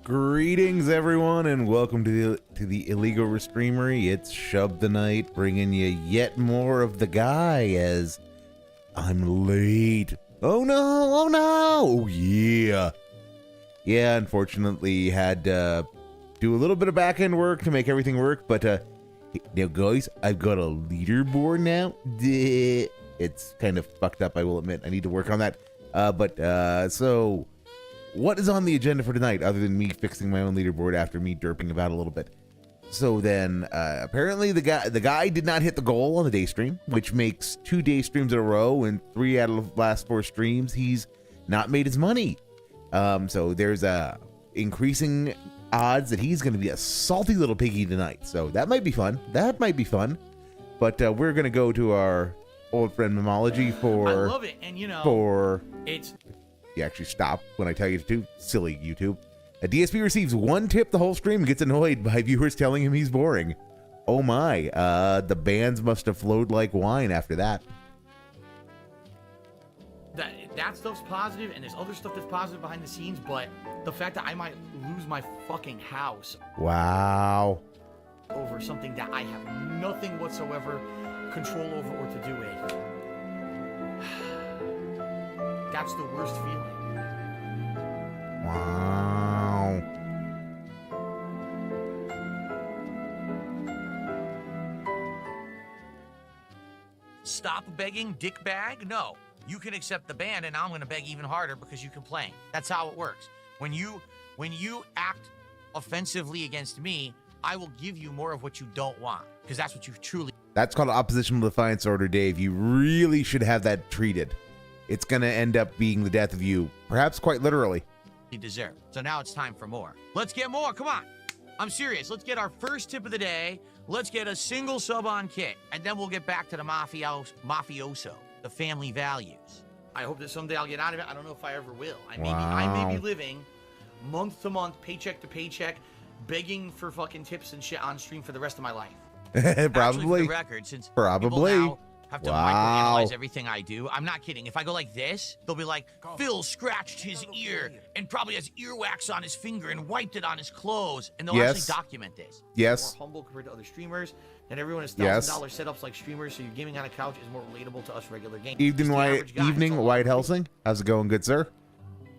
Greetings, everyone, and welcome to the illegal Reeestreamery. It's Shub the Knight, bringing you yet more of the guy as I'm late. Oh no! Oh no! Oh yeah! Yeah, unfortunately, had to do a little bit of back-end work to make everything work, but now, guys, I've got a leaderboard now. It's kind of fucked up, I will admit. I need to work on that. So what is on the agenda for tonight other than me fixing my own leaderboard after me derping about a little bit? So then apparently the guy did not hit the goal on the day stream, which makes 2 day streams in a row, and 3 out of the last 4 streams he's not made his money. So there's increasing odds that he's going to be a salty little piggy tonight. So that might be fun. That might be fun. But we're going to go to our old friend Memology for... I love it, and you know... It's... You actually stop when I tell you to, silly YouTube. A DSP receives 1 tip the whole stream and gets annoyed by viewers telling him he's boring. Oh my, the bands must have flowed like wine after that. That stuff's positive, and there's other stuff that's positive behind the scenes, but the fact that I might lose my fucking house. Wow. Over something that I have nothing whatsoever control over or to do with. That's the worst feeling. Wow. Stop begging, dickbag? No. You can accept the ban, and I'm going to beg even harder because you complain. That's how it works. When you act offensively against me, I will give you more of what you don't want, because that's what you truly... That's called oppositional defiance order, Dave. You really should have that treated. It's going to end up being the death of you, perhaps quite literally. deserve. So now it's time for more. Let's get more. Come on. I'm serious. Let's get our first tip of the day. Let's get a single sub on Kit, and then we'll get back to the mafioso, the family values. I hope that someday I'll get out of it. I don't know if I ever will. I may be living month to month, paycheck to paycheck, begging for fucking tips and shit on stream for the rest of my life. Probably. Actually, for the record, since people now have to microanalyze everything I do. I'm not kidding. If I go like this, they'll be like, Phil scratched his ear and probably has earwax on his finger and wiped it on his clothes. And they'll actually document this. Yes. More humble compared to other streamers. And everyone has $1,000 setups like streamers, so your gaming on a couch is more relatable to us regular gamers. Evening, White Helsing. How's it going, good sir?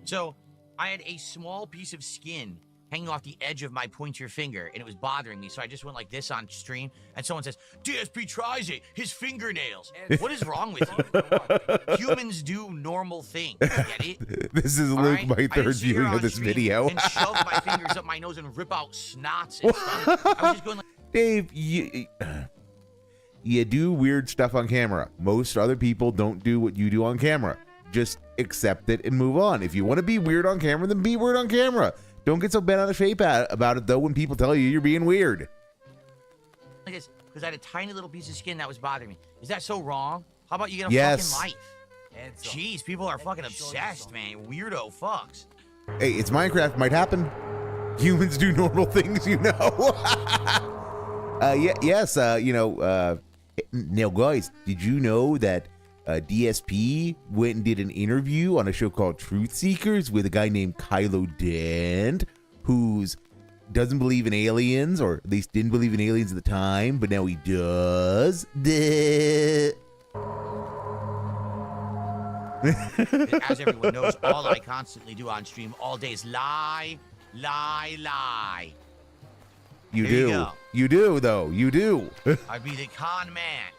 So, I had a small piece of skin hanging off the edge of my pointer finger, and it was bothering me, so I just went like this on stream, and someone says, DSP tries it, his fingernails. What is wrong with you? Humans do normal things, get it? This is Luke, my third viewing of this video. And shove my fingers up my nose and rip out snots and stuff. I was just going like... Dave, you do weird stuff on camera. Most other people don't do what you do on camera. Just accept it and move on. If you want to be weird on camera, then be weird on camera. Don't get so bent out of shape about it, though, when people tell you you're being weird. Like this, because I had a tiny little piece of skin that was bothering me. Is that so wrong? How about you get a fucking life? Jeez, people are fucking obsessed, man. Weirdo fucks. Hey, it's Minecraft. Might happen. Humans do normal things, you know. Yes, now, guys, did you know that DSP went and did an interview on a show called Truth Seekers with a guy named Kylo Dent, who doesn't believe in aliens, or at least didn't believe in aliens at the time, but now he does. As everyone knows, all I constantly do on stream all day is lie, lie, lie. You do, though. You do. I'd be the con man,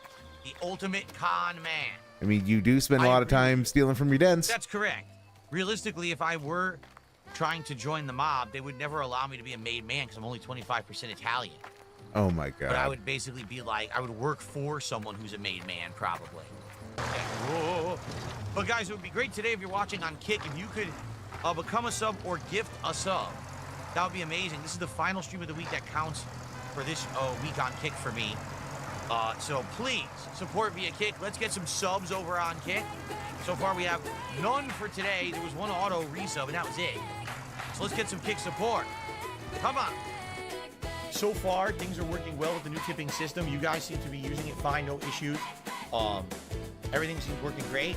the ultimate con man. I mean, you do spend a lot of time stealing from your dens. That's correct. Realistically, if I were trying to join the mob, they would never allow me to be a made man because I'm only 25% Italian. Oh my god. But I would basically be like, I would work for someone who's a made man, probably. But guys, it would be great today if you're watching on Kick, if you could become a sub or gift a sub. That would be amazing. This is the final stream of the week that counts for this week on Kick for me. So please support via Kick. Let's get some subs over on Kick. So far we have none for today. There was one auto resub and that was it. So let's get some Kick support. Come on. So far, things are working well with the new tipping system. You guys seem to be using it fine, no issues. Everything seems working great.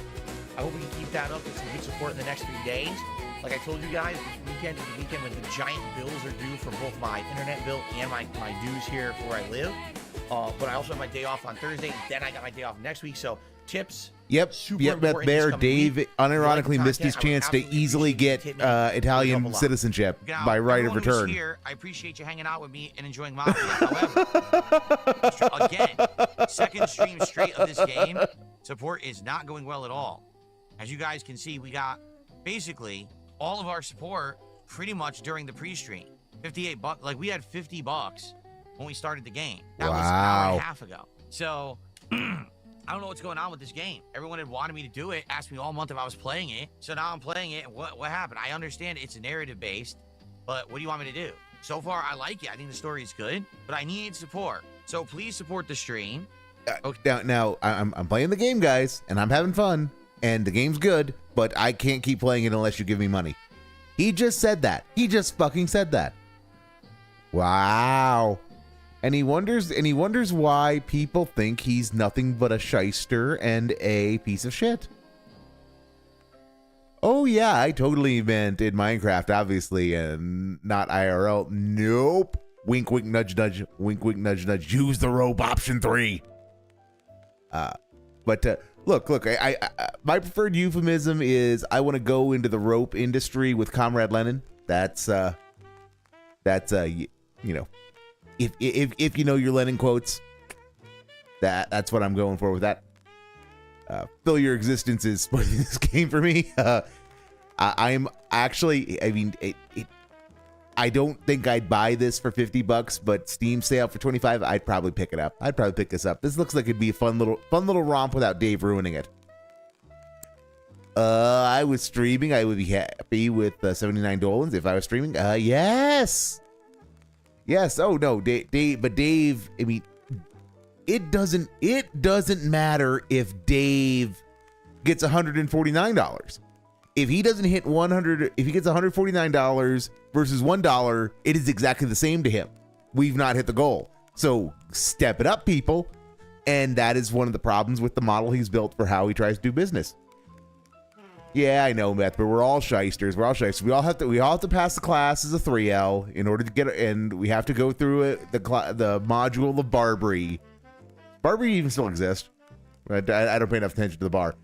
I hope we can keep that up with some good support in the next 3 days. Like I told you guys, this weekend is the weekend when the giant bills are due for both my internet bill and my dues here where I live. But I also have my day off on Thursday, and then I got my day off next week. So tips. Yep, Super there, Dave unironically missed his chance to easally get Italian citizenship Now, by right of everyone who's return. Here, I appreciate you hanging out with me and enjoying Mafia. However, again, second stream straight of this game, support is not going well at all. As you guys can see, we got basically all of our support pretty much during the pre-stream. 58 bucks, like we had 50 bucks when we started the game. That was an hour and a half ago. So I don't know what's going on with this game. Everyone had wanted me to do it, asked me all month if I was playing it. So now I'm playing it. And what happened? I understand it's narrative based, but what do you want me to do? So far, I like it. I think the story is good, but I need support. So please support the stream. Okay. Now I'm playing the game, guys, and I'm having fun, and the game's good, but I can't keep playing it unless you give me money. He just said that. He just fucking said that. Wow. And he wonders why people think he's nothing but a shyster and a piece of shit. Oh yeah, I totally meant in Minecraft, obviously, and not IRL. Nope. Wink, wink, nudge, nudge. Wink, wink, nudge, nudge. Use the rope, option 3. But look. I my preferred euphemism is I want to go into the rope industry with Comrade Lenin. That's you know. If you know your Lenin quotes, that's what I'm going for with that. Fill your existence is spoiling this game for me. I'm actually, I mean, I don't think I'd buy this for 50 bucks, but Steam sale for 25, I'd probably pick it up. I'd probably pick this up. This looks like it'd be a fun little romp without Dave ruining it. I was streaming. I would be happy with 79 Dolans if I was streaming. Yes. Yes. Oh no, Dave. But Dave, I mean, it doesn't matter if Dave gets $149. If he doesn't hit 100, if he gets $149 versus $1, it is exactly the same to him. We've not hit the goal. So step it up, people. And that is one of the problems with the model he's built for how he tries to do business. Yeah, I know, Meth, but we're all shysters. We're all shysters. We all have to pass the class as a 3L in order to get it, and we have to go through it, the module of Barbary. Barbary even still exists. I don't pay enough attention to the bar.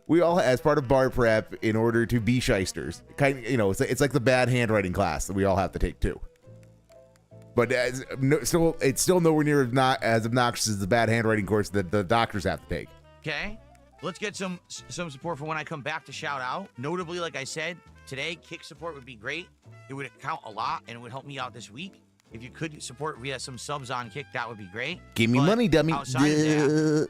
We all, as part of bar prep, in order to be shysters, it's like the bad handwriting class that we all have to take too. But it's still nowhere near as obnoxious as the bad handwriting course that the doctors have to take. Okay. Let's get some support for when I come back to shout out. Notably, like I said, today, Kick support would be great. It would count a lot, and it would help me out this week. If you could support via some subs on Kick, that would be great. Give me money, dummy. Outside of that,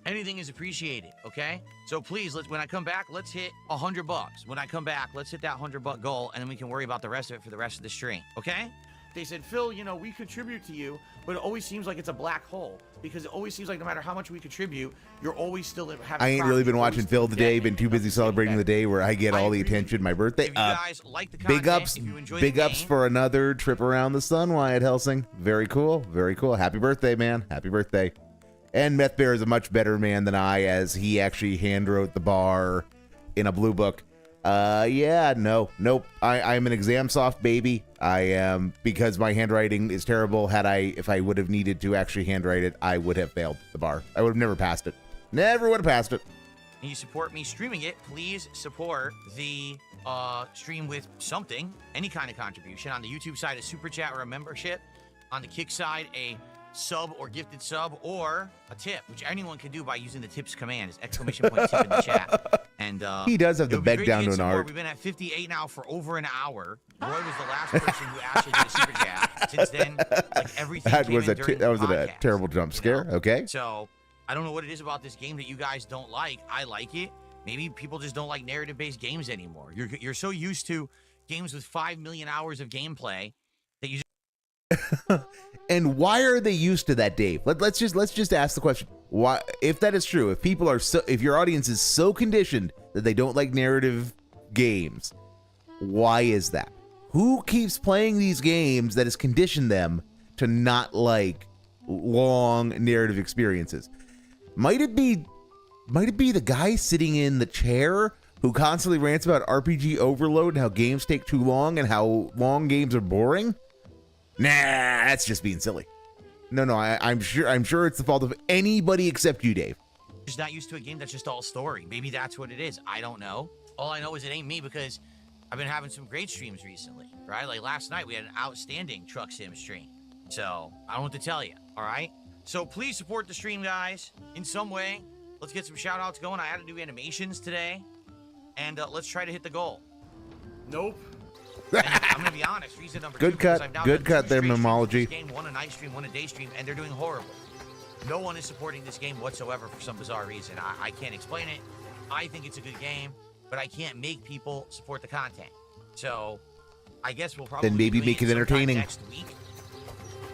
anything is appreciated, okay? So please, when I come back, let's hit $100. When I come back, let's hit that $100 goal, and then we can worry about the rest of it for the rest of the stream, okay? They said, Phil, we contribute to you, but it always seems like it's a black hole because it always seems like no matter how much we contribute, you're always still having. I ain't really been watching Phil today. Been too busy celebrating the day where I get all the attention. My birthday. If you guys like the content, big ups for another trip around the sun, Wyatt Helsing. Very cool. Very cool. Happy birthday, man. Happy birthday. And Meth Bear is a much better man than I, as he actually hand wrote the bar in a blue book. Nope. I'm an exam soft baby. I am, because my handwriting is terrible. If I would have needed to actually handwrite it, I would have failed the bar. I would have never passed it. Never would have passed it. And you support me streaming it, please support the stream with something, any kind of contribution. On the YouTube side, a super chat or a membership. On the Kick side, a sub or gifted sub or a tip, which anyone can do by using the tips command. It's exclamation point tip in the chat. And he does have the beg down to an art. We've been at 58 now for over an hour. Roy was the last person who actually did a super chat. Since then, like everything that was a terrible jump scare. Okay. So I don't know what it is about this game that you guys don't like. I like it. Maybe people just don't like narrative-based games anymore. You're so used to games with 5 million hours of gameplay that you just And why are they used to that, Dave? Let's just ask the question. Why, if that is true, if your audience is so conditioned that they don't like narrative games, why is that? Who keeps playing these games that has conditioned them to not like long narrative experiences? Might it be the guy sitting in the chair who constantly rants about RPG overload and how games take too long and how long games are boring? Nah, that's just being silly. No, I'm sure it's the fault of anybody except you, Dave. Just not used to a game that's just all story. Maybe that's what it is. I don't know. All I know is it ain't me because I've been having some great streams recently, right? Like last night we had an outstanding truck sim stream. So I don't know what to tell you, all right? So please support the stream, guys, in some way. Let's get some shout outs going. I added new animations today, and let's try to hit the goal. Nope. And I'm gonna be honest. Reason number Good two, cut. I've now Good done cut 2 there, straight streams Memology. of this game, one a night stream, one a day stream, and they're doing horrible. No one is supporting this game whatsoever for some bizarre reason. I can't explain it. I think it's a good game, but I can't make people support the content. So I guess we'll probably Then maybe be doing make it sometime entertaining next week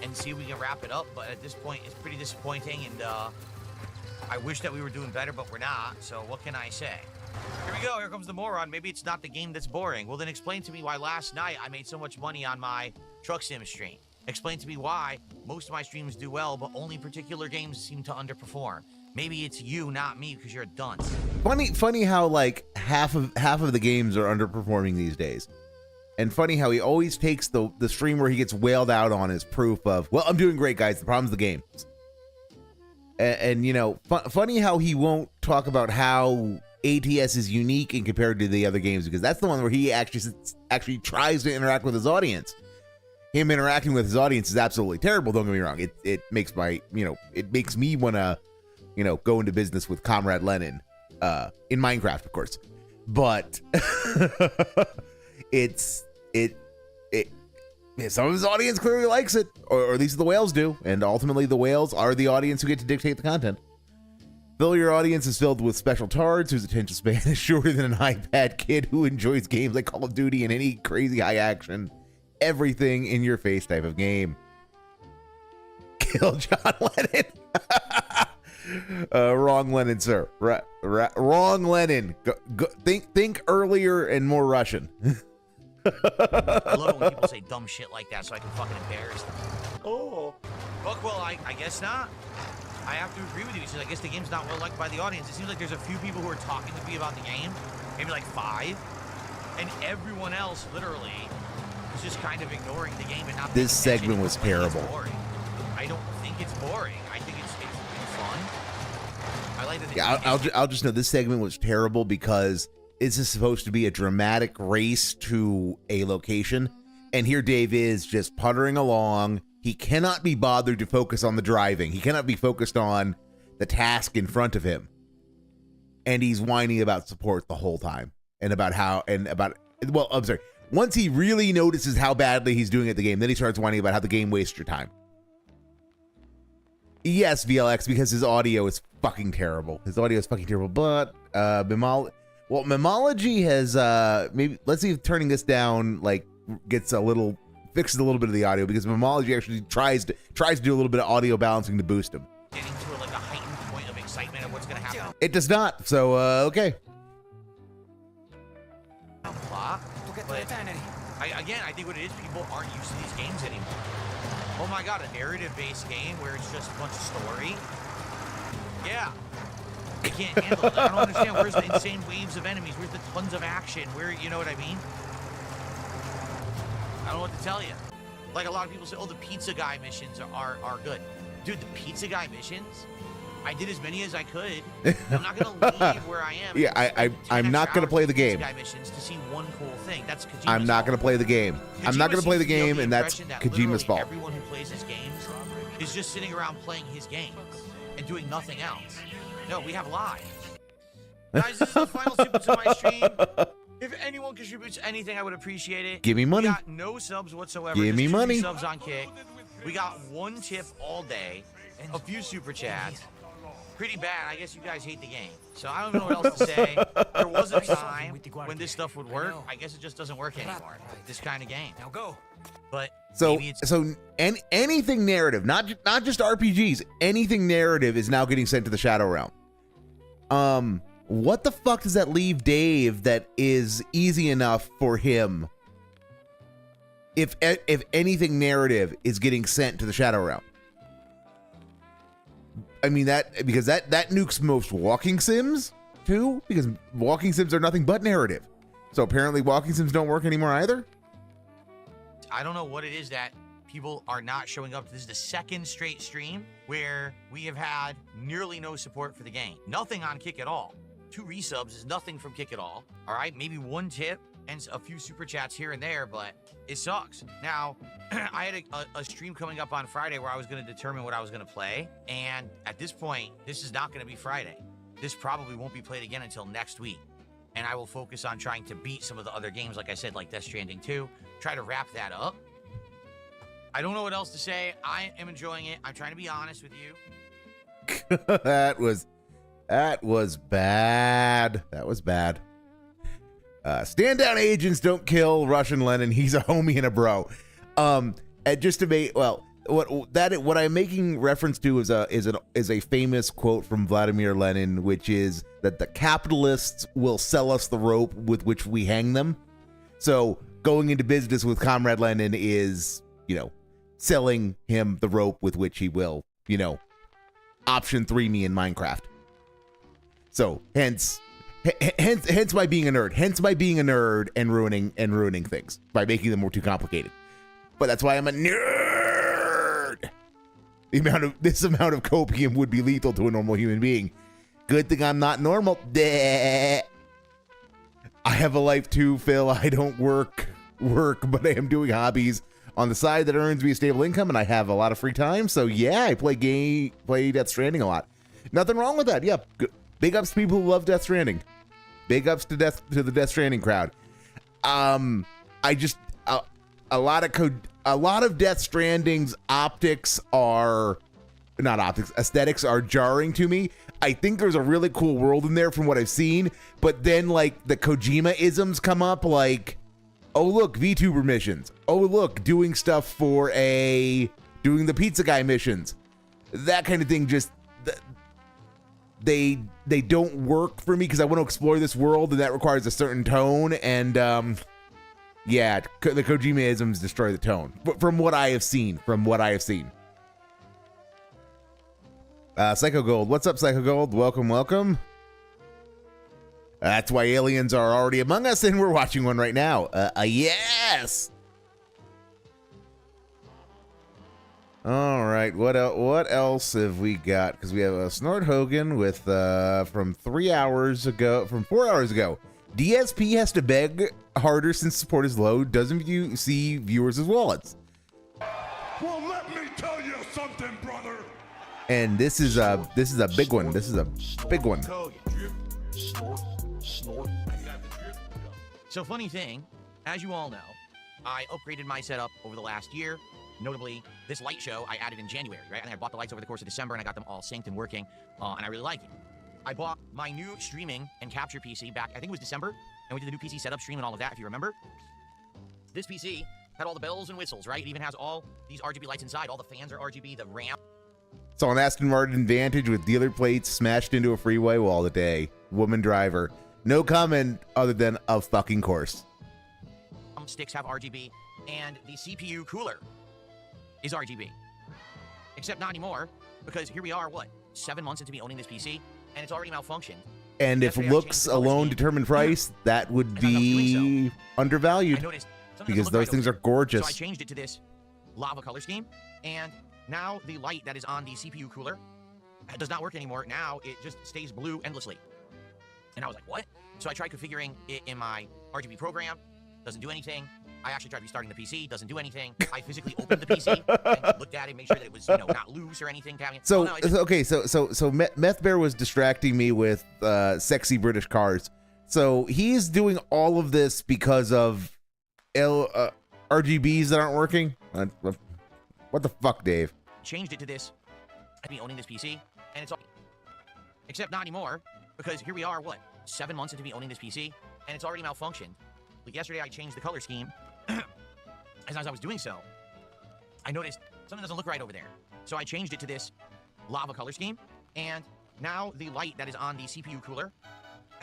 and see if we can wrap it up. But at this point, it's pretty disappointing, and I wish that we were doing better, but we're not. So what can I say? Here we go. Here comes the moron. Maybe it's not the game that's boring. Well, then explain to me why last night I made so much money on my truck sim stream. Explain to me why most of my streams do well, but only particular games seem to underperform. Maybe it's you, not me, because you're a dunce. Funny how like half of the games are underperforming these days. And funny how he always takes the stream where he gets wailed out on as proof of, well, I'm doing great, guys. The problem's the game. And you know, funny how he won't talk about how ATS is unique in compared to the other games, because that's the one where he actually tries to interact with his audience. Him interacting with his audience is absolutely terrible. Don't get me wrong. It makes it makes me want to, go into business with Comrade Lenin, in Minecraft, of course. But some of his audience clearly likes it, or at least the whales do, and ultimately the whales are the audience who get to dictate the content. Fill your audience is filled with special tards whose attention span is shorter than an iPad kid who enjoys games like Call of Duty and any crazy high action, everything in your face type of game. Kill John Lennon. Wrong Lennon, sir. Wrong Lennon. Think earlier and more Russian. I love it when people say dumb shit like that so I can fucking embarrass them. Oh. Look, well, I guess not. I have to agree with you because I guess the game's not well liked by the audience. It seems like there's a few people who are talking to me about the game, maybe like 5, and everyone else literally is just kind of ignoring the game and not. This segment was terrible. I don't think it's boring. I think it's fun. I like that. Yeah, I'll just know this segment was terrible because this is supposed to be a dramatic race to a location, and here Dave is just puttering along. He cannot be bothered to focus on the driving. He cannot be focused on the task in front of him. And he's whining about support the whole time. I'm sorry. Once he really notices how badly he's doing at the game, then he starts whining about how the game wastes your time. Yes, VLX, because his audio is fucking terrible. But Memology has maybe, let's see if turning this down fixes a little bit of the audio, because Memology actually tries to do a little bit of audio balancing to boost him. Getting to a heightened point of excitement of what's going to happen. It does not. So okay. Plot, but I think what it is, people aren't used to these games anymore. Oh my god, a narrative-based game where it's just a bunch of story. Yeah. I can't handle it. I don't understand. Where's the insane waves of enemies? Where's the tons of action? Where, you know what I mean? I don't know what to tell you. Like a lot of people say, oh, the pizza guy missions are good. Dude, the pizza guy missions, I did as many as I could. I'm not going to leave where I am. Yeah, I'm not going to play the game. Pizza guy missions to see one cool thing. That's Kojima's I'm not going to play the game. I'm not going to play the game, and that's Kojima's fault. Everyone who plays his games is just sitting around playing his games and doing nothing else. No, we have lives. Guys, this is the final sequence of my stream. If anyone contributes anything, I would appreciate it. Give me money. We got no subs whatsoever. Give me money. Subs on Kick. We got 1 tip all day, a few super chats. pretty bad. I guess you guys hate the game. So I don't know what else to say. There was a time when this stuff would work. I guess it just doesn't work anymore. This kind of game. Now go. But So maybe it's anything narrative, not just RPGs, anything narrative is now getting sent to the Shadow Realm. What the fuck does that leave Dave that is easy enough for him? If anything narrative is getting sent to the Shadow Realm. I mean because that nukes most walking sims too, because walking sims are nothing but narrative. So apparently walking sims don't work anymore either. I don't know what it is that people are not showing up. This is the second straight stream where we have had nearly no support for the game. Nothing on Kick at all. 2 resubs is nothing from Kick at all. All right, maybe 1 tip and a few super chats here and there, but it sucks. Now, I had a stream coming up on Friday where I was going to determine what I was going to play, and at this point, this is not going to be Friday. This probably won't be played again until next week, and I will focus on trying to beat some of the other games, like I said, like Death Stranding 2, try to wrap that up. I don't know what else to say. I am enjoying it. I'm trying to be honest with you. That was bad. That was bad. Stand down, agents, don't kill Russian Lenin. He's a homie and a bro. And just to make, well, what I'm making reference to is a famous quote from Vladimir Lenin, which is that the capitalists will sell us the rope with which we hang them. So going into business with Comrade Lenin is, selling him the rope with which he will, option 3 me in Minecraft. So hence my being a nerd. Hence my being a nerd and ruining things by making them more too complicated. But that's why I'm a nerd. This amount of copium would be lethal to a normal human being. Good thing I'm not normal. I have a life too, Phil. I don't work, but I am doing hobbies on the side that earns me a stable income, and I have a lot of free time. So yeah, I play Death Stranding a lot. Nothing wrong with that. Yeah, big ups to people who love Death Stranding. Big ups to the Death Stranding crowd. A lot of Death Stranding's aesthetics are jarring to me. I think there's a really cool world in there from what I've seen, but then like the Kojima-isms come up, like, oh look, VTuber missions. Oh look, doing stuff for doing the pizza guy missions. That kind of thing just they don't work for me because I want to explore this world, and that requires a certain tone. And yeah, the Kojima-isms destroy the tone. But from what I have seen, Psycho Gold, what's up, Psycho Gold? Welcome. That's why aliens are already among us, and we're watching one right now. Yes. All right, what else have we got? Because we have a Snort Hogan with from 4 hours ago. DSP has to beg harder since support is low. Doesn't you see viewers as wallets? Well, let me tell you something, brother. And this is a big one. So funny thing, as you all know, I upgraded my setup over the last year. Notably, this light show I added in January, right? And I bought the lights over the course of December, and I got them all synced and working, and I really like it. I bought my new streaming and capture PC back, I think it was December, and we did the new PC setup stream and all of that, if you remember. This PC had all the bells and whistles, right? It even has all these RGB lights inside. All the fans are RGB, the ramp. So an Aston Martin Vantage with dealer plates smashed into a freeway wall today. Woman driver. No comment other than of fucking course. Sticks have RGB, and the CPU cooler is RGB. Except not anymore, because here we are, 7 months into me owning this PC, and it's already malfunctioned. And if looks alone determine price, that would be undervalued, because those things are gorgeous. So I changed it to this lava color scheme, and now the light that is on the CPU cooler does not work anymore. Now it just stays blue endlessly. And I was like, what? So I tried configuring it in my RGB program. Doesn't do anything. I actually tried restarting the PC. Doesn't do anything. I physically opened the PC and looked at it, made sure that it was, not loose or anything. So Meth Bear was distracting me with sexy British cars. So he's doing all of this because of RGBs that aren't working. What the fuck, Dave? Changed it to this. I'd be owning this PC, and it's all. Except not anymore, because here we are, what, 7 months into me owning this PC, and it's already malfunctioned. Like yesterday, I changed the color scheme. As I was doing so, I noticed something doesn't look right over there. So I changed it to this lava color scheme, and now the light that is on the CPU cooler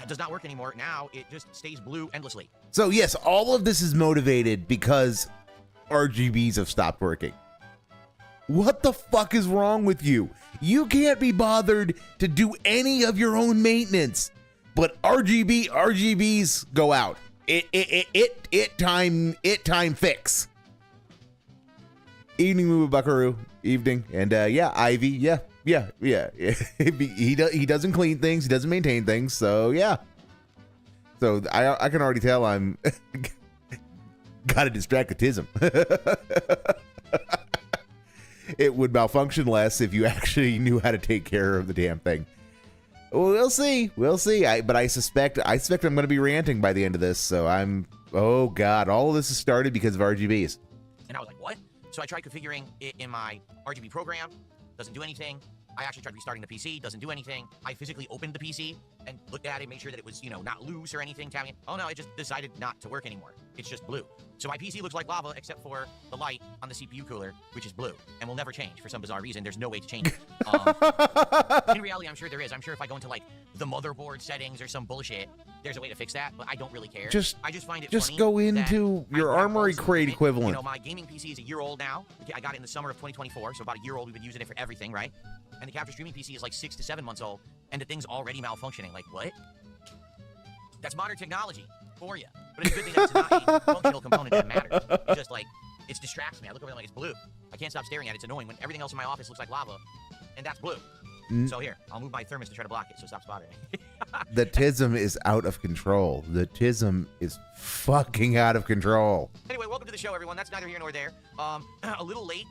does not work anymore. Now it just stays blue endlessly. So yes, all of this is motivated because RGBs have stopped working. What the fuck is wrong with you? You can't be bothered to do any of your own maintenance, but RGBs go out. It time fix. Evening, Moo Buckaroo. Evening, and yeah, Ivy. Yeah. He doesn't clean things. He doesn't maintain things. So yeah. So I can already tell I'm got a distractitism. It would malfunction less if you actually knew how to take care of the damn thing. We'll see. But I suspect I'm going to be ranting by the end of this. So oh God, all of this has started because of RGBs. And I was like, what? So I tried configuring it in my RGB program. Doesn't do anything. I actually tried restarting the PC. Doesn't do anything. I physically opened the PC and looked at it, made sure that it was, not loose or anything. Tapping it. Oh no, it just decided not to work anymore. It's just blue. So my PC looks like lava except for the light on the CPU cooler, which is blue and will never change for some bizarre reason. There's no way to change it. In reality, I'm sure there is. I'm sure if I go into like the motherboard settings or some bullshit, there's a way to fix that, but I don't really care. I just find it funny go into your Armory Crate equivalent. My gaming PC is a year old now. I got it in the summer of 2024, so about a year old. We've been using it for everything, right? And the capture streaming PC is like 6 to 7 months old, and the thing's already malfunctioning. Like, what? That's modern technology for you. But it's a good thing that it's not a functional component that matters. It just, it distracts me. I look over there like it's blue. I can't stop staring at it. It's annoying when everything else in my office looks like lava, and that's blue. So here, I'll move my thermos to try to block it so it stops bothering me. The tism is out of control. The tism is fucking out of control. Anyway, welcome to the show, everyone. That's neither here nor there. A little late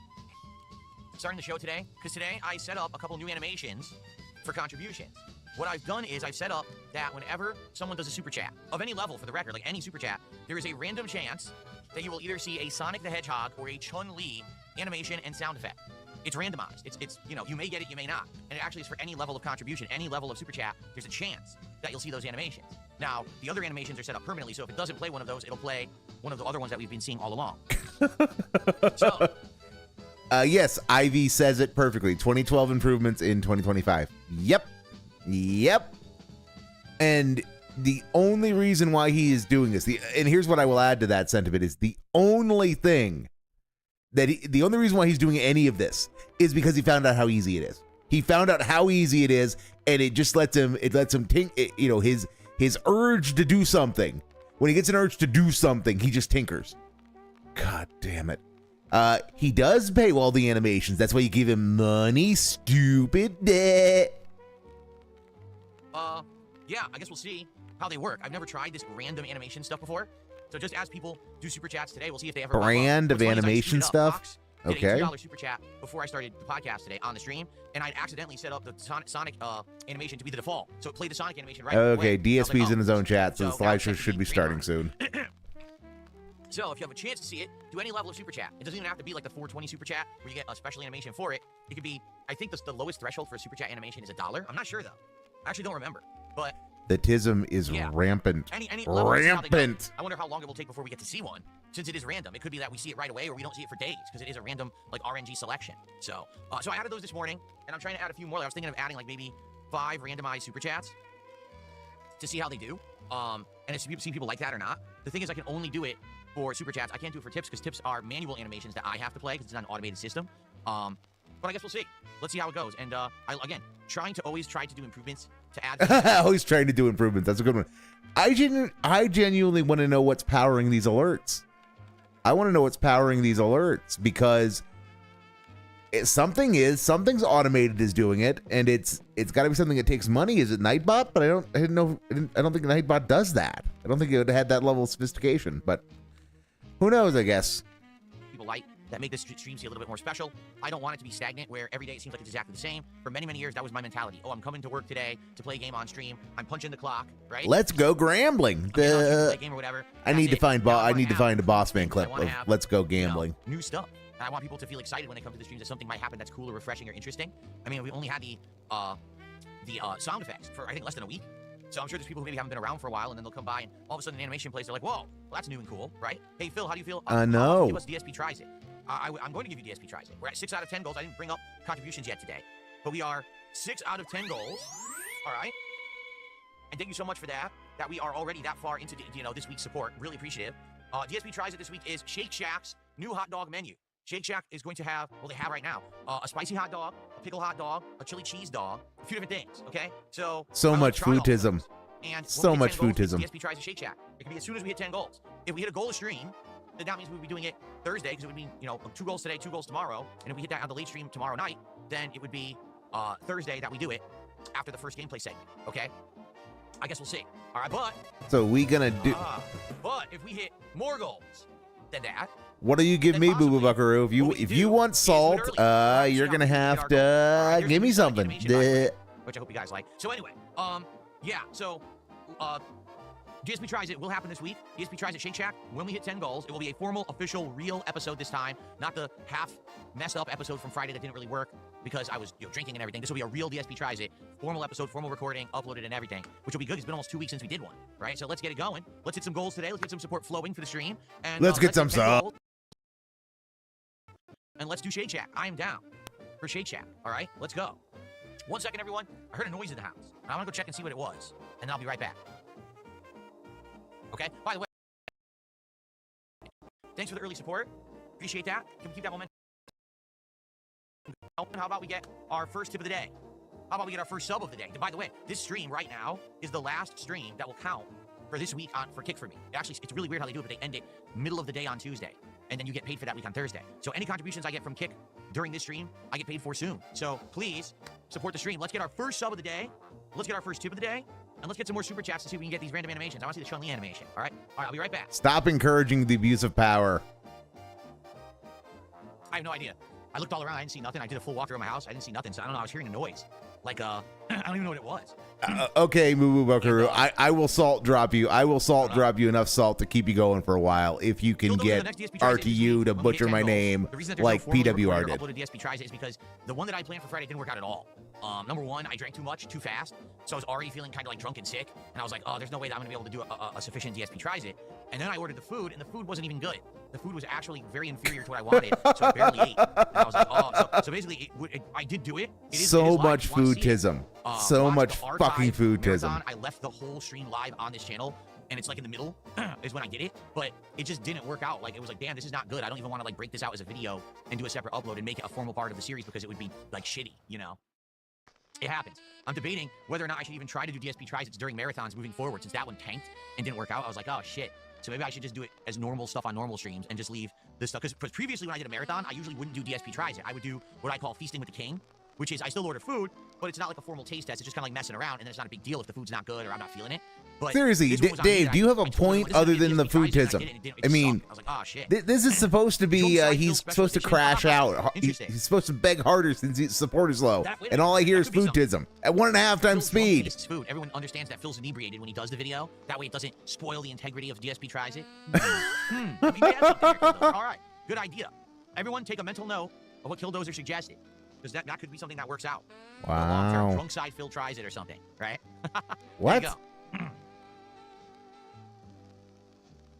starting the show today, because today I set up a couple new animations for contributions. What I've done is I've set up that whenever someone does a super chat, of any level for the record, like any super chat, there is a random chance that you will either see a Sonic the Hedgehog or a Chun-Li animation and sound effect. It's randomized. It's you may get it, you may not. And it actually is for any level of contribution, any level of super chat, there's a chance that you'll see those animations. Now, the other animations are set up permanently, so if it doesn't play one of those, it'll play one of the other ones that we've been seeing all along. So... yes, Ivy says it perfectly. 2012 improvements in 2025. Yep. And the only reason why he is doing this, and here's what I will add to that sentiment, is the only thing the only reason why he's doing any of this is because he found out how easy it is. He found out how easy it is, and it just lets him his urge to do something. When he gets an urge to do something, he just tinkers. God damn it. He does pay all the animations. That's why you give him money, stupid. Yeah, I guess we'll see how they work. I've never tried this random animation stuff before. So just as people do super chats today, we'll see if they ever brand of animation stuff. Okay. Did a $2 super chat before I started the podcast today on the stream, and I'd accidentally set up the Sonic animation to be the default. So it played the Sonic animation right away. Okay, DSP's in his own chat, so the slideshow should be starting soon. So if you have a chance to see it, do any level of super chat. It doesn't even have to be like the 420 super chat where you get a special animation for it. It could be, I think the lowest threshold for a super chat animation is $1. I'm not sure though. I actually don't remember. But the tism is rampant. Any level, rampant. I wonder how long it will take before we get to see one, since it is random. It could be that we see it right away or we don't see it for days because it is a random like RNG selection. So I added those this morning, and I'm trying to add a few more. I was thinking of adding like maybe 5 randomized super chats to see how they do. And if see people like that or not. The thing is, I can only do it for super chats. I can't do it for tips because tips are manual animations that I have to play because it's not an automated system. But I guess we'll see. Let's see how it goes. And again, always try to do improvements to add. Always trying to do improvements. That's a good one. I genuinely want to know what's powering these alerts. I want to know what's powering these alerts because something's automated is doing it, and it's got to be something that takes money. Is it Nightbot? But I don't think Nightbot does that. I don't think it would have had that level of sophistication. But who knows? I guess people like that make this stream see a little bit more special. I don't want it to be stagnant where every day it seems like it's exactly the same. For many, many years, that was my mentality. Oh, I'm coming to work today to play a game on stream. I'm punching the clock, right? Let's go gambling. Play a game or whatever. I need to find a boss man clip of Let's Go Gambling. New stuff. And I want people to feel excited when they come to the streams that something might happen that's cool or refreshing or interesting. I mean, we only had the the sound effects for, I think, less than a week. So I'm sure there's people who maybe haven't been around for a while, and then they'll come by, and all of a sudden an animation plays. They're like, whoa, well, that's new and cool, right? Hey, Phil, how do you feel? No. Give us DSP Tries It. I'm going to give you DSP Tries It. We're at 6 out of 10 goals. I didn't bring up contributions yet today, but we are 6 out of 10 goals. All right. And thank you so much for that we are already that far into, this week's support. Really appreciative. DSP Tries It this week is Shake Shack's new hot dog menu. Shake Shack is going to have, well, they have right now, a spicy hot dog, a pickle hot dog, a chili cheese dog, a few different things, okay? So much foodism. And so much foodism. DSP Tries It Shake Shack. It can be as soon as we hit 10 goals. If we hit a goal a stream, then that means we would be doing it Thursday, because it would mean, 2 goals today, 2 goals tomorrow. And if we hit that on the late stream tomorrow night, then it would be Thursday that we do it after the first gameplay segment, okay? I guess we'll see. All right, but... So we gonna do... but if we hit more goals than that... What do you give me, Boo Boo Buckaroo? If you want salt, you're gonna have to give me something. Which I hope you guys like. So anyway, yeah, so DSP Tries It will happen this week. DSP Tries It Shake Shack. When we hit 10 goals, it will be a formal, official, real episode this time. Not the half messed up episode from Friday that didn't really work because I was drinking and everything. This will be a real DSP Tries It. Formal episode, formal recording, uploaded and everything, which will be good. It's been almost 2 weeks since we did one, right? So let's get it going. Let's hit some goals today. Let's get some support flowing for the stream. And let's get some salt. And let's do Shake Shack. I am down for Shake Shack. All right, let's go. 1 second, everyone. I heard a noise in the house. I want to go check and see what it was, and then I'll be right back. Okay? By the way, thanks for the early support. Appreciate that. Can we keep that momentum? How about we get our first tip of the day? How about we get our first sub of the day? And by the way, this stream right now is the last stream that will count for this week for Kick for me. Actually, it's really weird how they do it, but they end it middle of the day on Tuesday. And then you get paid for that week on Thursday. So any contributions I get from Kick during this stream, I get paid for soon. So please support the stream. Let's get our first sub of the day. Let's get our first tip of the day. And let's get some more super chats to see if we can get these random animations. I want to see the Chun-Li animation. All right? All right, I'll be right back. Stop encouraging the abuse of power. I have no idea. I looked all around. I didn't see nothing. I did a full walkthrough of my house. I didn't see nothing. So I don't know. I was hearing a noise. Like, I don't even know what it was. Okay, Moo Moo Buckaroo. I will salt drop you. I will salt drop you enough salt to keep you going for a while if you can get RTU to butcher my name like PWR did. Uploaded DSP Tries It is because the one that I planned for Friday didn't work out at all. Number one, I drank too much, too fast, so I was already feeling kind of like drunk and sick, and I was like, oh, there's no way that I'm going to be able to do a sufficient DSP Tries It. And then I ordered the food, and the food wasn't even good. The food was actually very inferior to what I wanted, so I barely ate. And I was like, oh, so basically, I did do it. So much foodism. So much fucking foodism. I left the whole stream live on this channel, and it's like in the middle is when I did it, but it just didn't work out. Like, it was like, damn, this is not good. I don't even want to like break this out as a video and do a separate upload and make it a formal part of the series because it would be like shitty, you know? It happens. I'm debating whether or not I should even try to do DSP Tries It during marathons moving forward. Since that one tanked and didn't work out, I was like, oh shit. So maybe I should just do it as normal stuff on normal streams and just leave this stuff. Because previously when I did a marathon, I usually wouldn't do DSP Tries It. I would do what I call Feasting with the King, which is I still order food, but it's not like a formal taste test. It's just kind of like messing around, and then it's not a big deal if the food's not good or I'm not feeling it. But seriously, Dave, do you have a point other than the foodism? I mean, I was like, oh shit. This is supposed to be, he's supposed to crash out. He's supposed to beg harder since his support is low. And all I hear is foodism at 1.5 times speed. Food. Everyone understands that Phil's inebriated when he does the video. That way it doesn't spoil the integrity of DSP Tries It. All right, good idea. Everyone take a mental note of what Killdozer suggested. Because that could be something that works out. Wow. Drunk side Phil tries it or something, right? What? There you go.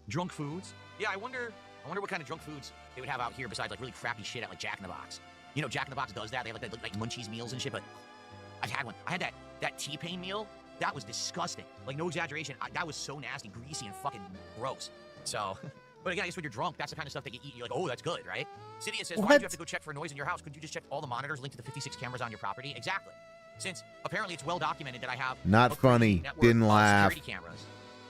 Drunk foods. Yeah, I wonder what kind of drunk foods they would have out here besides like really crappy shit at like Jack in the Box. You know, Jack in the Box does that. They have like munchies meals and shit. But I've had one. I had that T-Pain meal. That was disgusting. Like no exaggeration. That was so nasty, greasy, and fucking gross. So. But again, I guess when you're drunk, that's the kind of stuff that you eat. You're like, oh, that's good, right? Cydia says, why do you have to go check for noise in your house? Couldn't you just check all the monitors linked to the 56 cameras on your property? Exactly. Since apparently it's well documented that I have not funny. Didn't laugh. Security cameras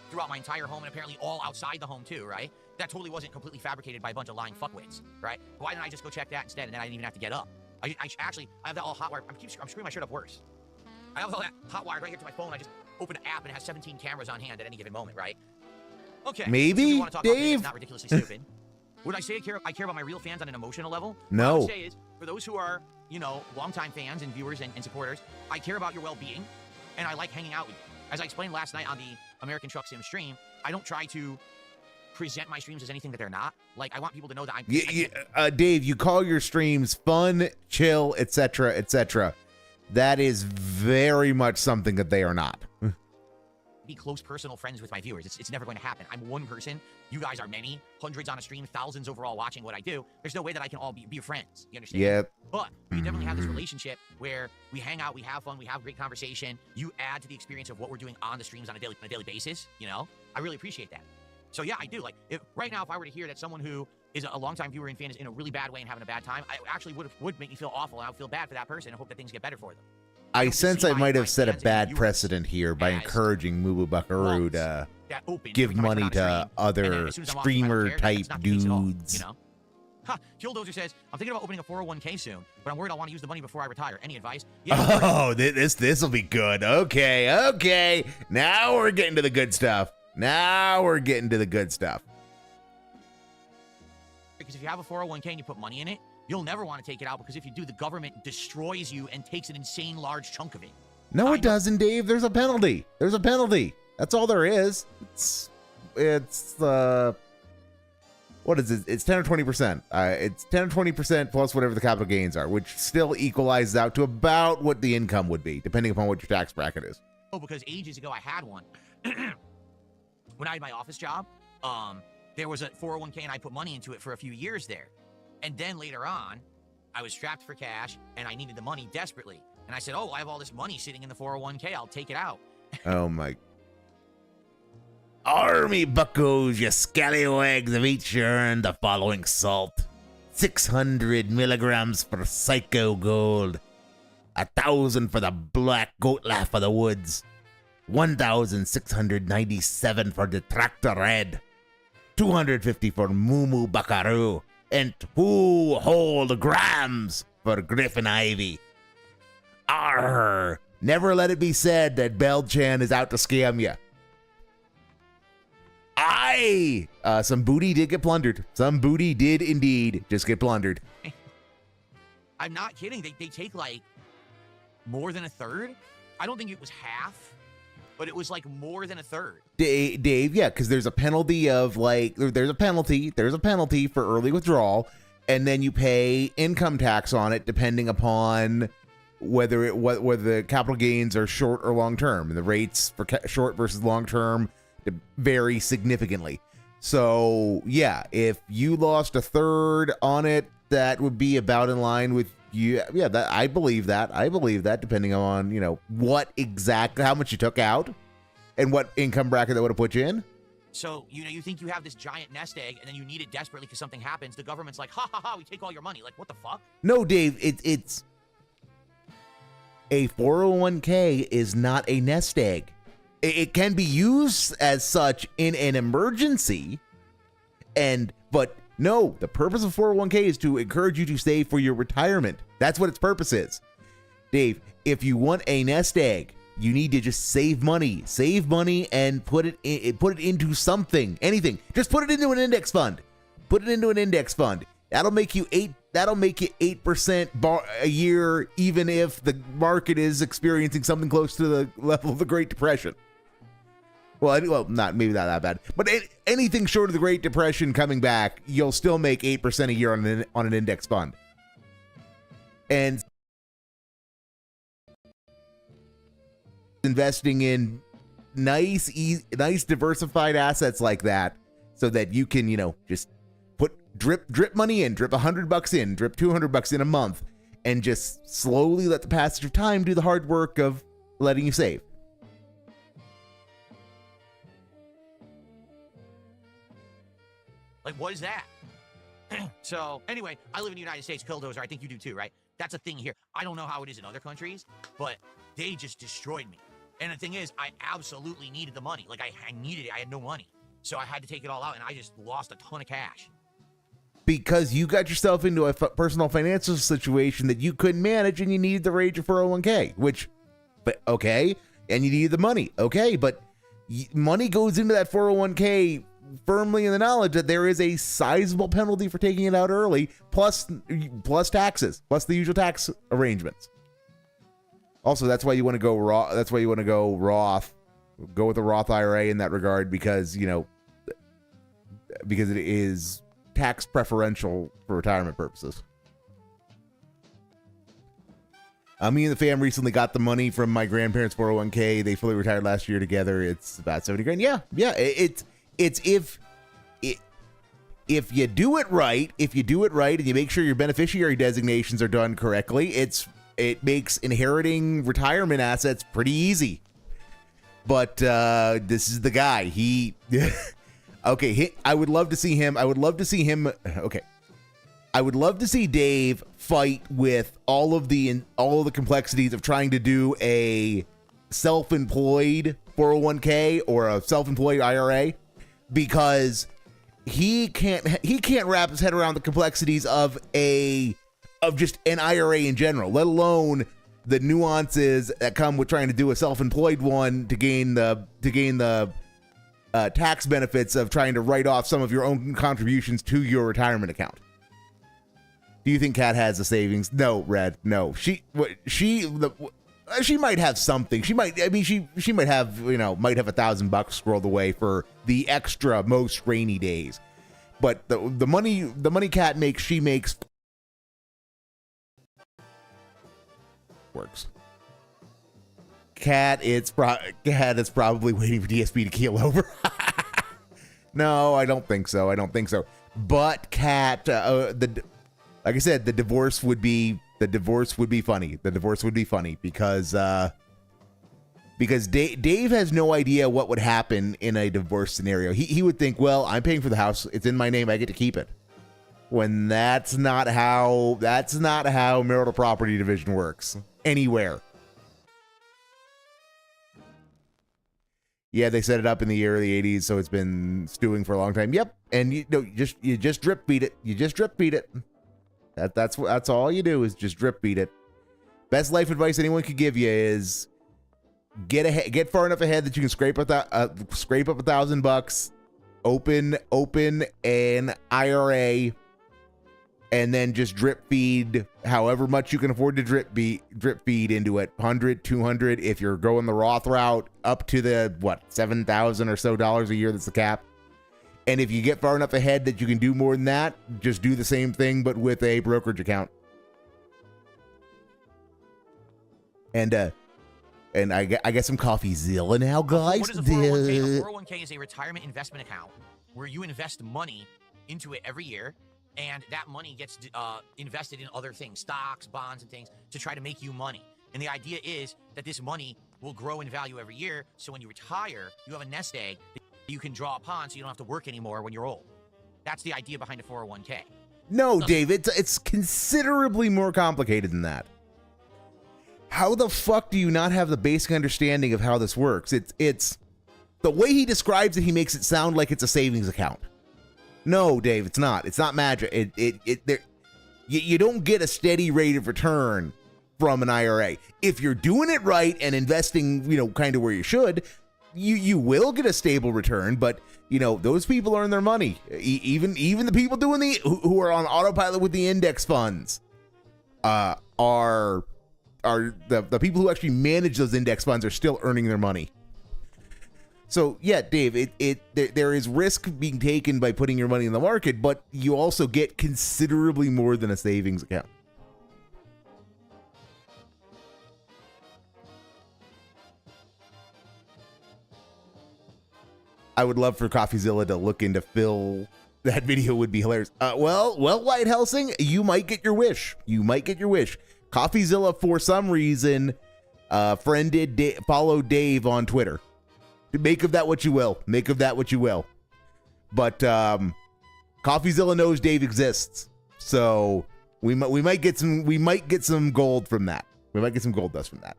throughout my entire home and apparently all outside the home too, right? That totally wasn't completely fabricated by a bunch of lying fuckwits, right? Why didn't I just go check that instead and then I didn't even have to get up? I have that all hot wired. I'm screwing my shirt up worse. I have all that hot wired right here to my phone. I just open an app and it has 17 cameras on hand at any given moment, right? Okay. Maybe, so Dave? It's not ridiculously stupid. Would I say I care about my real fans on an emotional level? No. What I would say is, for those who are, you know, longtime fans and viewers and supporters, I care about your well-being, and I like hanging out with you. As I explained last night on the American Truck Sim stream, I don't try to present my streams as anything that they're not. Like, I want people to know that I'm... Dave, you call your streams fun, chill, etc., etc. That is very much something that they are not. Be close personal friends with my viewers. It's never going to happen. I'm one person. You guys are many, hundreds on a stream, thousands overall watching what I do. There's no way that I can all be your friends. You understand? Yep. But we definitely have this relationship where we hang out, we have fun, we have great conversation. You add to the experience of what we're doing on the streams on a daily basis. You know, I really appreciate that. So yeah, I do. Like, right now, if I were to hear that someone who is a longtime viewer and fan is in a really bad way and having a bad time, I actually would make me feel awful, and I would feel bad for that person and hope that things get better for them. I sense I might have set a bad precedent here by encouraging Mumu Buckaroo to give money to other streamer-type dudes. You know? Ha! Killdozer says, I'm thinking about opening a 401k soon, but I'm worried I'll want to use the money before I retire. Any advice? Yeah, oh, this will be good. Okay. Now we're getting to the good stuff. Because if you have a 401k and you put money in it, you'll never want to take it out, because if you do, the government destroys you and takes an insane large chunk of it. No, it doesn't, Dave. There's a penalty. That's all there is. It's what is it? It's 10 or 20%. It's 10 or 20% plus whatever the capital gains are, which still equalizes out to about what the income would be, depending upon what your tax bracket is. Oh, because ages ago I had one. When I had my office job, there was a 401k and I put money into it for a few years there. And then later on, I was strapped for cash and I needed the money desperately. And I said, oh, I have all this money sitting in the 401k. I'll take it out. Oh, my. Army buckos, you scallywags have each earned the following salt. 600 milligrams for psycho gold. 1,000 for the black goat laugh of the woods. 1,697 for detractor red. 250 for Mumu Buckaroo. And 2 whole grams for Griffin Ivy. Arr! Never let it be said that Belchan is out to scam you. Some booty did get plundered. Some booty did indeed just get plundered. I'm not kidding. They take like more than a third. I don't think it was half, but it was like more than a third. Dave, yeah, because there's a penalty of like, there's a penalty for early withdrawal, and then you pay income tax on it depending upon whether the capital gains are short or long term, and the rates for short versus long term vary significantly. So yeah, if you lost a third on it, that would be about in line with you. Yeah, that I believe that, depending on, you know, what exactly, how much you took out and what income bracket that would have put you in. So, you know, you think you have this giant nest egg and then you need it desperately because something happens. The government's like, ha ha ha, we take all your money. Like, what the fuck? No, Dave, it's a 401k is not a nest egg. It can be used as such in an emergency, but no, the purpose of 401k is to encourage you to save for your retirement. That's what its purpose is. Dave, if you want a nest egg, you need to just save money and put it into something, anything. Just put it into an index fund. That'll make you 8% a year, even if the market is experiencing something close to the level of the Great Depression. Well, maybe not that bad, but anything short of the Great Depression coming back, you'll still make 8% a year on an index fund. And investing in nice diversified assets like that, so that you can, you know, just put drip money in, drip $100 in, drip $200 in a month, and just slowly let the passage of time do the hard work of letting you save. Like, what is that? So, anyway, I live in the United States, Killdozer. I think you do too, right? That's a thing here. I don't know how it is in other countries, but they just destroyed me. And the thing is, I absolutely needed the money. Like, I needed it. I had no money. So I had to take it all out, and I just lost a ton of cash. Because you got yourself into a personal financial situation that you couldn't manage, and you needed to raise your 401k, but okay, and you needed the money. Okay, but money goes into that 401k firmly in the knowledge that there is a sizable penalty for taking it out early, plus taxes, plus the usual tax arrangements. Also, that's why you want to go Roth. That's why you want to go Roth. Go with the Roth IRA in that regard, because, you know, because it is tax preferential for retirement purposes. Me and the fam recently got the money from my grandparents' 401k. They fully retired last year together. It's about 70 grand. Yeah. It's if you do it right, and you make sure your beneficiary designations are done correctly, it makes inheriting retirement assets pretty easy. But this is the guy. He okay. I would love to see him. Okay. I would love to see Dave fight with all of the complexities of trying to do a self-employed 401k or a self-employed IRA, because he can't wrap his head around the complexities of just an IRA in general, let alone the nuances that come with trying to do a self-employed one to gain the tax benefits of trying to write off some of your own contributions to your retirement account. Do you think Kat has the savings? No, Red. No. She might have something. She might have, might have $1,000 scrolled away for the extra most rainy days. But the money Kat makes, she makes works. Kat is probably waiting for DSP to keel over. No, I don't think so. But Kat, like I said, the divorce would be funny. Because Dave has no idea what would happen in a divorce scenario. He would think, well, I'm paying for the house. It's in my name. I get to keep it. When that's not how marital property division works anywhere. Yeah, they set it up in the early 80s, so it's been stewing for a long time. Yep. And you just drip feed it. That's all you do is just drip feed it. Best life advice anyone could give you is get far enough ahead that you can scrape up $1,000, open an IRA, and then just drip feed however much you can afford to drip feed into it. 100, 200 if you're going the Roth route, up to the $7,000 or so a year. That's the cap. And if you get far enough ahead that you can do more than that, just do the same thing, but with a brokerage account. And I get some CoffeeZilla now, guys. What is a 401k? A 401k is a retirement investment account where you invest money into it every year, and that money gets invested in other things, stocks, bonds, and things, to try to make you money. And the idea is that this money will grow in value every year, so when you retire, you have a nest egg that you can draw upon so you don't have to work anymore when you're old. That's the idea behind a 401k. No, Dave, it's considerably more complicated than that. How the fuck do you not have the basic understanding of how this works? It's the way he describes it, he makes it sound like it's a savings account. No, Dave, it's not. It's not magic. You don't get a steady rate of return from an IRA. If you're doing it right and investing, kind of where you should, you will get a stable return, but those people earn their money. Even the people doing who are on autopilot with the index funds are the people who actually manage those index funds are still earning their money. So yeah, Dave, there is risk being taken by putting your money in the market, but you also get considerably more than a savings account. I would love for CoffeeZilla to look into Phil. That video would be hilarious. Well, White Helsing, you might get your wish. CoffeeZilla, for some reason, followed Dave on Twitter. Make of that what you will. But CoffeeZilla knows Dave exists, so we might get some gold from that. We might get some gold dust from that.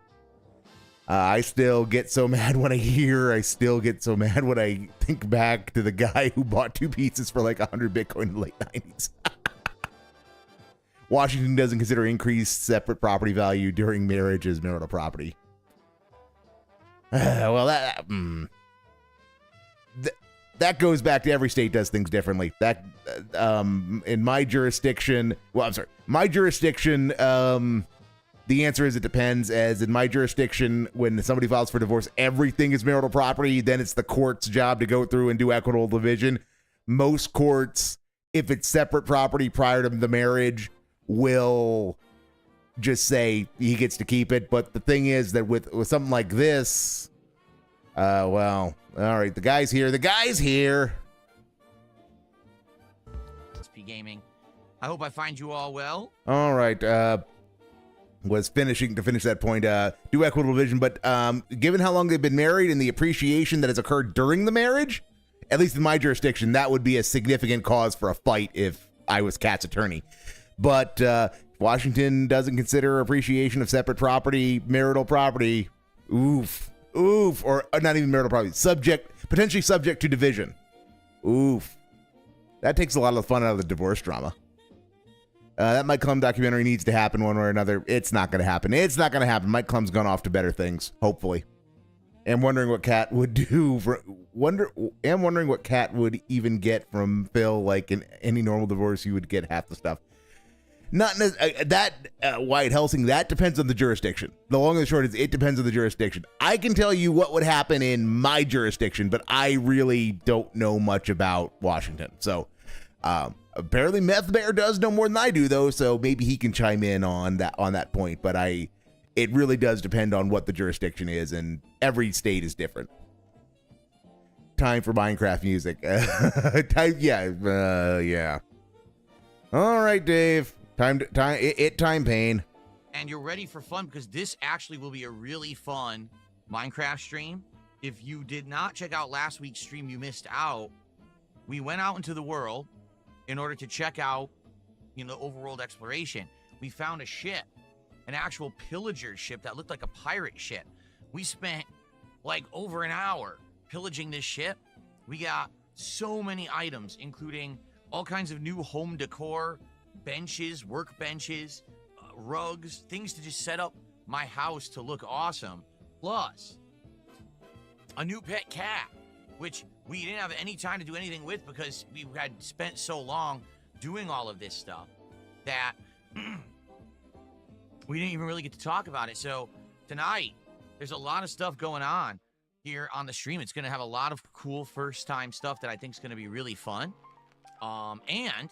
I still get so mad when I think back to the guy who bought 2 pizzas for like 100 Bitcoin in the late 90s. Washington doesn't consider increased separate property value during marriage as marital property. Well, that goes back to every state does things differently. That in my jurisdiction, the answer is it depends. As in my jurisdiction, when somebody files for divorce, everything is marital property. Then it's the court's job to go through and do equitable division. Most courts, if it's separate property prior to the marriage, will just say he gets to keep it. But the thing is that with something like this, well, all right, the guy's here. The guy's here. SP Gaming. I hope I find you all well. All right. Was finishing to finish that point. Do equitable division, but given how long they've been married and the appreciation that has occurred during the marriage, at least in my jurisdiction, that would be a significant cause for a fight if I was Cat's attorney. But Washington doesn't consider appreciation of separate property marital property. Oof. Or not even marital property. Potentially subject to division. Oof. That takes a lot of the fun out of the divorce drama. That Mike Clum documentary needs to happen one way or another. It's not going to happen. It's not going to happen. Mike Clum's gone off to better things, hopefully. And wondering what Cat would do. Wondering what Cat would even get from Phil. Like in any normal divorce, you would get half the stuff. Not that White Helsing. That depends on the jurisdiction. The long and the short is it depends on the jurisdiction. I can tell you what would happen in my jurisdiction, but I really don't know much about Washington. So apparently, Meth Bear does know more than I do, though. So maybe he can chime in on that point. But it really does depend on what the jurisdiction is, and every state is different. Time for Minecraft music. Yeah. All right, Dave. Time pain. And you're ready for fun because this actually will be a really fun Minecraft stream. If you did not check out last week's stream, you missed out. We went out into the world in order to check out, overworld exploration. We found a ship, an actual pillager ship that looked like a pirate ship. We spent like over an hour pillaging this ship. We got so many items, including all kinds of new home decor, benches, workbenches, rugs, things to just set up my house to look awesome. Plus, a new pet cat, which we didn't have any time to do anything with because we had spent so long doing all of this stuff that we didn't even really get to talk about it. So tonight, there's a lot of stuff going on here on the stream. It's going to have a lot of cool first-time stuff that I think is going to be really fun. And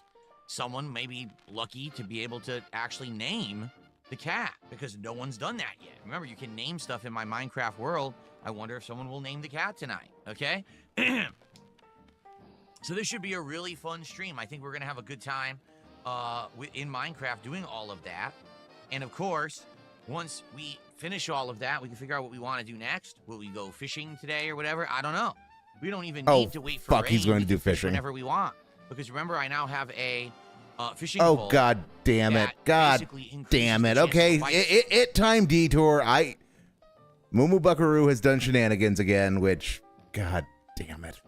someone may be lucky to be able to actually name the cat because no one's done that yet. Remember, you can name stuff in my Minecraft world. I wonder if someone will name the cat tonight, okay? So this should be a really fun stream. I think we're going to have a good time in Minecraft doing all of that. And of course, once we finish all of that, we can figure out what we want to do next. Will we go fishing today or whatever? I don't know. We don't even need to wait for rain. He's going to do fishing whenever we want. Because remember, I now have a fishing pole. Oh, God damn it. God damn it. Okay, it time detour. Mumu Buckaroo has done shenanigans again, which, God damn it.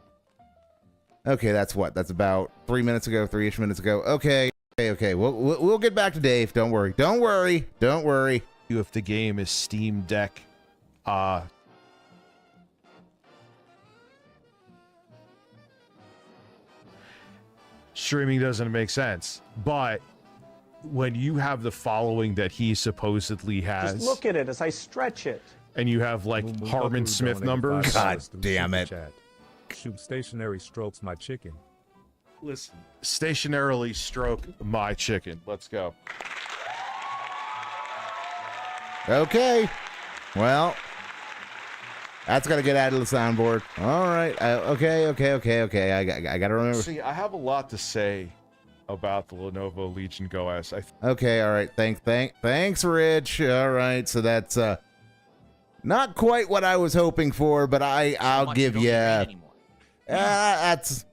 Okay, that's what? That's about 3 minutes ago, 3-ish minutes ago. Okay. We'll get back to Dave. Don't worry. If the game is Steam Deck, streaming doesn't make sense. But when you have the following that he supposedly has, just look at it as I stretch it. And you have like Harmon Smith numbers. God damn it. Shub-Stationary strokes my chicken. Listen, stationarily stroke my chicken. Let's go. Okay. Well, that's got to get added to the soundboard. All right. Okay. I got to remember. See, I have a lot to say about the Lenovo Legion Go S. Okay. All right. Thanks, Rich. All right. So that's not quite what I was hoping for, but I'll give you. That's.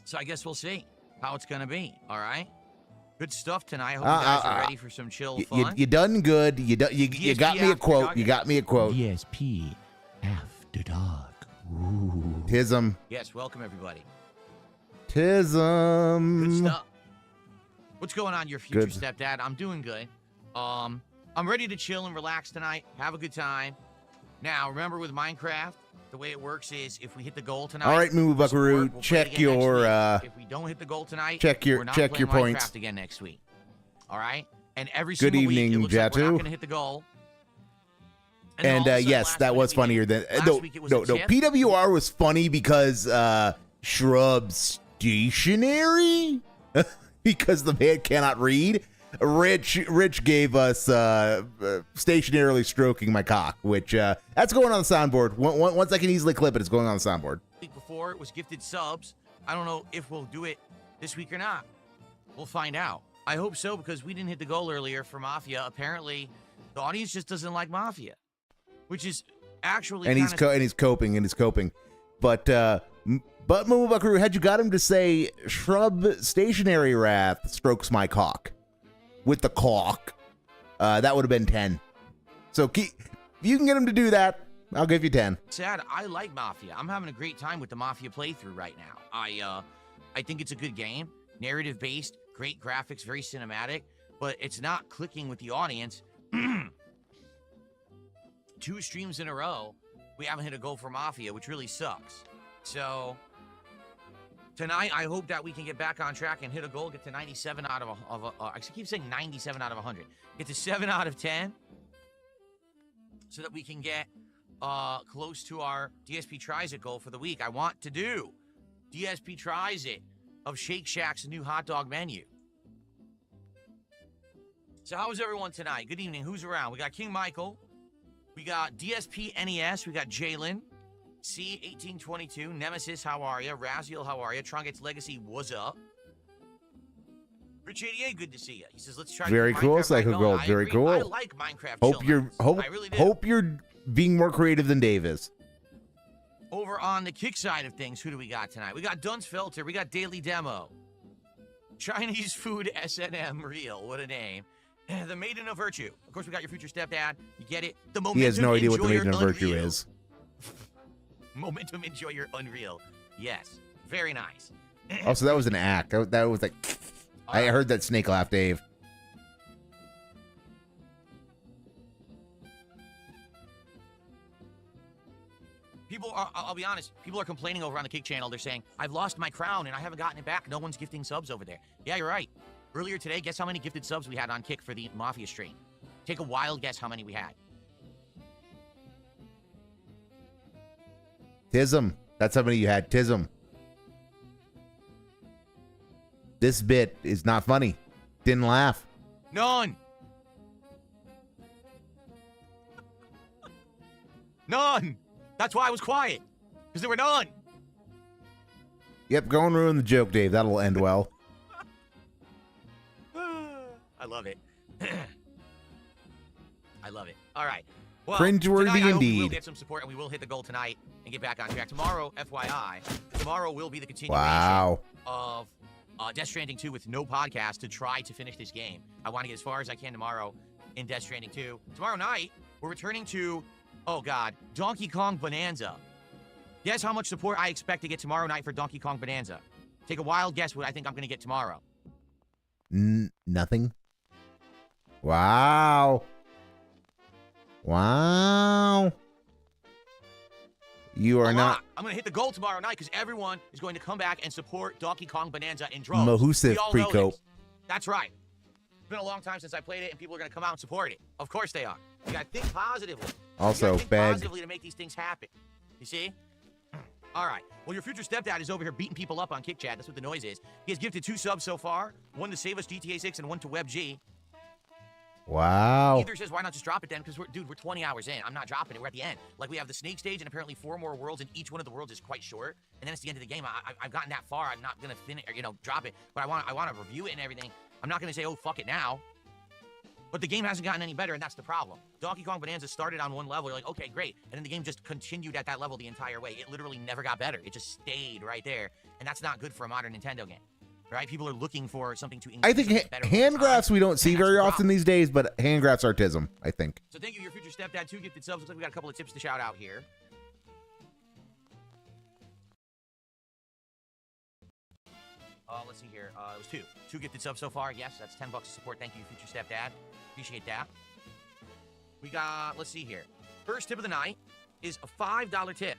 So I guess we'll see how it's gonna be. All right. Good stuff tonight. I hope you guys are ready for some chill fun. You done good. You got me a quote. You got me a quote. DSP after dark. Ooh. Tism. Yes. Welcome everybody. Tism. Good stuff. What's going on, your future stepdad? I'm doing good. I'm ready to chill and relax tonight. Have a good time. Now, remember with Minecraft, the way it works is if we hit the goal tonight. All right, Moo Buckaroo, check your. If we don't hit the goal tonight, check your we're not points. Minecraft again next week. All right, and every good single evening, week, it looks like we're not Jatu. going to hit the goal. And yes, that was funnier than no. PWR was funny because Shub-Stationary because the man cannot read. Rich gave us stationarily stroking my cock, which that's going on the soundboard. Once I can easily clip it, it's going on the soundboard. Week before it was gifted subs. I don't know if we'll do it this week or not. We'll find out. I hope so, because we didn't hit the goal earlier for Mafia. Apparently, the audience just doesn't like Mafia, which is actually and he's coping. But Momo Buckaroo, had you got him to say Shub-Stationaryrath strokes my cock with the cock, that would have been 10. So if you can get him to do that, I'll give you 10. Sad. I like Mafia. I'm having a great time with the Mafia playthrough right now. I think it's a good game, narrative based, great graphics, very cinematic, but it's not clicking with the audience. 2 streams in a row, we haven't hit a goal for Mafia, which really sucks. So tonight, I hope that we can get back on track and hit a goal, get to 97 out of I keep saying 97 out of 100. Get to 7 out of 10 so that we can get close to our DSP Tries It goal for the week. I want to do DSP Tries It of Shake Shack's new hot dog menu. So how is everyone tonight? Good evening. Who's around? We got King Michael. We got DSP NES. We got Jalen. C1822. Nemesis, how are you? Raziel, how are you? Tronget's Legacy, what's up? Rich 88, good to see you. He says, let's try Very to cool, Minecraft Psycho Gold. Very cool. I like Minecraft. Hope you're being more creative than Dave is. Over on the kick side of things, who do we got tonight? We got Dunce Filter. We got Daily Demo. Chinese Food SNM Real. What a name. The Maiden of Virtue. Of course, we got your future stepdad. You get it. The Momentum. He has no idea what the Enjoyer Maiden of Virtue Unreal. is. Momentum Enjoyer Unreal. Yes. Very nice. Oh, so that was an act. That was like... I heard that snake laugh, Dave. People are, I'll be honest, people are complaining over on the Kick channel. They're saying, I've lost my crown and I haven't gotten it back. No one's gifting subs over there. Yeah, you're right. Earlier today, guess how many gifted subs we had on Kick for the Mafia stream? Take a wild guess how many we had. Tism. That's how many you had. Tism. This bit is not funny. Didn't laugh. None. None. That's why I was quiet. Because there were none. Yep, go and ruin the joke, Dave. That'll end well. I love it. I love it. All right. Well, Cringeworthy tonight, I hope we will indeed. get some support and we will hit the goal tonight and get back on track. Tomorrow, FYI, tomorrow will be the continuation Wow. of Death Stranding 2 with no podcast to try to finish this game. I want to get as far as I can tomorrow in Death Stranding 2. Tomorrow night, we're returning to, oh God, Donkey Kong Bonanza. Guess how much support I expect to get tomorrow night for Donkey Kong Bonanza. Take a wild guess what I think I'm going to get tomorrow. Nothing. Wow. Wow. You are not. I'm going to hit the goal tomorrow night because everyone is going to come back and support Donkey Kong Bonanza in droves. Mahusif We all know pre-cope. this. That's right. It's been a long time since I played it, and people are going to come out and support it. Of course they are. You got to think positively. Also, you gotta think beg. positively to make these things happen. You see? All right. Well, your future stepdad is over here beating people up on Kick Chat. That's what the noise is. He has gifted 2 subs so far. 1 to Save Us GTA 6 and 1 to WebG. Wow. Either says, why not just drop it then? Because, we're 20 hours in. I'm not dropping it. We're at the end. Like, we have the snake stage and apparently 4 more worlds, and each one of the worlds is quite short. And then it's the end of the game. I've gotten that far. I'm not going to finish, or, drop it. But I want to review it and everything. I'm not going to say, oh, fuck it now. But the game hasn't gotten any better, and that's the problem. Donkey Kong Bonanza started on one level. You're like, okay, great. And then the game just continued at that level the entire way. It literally never got better. It just stayed right there. And that's not good for a modern Nintendo game. Right? People are looking for something to increase. I think hand graphs we don't see very often these days, but hand graphs are tism, I think. So thank you, your future stepdad, 2 gifted subs. Looks like we got a couple of tips to shout out here. Let's see here. It was 2. 2 gifted subs so far. Yes, that's $10 of support. Thank you, future stepdad. Appreciate that. We got, let's see here. First tip of the night is a $5 tip.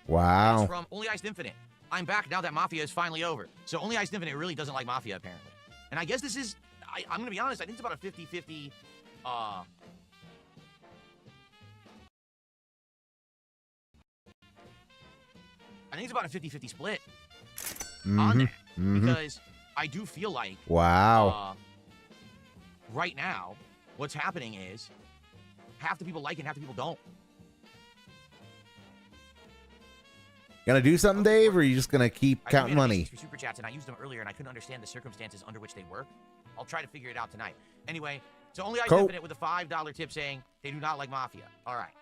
Wow. It's from Only Iced Infinite. I'm back now that Mafia is finally over. So Only Iced Infinite really doesn't like Mafia, apparently. And I guess this is, I'm going to be honest, I think it's about a 50-50, I think it's about a 50-50 split on that. Because I do feel like Wow. right now, what's happening is half the people like it and half the people don't. Gonna do something, Dave, or are you just gonna keep I counting made money? For super chats, and I used them earlier, and I couldn't understand the circumstances under which they work. I'll try to figure it out tonight. Anyway, so only I Cool. Infinite with a $5 tip saying they do not like Mafia. All right.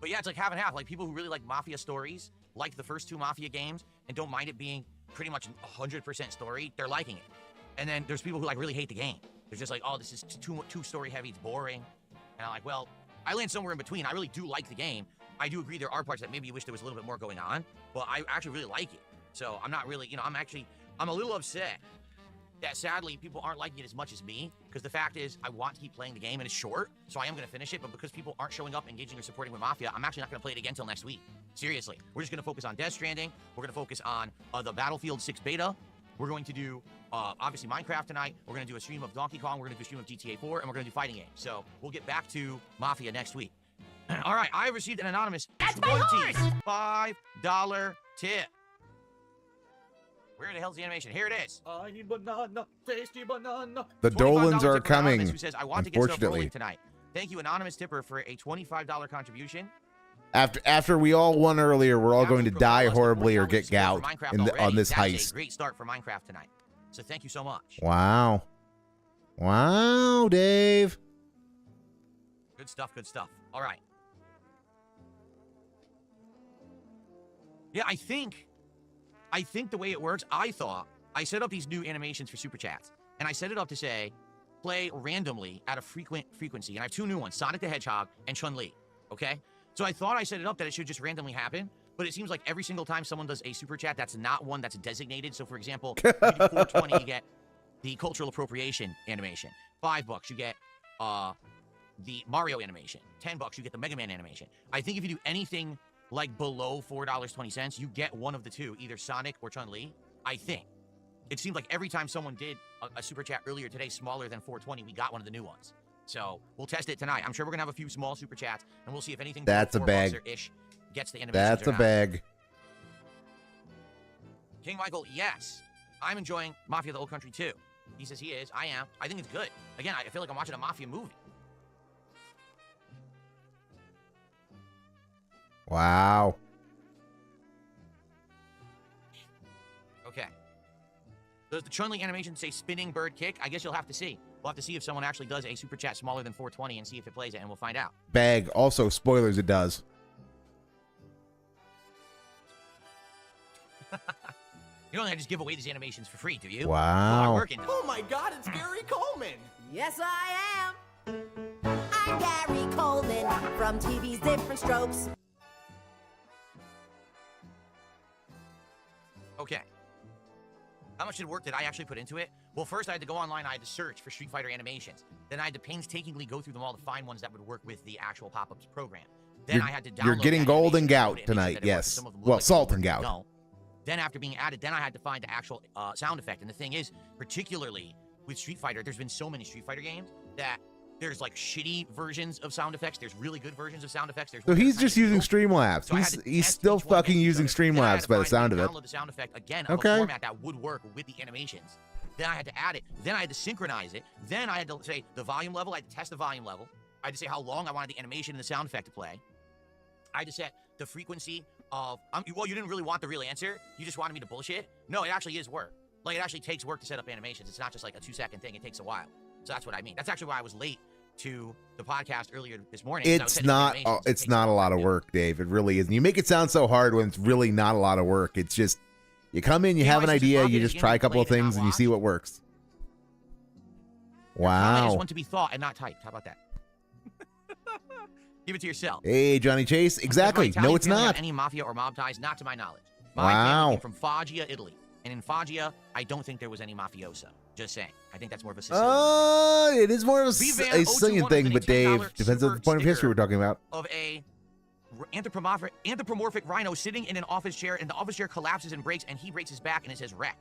But yeah, it's like half and half. Like people who really like Mafia stories, like the first 2 Mafia games, and don't mind it being pretty much 100% story, they're liking it. And then there's people who like really hate the game. They're just like, oh, this is too story heavy, it's boring. And I'm like, well, I land somewhere in between. I really do like the game. I do agree there are parts that maybe you wish there was a little bit more going on, but I actually really like it. So I'm not really, I'm a little upset that sadly people aren't liking it as much as me, because the fact is I want to keep playing the game and it's short, so I am going to finish it, but because people aren't showing up, engaging, or supporting with Mafia, I'm actually not going to play it again until next week. Seriously. We're just going to focus on Death Stranding. We're going to focus on the Battlefield 6 beta. We're going to do, obviously, Minecraft tonight. We're going to do a stream of Donkey Kong. We're going to do a stream of GTA 4, and we're going to do fighting games. So we'll get back to Mafia next week. All right, I received an anonymous $25 tip. Where the hell's the animation? Here it is. I need banana, tasty banana. The Dolans are tip from Anonymous, coming. who says, I want to get stuff Unfortunately, rolling tonight. Thank you, anonymous tipper, for a $25 contribution. after we all won earlier, we're all going to die horribly or get gout on this That's heist. a great start for Minecraft tonight. So thank you so much. Wow. Wow, Dave. Good stuff, good stuff. All right. Yeah, I think the way it works, I set up these new animations for Super Chats, and I set it up to say, play randomly at a frequency, and I have 2 new ones, Sonic the Hedgehog and Chun-Li, okay? So I thought I set it up that it should just randomly happen, but it seems like every single time someone does a Super Chat, that's not one that's designated. So, for example, you do 420, you get the cultural appropriation animation. $5, you get the Mario animation. $10, you get the Mega Man animation. I think if you do anything like below $4.20, you get one of the 2, either Sonic or Chun-Li. I think. It seemed like every time someone did a Super Chat earlier today smaller than 420, we got one of the new ones. So we'll test it tonight. I'm sure we're going to have a few small Super Chats, and we'll see if anything That's a bag. ish gets the animations. That's a bag. King Michael, yes. I'm enjoying Mafia the Old Country too. He says he is. I am. I think it's good. Again, I feel like I'm watching a Mafia movie. Wow. Okay. Does the Chun-Li animation say spinning bird kick? I guess you'll have to see. We'll have to see if someone actually does a Super Chat smaller than 420 and see if it plays it, and we'll find out. Bag. Also, spoilers, it does. You don't just give away these animations for free, do you? Wow. Oh my god, it's Gary Coleman! Yes, I am. I'm Gary Coleman from TV's Different Strokes. Okay. How much work did I actually put into it? Well, first I had to go online. I had to search for Street Fighter animations. Then I had to painstakingly go through them all to find ones that would work with the actual pop-ups program. Then I had to download. You're getting gold and gout animation tonight, that it worked, yes. some of them look Well, like salt they and work, gout. don't. Then after being added, then I had to find the actual sound effect. And the thing is, particularly with Street Fighter, there's been so many Street Fighter games that there's like shitty versions of sound effects. There's really good versions of sound effects. There's So he's just using Streamlabs. So He's still fucking using Streamlabs by the sound of it. Download the sound effect again of a format that would work with the animations. Then I had to add it. Then I had to synchronize it. Then I had to say the volume level. I had to test the volume level. I had to say how long I wanted the animation and the sound effect to play. I had to set the frequency of. Well, you didn't really want the real answer. You just wanted me to bullshit. No, it actually is work. Like it actually takes work to set up animations. It's not just like a 2-second thing. It takes a while. So that's what I mean. That's actually why I was late to the podcast earlier this morning. It's not. It's not a lot of work, Dave. It really isn't. You make it sound so hard when it's really not a lot of work. It's just you come in, you have an idea, you just try a couple of things, and you see what works. Wow. I just want to be thought and not typed. How about that? Give it to yourself. Hey, Johnny Chase. Exactly. No, it's not. Any mafia or mob ties? Not to my knowledge. Wow. My family came from Foggia, Italy, and in Foggia, I don't think there was any mafioso. Just saying. I think that's more of a Sicilian. It is more of a Sicilian thing, but Dave, depends on the point of history we're talking about. Of a anthropomorphic rhino sitting in an office chair, and the office chair collapses and breaks, and he breaks his back, and it says wreck.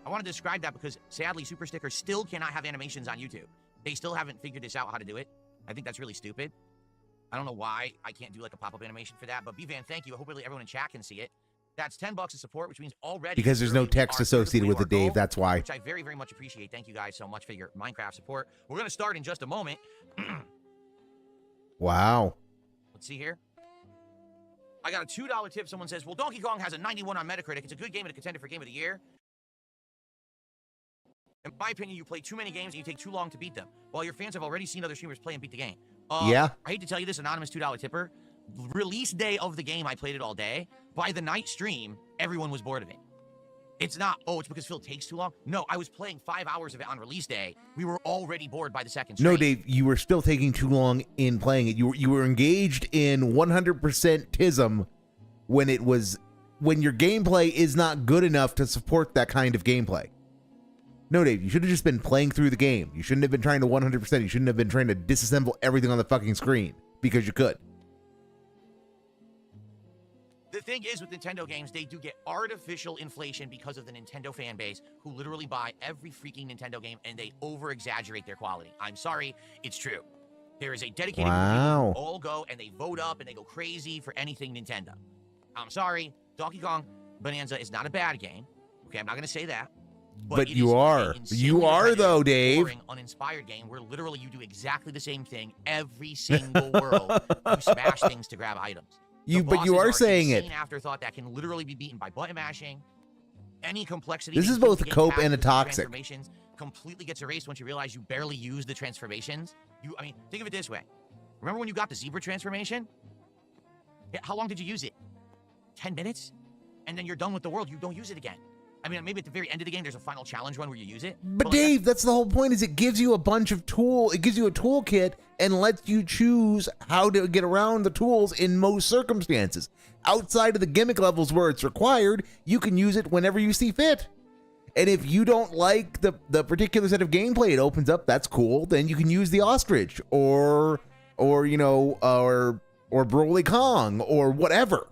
I want to describe that because, sadly, Super Stickers still cannot have animations on YouTube. They still haven't figured this out how to do it. I think that's really stupid. I don't know why I can't do like a pop-up animation for that, but B-Van, thank you. Hopefully everyone in chat can see it. That's $10 of support, which means already Because there's no literally text are associated with our it, Dave. goal, That's why. which I very, very much appreciate. Thank you guys so much for your Minecraft support. We're going to start in just a moment. Wow. Let's see here. I got a $2 tip. Someone says, well, Donkey Kong has a 91 on Metacritic. It's a good game and a contender for Game of the Year. In my opinion, you play too many games and you take too long to beat them. While your fans have already seen other streamers play and beat the game. Yeah. I hate to tell you this, anonymous $2 tipper. Release day of the game, I played it all day. By the night stream, everyone was bored of it. It's not, oh, it's because Phil takes too long. No, I was playing 5 hours of it on release day. We were already bored by the second stream. No, Dave, you were still taking too long in playing it. You were engaged in 100% tism when your gameplay is not good enough to support that kind of gameplay. No, Dave, you should have just been playing through the game. You shouldn't have been trying to 100%. You shouldn't have been trying to disassemble everything on the fucking screen because you could. The thing is with Nintendo games, they do get artificial inflation because of the Nintendo fan base who literally buy every freaking Nintendo game and they over-exaggerate their quality. I'm sorry, it's true. There is a dedicated group of people who all go and they vote up and they go crazy for anything Nintendo. I'm sorry, Donkey Kong Bonanza is not a bad game. Okay, I'm not going to say that. But you are. You are, though, Dave. Boring, uninspired game where literally you do exactly the same thing every single world. You smash things to grab items. But you are saying it. Afterthought that can literally be beaten by button mashing. Any complexity. This is both a cope and a toxic. Transformations completely gets erased once you realize you barely use the transformations. I mean, think of it this way. Remember when you got the zebra transformation? Yeah, how long did you use it? 10 minutes? And then you're done with the world. You don't use it again. I mean, maybe at the very end of the game, there's a final challenge run where you use it. But Dave, that's the whole point, is it gives you a bunch of it gives you a toolkit and lets you choose how to get around the tools in most circumstances. Outside of the gimmick levels where it's required, you can use it whenever you see fit. And if you don't like the particular set of gameplay it opens up, that's cool. Then you can use the ostrich or Broly Kong or whatever.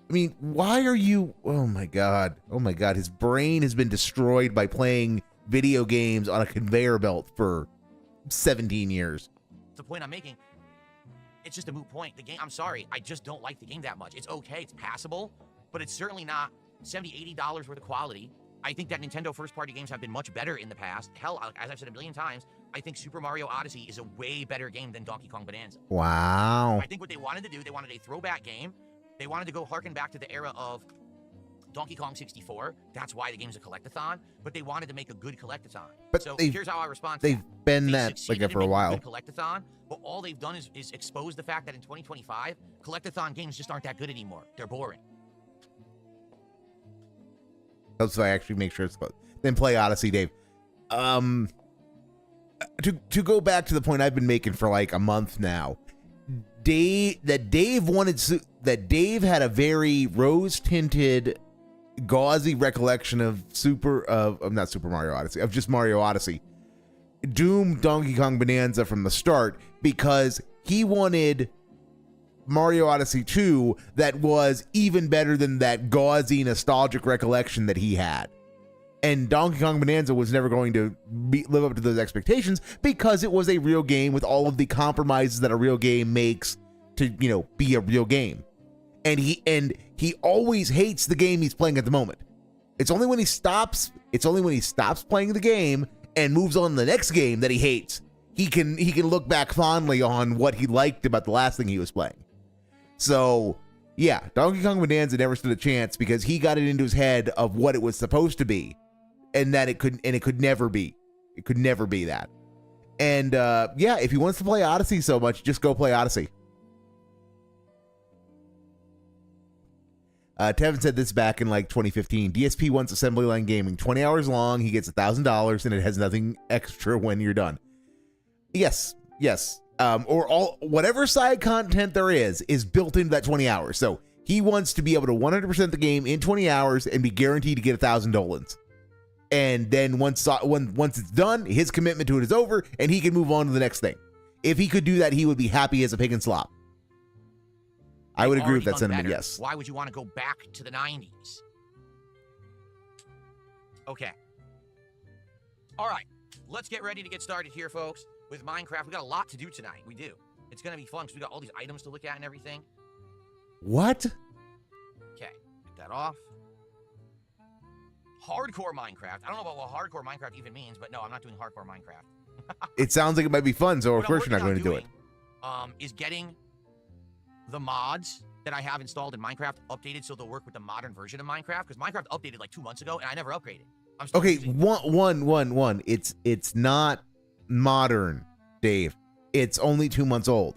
I mean, why are you... Oh, my God. Oh, my God. His brain has been destroyed by playing video games on a conveyor belt for 17 years. The point I'm making, it's just a moot point. The game, I'm sorry, I just don't like the game that much. It's okay, it's passable, but it's certainly not $70, $80 worth of quality. I think that Nintendo first-party games have been much better in the past. Hell, as I've said a million times, I think Super Mario Odyssey is a way better game than Donkey Kong Bonanza. Wow. I think what they wanted to do, they wanted a throwback game. They wanted to go harken back to the era of Donkey Kong 64. That's why the game's a collectathon. But they wanted to make a good collectathon. But so here's how I respond to they've that. been They that like for a while. Good collectathon, but all they've done is expose the fact that in 2025, collectathon games just aren't that good anymore. They're boring. So I actually make sure it's close. Then play Odyssey, Dave. To go back to the point I've been making for like a month now. Dave had a very rose-tinted, gauzy recollection of not Super Mario Odyssey, of just Mario Odyssey. Doomed Donkey Kong Bonanza from the start because he wanted Mario Odyssey 2 that was even better than that gauzy, nostalgic recollection that he had. And Donkey Kong Bonanza was never going to live up to those expectations because it was a real game with all of the compromises that a real game makes to, be a real game. And he always hates the game he's playing at the moment. It's only when he stops playing the game and moves on to the next game that he hates. He can look back fondly on what he liked about the last thing he was playing. So, yeah, Donkey Kong Bonanza never stood a chance because he got it into his head of what it was supposed to be. And that it could never be. It could never be that. And if he wants to play Odyssey so much, just go play Odyssey. Tevin said this back in like 2015. DSP wants assembly line gaming. 20 hours long, he gets $1,000 and it has nothing extra when you're done. Yes. Or whatever side content there is built into that 20 hours. So he wants to be able to 100% the game in 20 hours and be guaranteed to get $1,000. And then once it's done, his commitment to it is over, and he can move on to the next thing. If he could do that, he would be happy as a pig in slop. I would agree with that sentiment, yes. Why would you want to go back to the 90s? Okay. All right. Let's get ready to get started here, folks, with Minecraft. We got a lot to do tonight. We do. It's going to be fun because we got all these items to look at and everything. What? Okay. off. Hardcore Minecraft. I don't know about what hardcore Minecraft even means, but no, I'm not doing hardcore Minecraft. It sounds like it might be fun, so of What course I'm you're not going working to on do it. Is getting the mods that I have installed in Minecraft updated so they'll work with the modern version of Minecraft, because Minecraft updated like 2 months ago and I never upgraded. I'm still Okay, using- one. It's not modern, Dave. It's only 2 months old.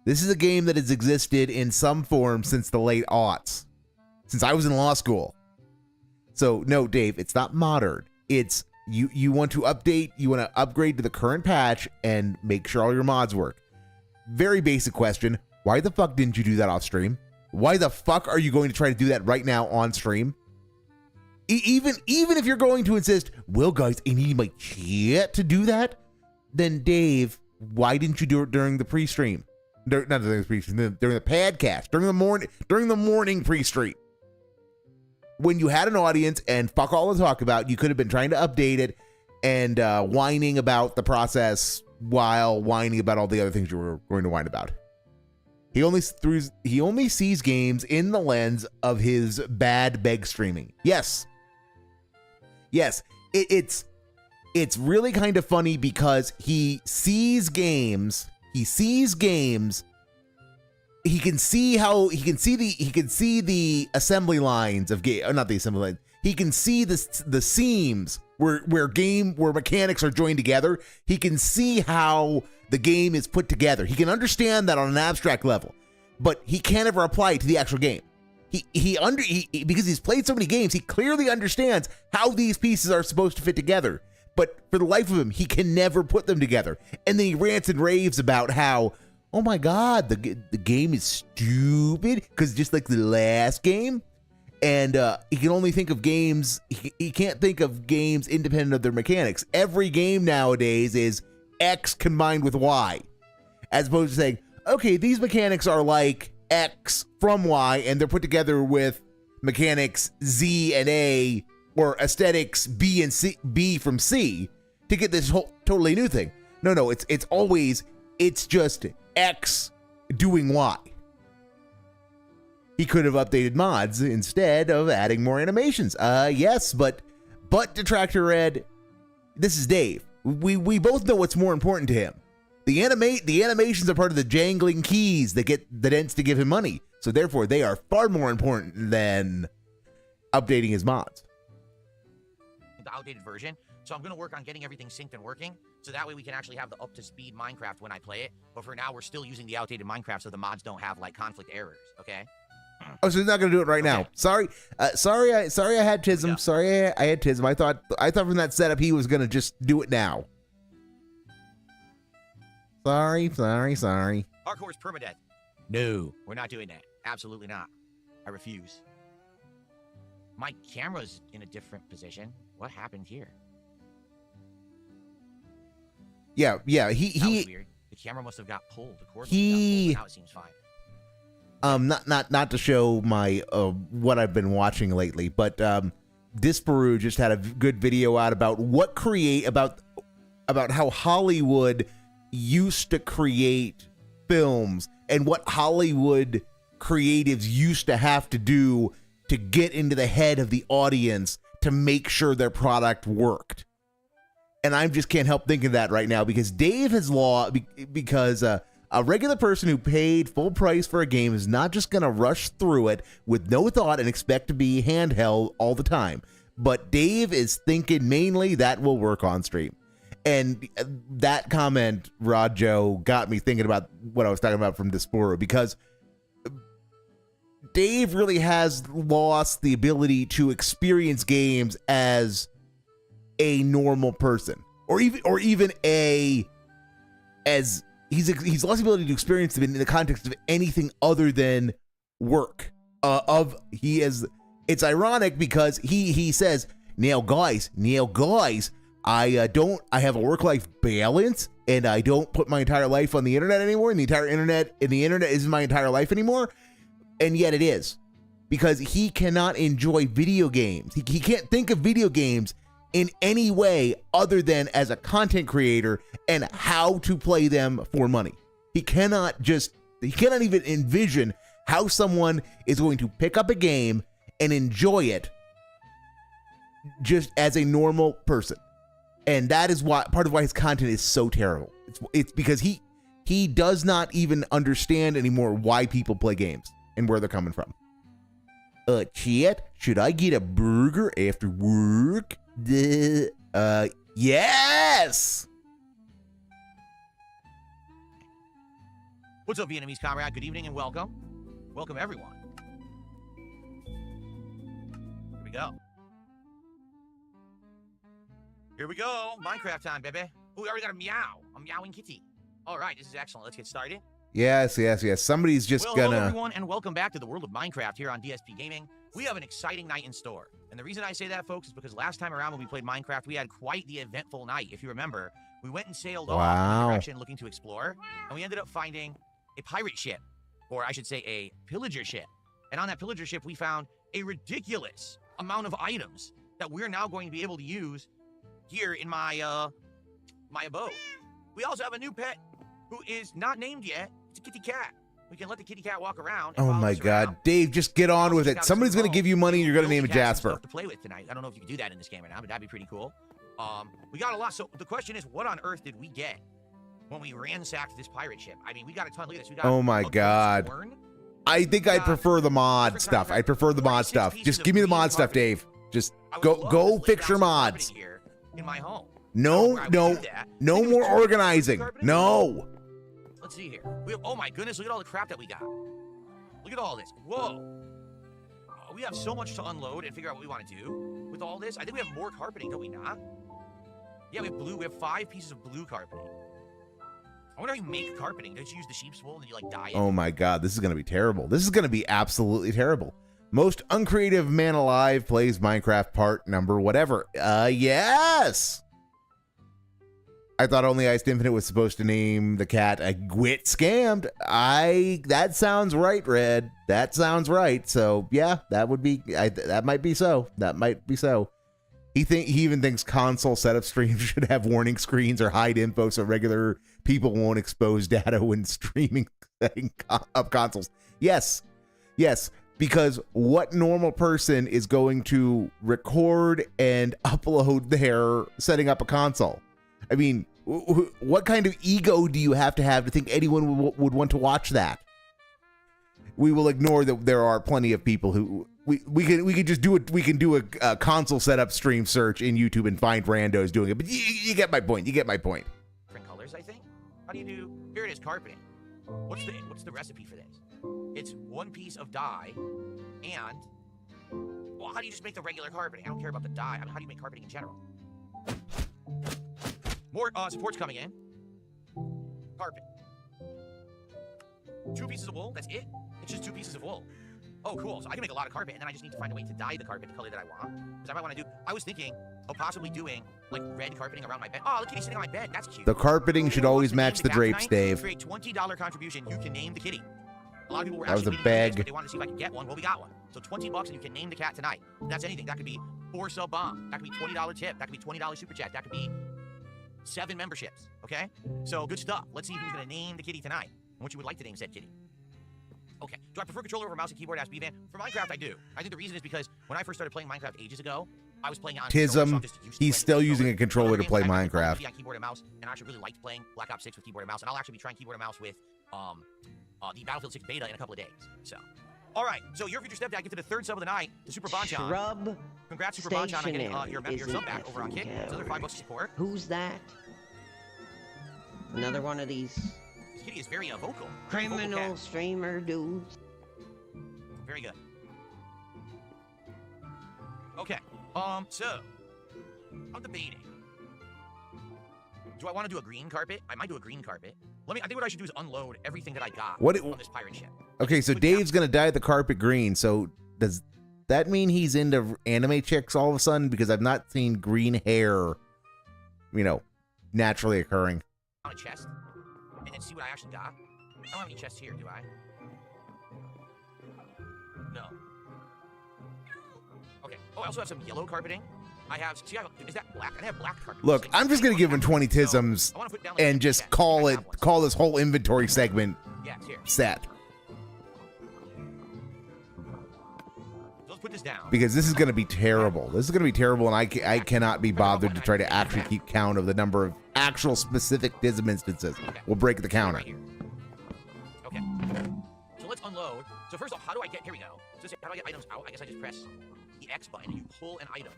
This is a game that has existed in some form since the late aughts, since I was in law school. So no, Dave, it's not modern. It's you want to update, you want to upgrade to the current patch and make sure all your mods work. Very basic question. Why the fuck didn't you do that off stream? Why the fuck are you going to try to do that right now on stream? Even if you're going to insist, well, guys, I need my chat to do that, then Dave, why didn't you do it during the pre-stream? Not during the pre-stream, during the podcast, during the morning pre-stream. When you had an audience and fuck all to talk about, you could have been trying to update it and whining about the process while whining about all the other things you were going to whine about. He only sees games in the lens of his bad beg streaming. Yes, it's really kind of funny because he sees games. He can see the assembly lines of game, not the assembly lines. He can see the seams where mechanics are joined together. He can see how the game is put together. He can understand that on an abstract level, but he can't ever apply it to the actual game. Because he's played so many games, he clearly understands how these pieces are supposed to fit together. But for the life of him, he can never put them together. And then he rants and raves about how, oh my God, the game is stupid because just like the last game. And he can only think of games, he can't think of games independent of their mechanics. Every game nowadays is X combined with Y. As opposed to saying, okay, these mechanics are like X from Y and they're put together with mechanics Z and A or aesthetics B and C, B from C to get this whole totally new thing. No, it's just X doing Y. He could have updated mods instead of adding more animations. Yes, but Detractor Red, this is Dave. We both know what's more important to him. The animations are part of the jangling keys that get the Ents to give him money. So therefore, they are far more important than updating his mods. The outdated version. So I'm going to work on getting everything synced and working, so that way we can actually have the up-to-speed Minecraft when I play it. But for now, we're still using the outdated Minecraft, so the mods don't have like conflict errors. Okay. Oh, so he's not going to do it right now. Sorry, I had Tism. Yeah. Sorry, I had Tism. I thought from that setup he was going to just do it now. Sorry. Hardcore is permadeath. No, we're not doing that. Absolutely not. I refuse. My camera's in a different position. What happened here? Yeah. That was weird. The camera must have got pulled. The cord must have got pulled, but now it seems fine. Not to show my what I've been watching lately, but Disparu just had a good video out about about how Hollywood used to create films and what Hollywood creatives used to have to do to get into the head of the audience to make sure their product worked. And I just can't help thinking that right now because Dave has because a regular person who paid full price for a game is not just going to rush through it with no thought and expect to be handheld all the time. But Dave is thinking mainly that will work on stream. And that comment, Rod Joe, got me thinking about what I was talking about from Disporo, because Dave really has lost the ability to experience games as a normal person, or even as he's lost the ability to experience them in the context of anything other than work. It's ironic because he says, now guys, I have a work-life balance, and I don't put my entire life on the internet anymore, and the internet isn't my entire life anymore, and yet it is, because he cannot enjoy video games. He can't think of video games in any way other than as a content creator and how to play them for money. He cannot even envision how someone is going to pick up a game and enjoy it just as a normal person. And that is why part of why his content is so terrible. It's because he does not even understand anymore why people play games and where they're coming from. Chat, should I get a burger after work? Yes! What's up, Vietnamese comrade? Good evening and welcome. Welcome, everyone. Here we go. Here we go. Minecraft time, baby. Oh, we already got a meow. A meowing kitty. All right, this is excellent. Let's get started. Yes. Somebody's just Hello, gonna... everyone, and welcome back to the world of Minecraft here on DSP Gaming. We have an exciting night in store. And the reason I say that, folks, is because last time around when we played Minecraft, we had quite the eventful night. If you remember, we went and sailed off in the direction looking to explore, and we ended up finding a pirate ship, or I should say a pillager ship. And on that pillager ship, we found a ridiculous amount of items that we're now going to be able to use here in my my abode. We also have a new pet who is not named yet. It's a kitty cat. We can let the kitty cat walk around. Oh my God, Dave, just get on with it. Somebody's gonna give you money and you're gonna name it Jasper. To play with tonight. I don't know if you can do that in this game right now, but that'd be pretty cool. We got a lot. So the question is, what on earth did we get when we ransacked this pirate ship? I mean, we got a ton. Look at this. We got oh my God. I think I'd prefer the mod stuff. I prefer the mod stuff. Just give me the mod stuff, Dave. Just go fix your mods. Here in my home. No more organizing. No. Let's see here. Oh my goodness, look at all the crap that we got. Look at all this. Whoa. We have so much to unload and figure out what we want to do with all this. I think we have more carpeting, don't we not? Yeah, we have blue. We have 5 pieces of blue carpeting. I wonder how you make carpeting. Don't you use the sheep's wool and you like dye it? Oh my God, this is going to be terrible. This is going to be absolutely terrible. Most uncreative man alive plays Minecraft part number whatever. Yes. I thought Only Iced Infinite was supposed to name the cat a Gwit Scammed. That sounds right, Red. That sounds right. So yeah, that would be, that might be so. That might be so. He even thinks console setup streams should have warning screens or hide info so regular people won't expose data when streaming setting up consoles. Yes, because what normal person is going to record and upload their setting up a console? I mean, what kind of ego do you have to think anyone would want to watch that? We will ignore that there are plenty of people who we can just do it. We can do a console setup stream search in YouTube and find randos doing it. But you get my point. You get my point. Different colors, I think. How do you do? Here it is, carpeting. What's the recipe for this? It's 1 piece of dye, and well, how do you just make the regular carpeting? I don't care about the dye. I mean, how do you make carpeting in general? More supports coming in. Carpet. 2 pieces of wool. That's it. It's just 2 pieces of wool. Oh, cool. So I can make a lot of carpet, and then I just need to find a way to dye the carpet the color that I want. Because I might want to do. I was thinking of possibly doing like red carpeting around my bed. Oh, look, kitty's sitting on my bed. That's cute. The carpeting should always match the drapes, Dave. For a $20 contribution, you can name the kitty. A lot of people were that was a actually beg. but they wanted to see if I could get one. Well, we got one. So $20 and you can name the cat tonight. That's anything. That could be 4 sub bomb. That could be $20 tip. That could be $20 super chat. That could be 7 memberships. Okay? So good stuff. Let's see who's gonna name the kitty tonight and what you would like to name said kitty. Okay. Do I prefer controller over mouse and keyboard? Ask B-Van. For Minecraft, I do. I think the reason is because when I first started playing Minecraft ages ago, I was playing on Tism. He's still using a controller to play Minecraft. On keyboard and mouse, and I actually really liked playing Black Ops 6 with keyboard and mouse, and I'll actually be trying keyboard and mouse with the Battlefield 6 beta in a couple of days. So, all right. So your future stepdad, get to the 3rd sub of the night, the Super Bonchan. Shrub. Congrats, Super Bonchan, on getting your sub back over on Kick. It's another $5 support. Who's that? Another one of these. This kitty is very vocal. Criminal streamer dudes. Very good. Okay. So I'm debating. Do I want to do a green carpet? I might do a green carpet. I think what I should do is unload everything that I got on this pirate ship. Okay, so Dave's gonna dye the carpet green. So does that mean he's into anime chicks all of a sudden? Because I've not seen green hair, naturally occurring. On a chest, and then see what I actually got. I don't have any chests here, do I? No. Okay. Oh, I also have some yellow carpeting. Is that black? I have black carpeting. Look, I'm just gonna give him 20 tisms and just call this whole inventory segment set. So let's put this down. Because this is going to be terrible. This is going to be terrible, and I cannot be bothered to try to actually keep count of the number of actual specific Dism instances. We'll break the counter. Right here. Okay. So let's unload. So first off, how do I get, here we go. So how do I get items out? I guess I just press the X button and you pull an item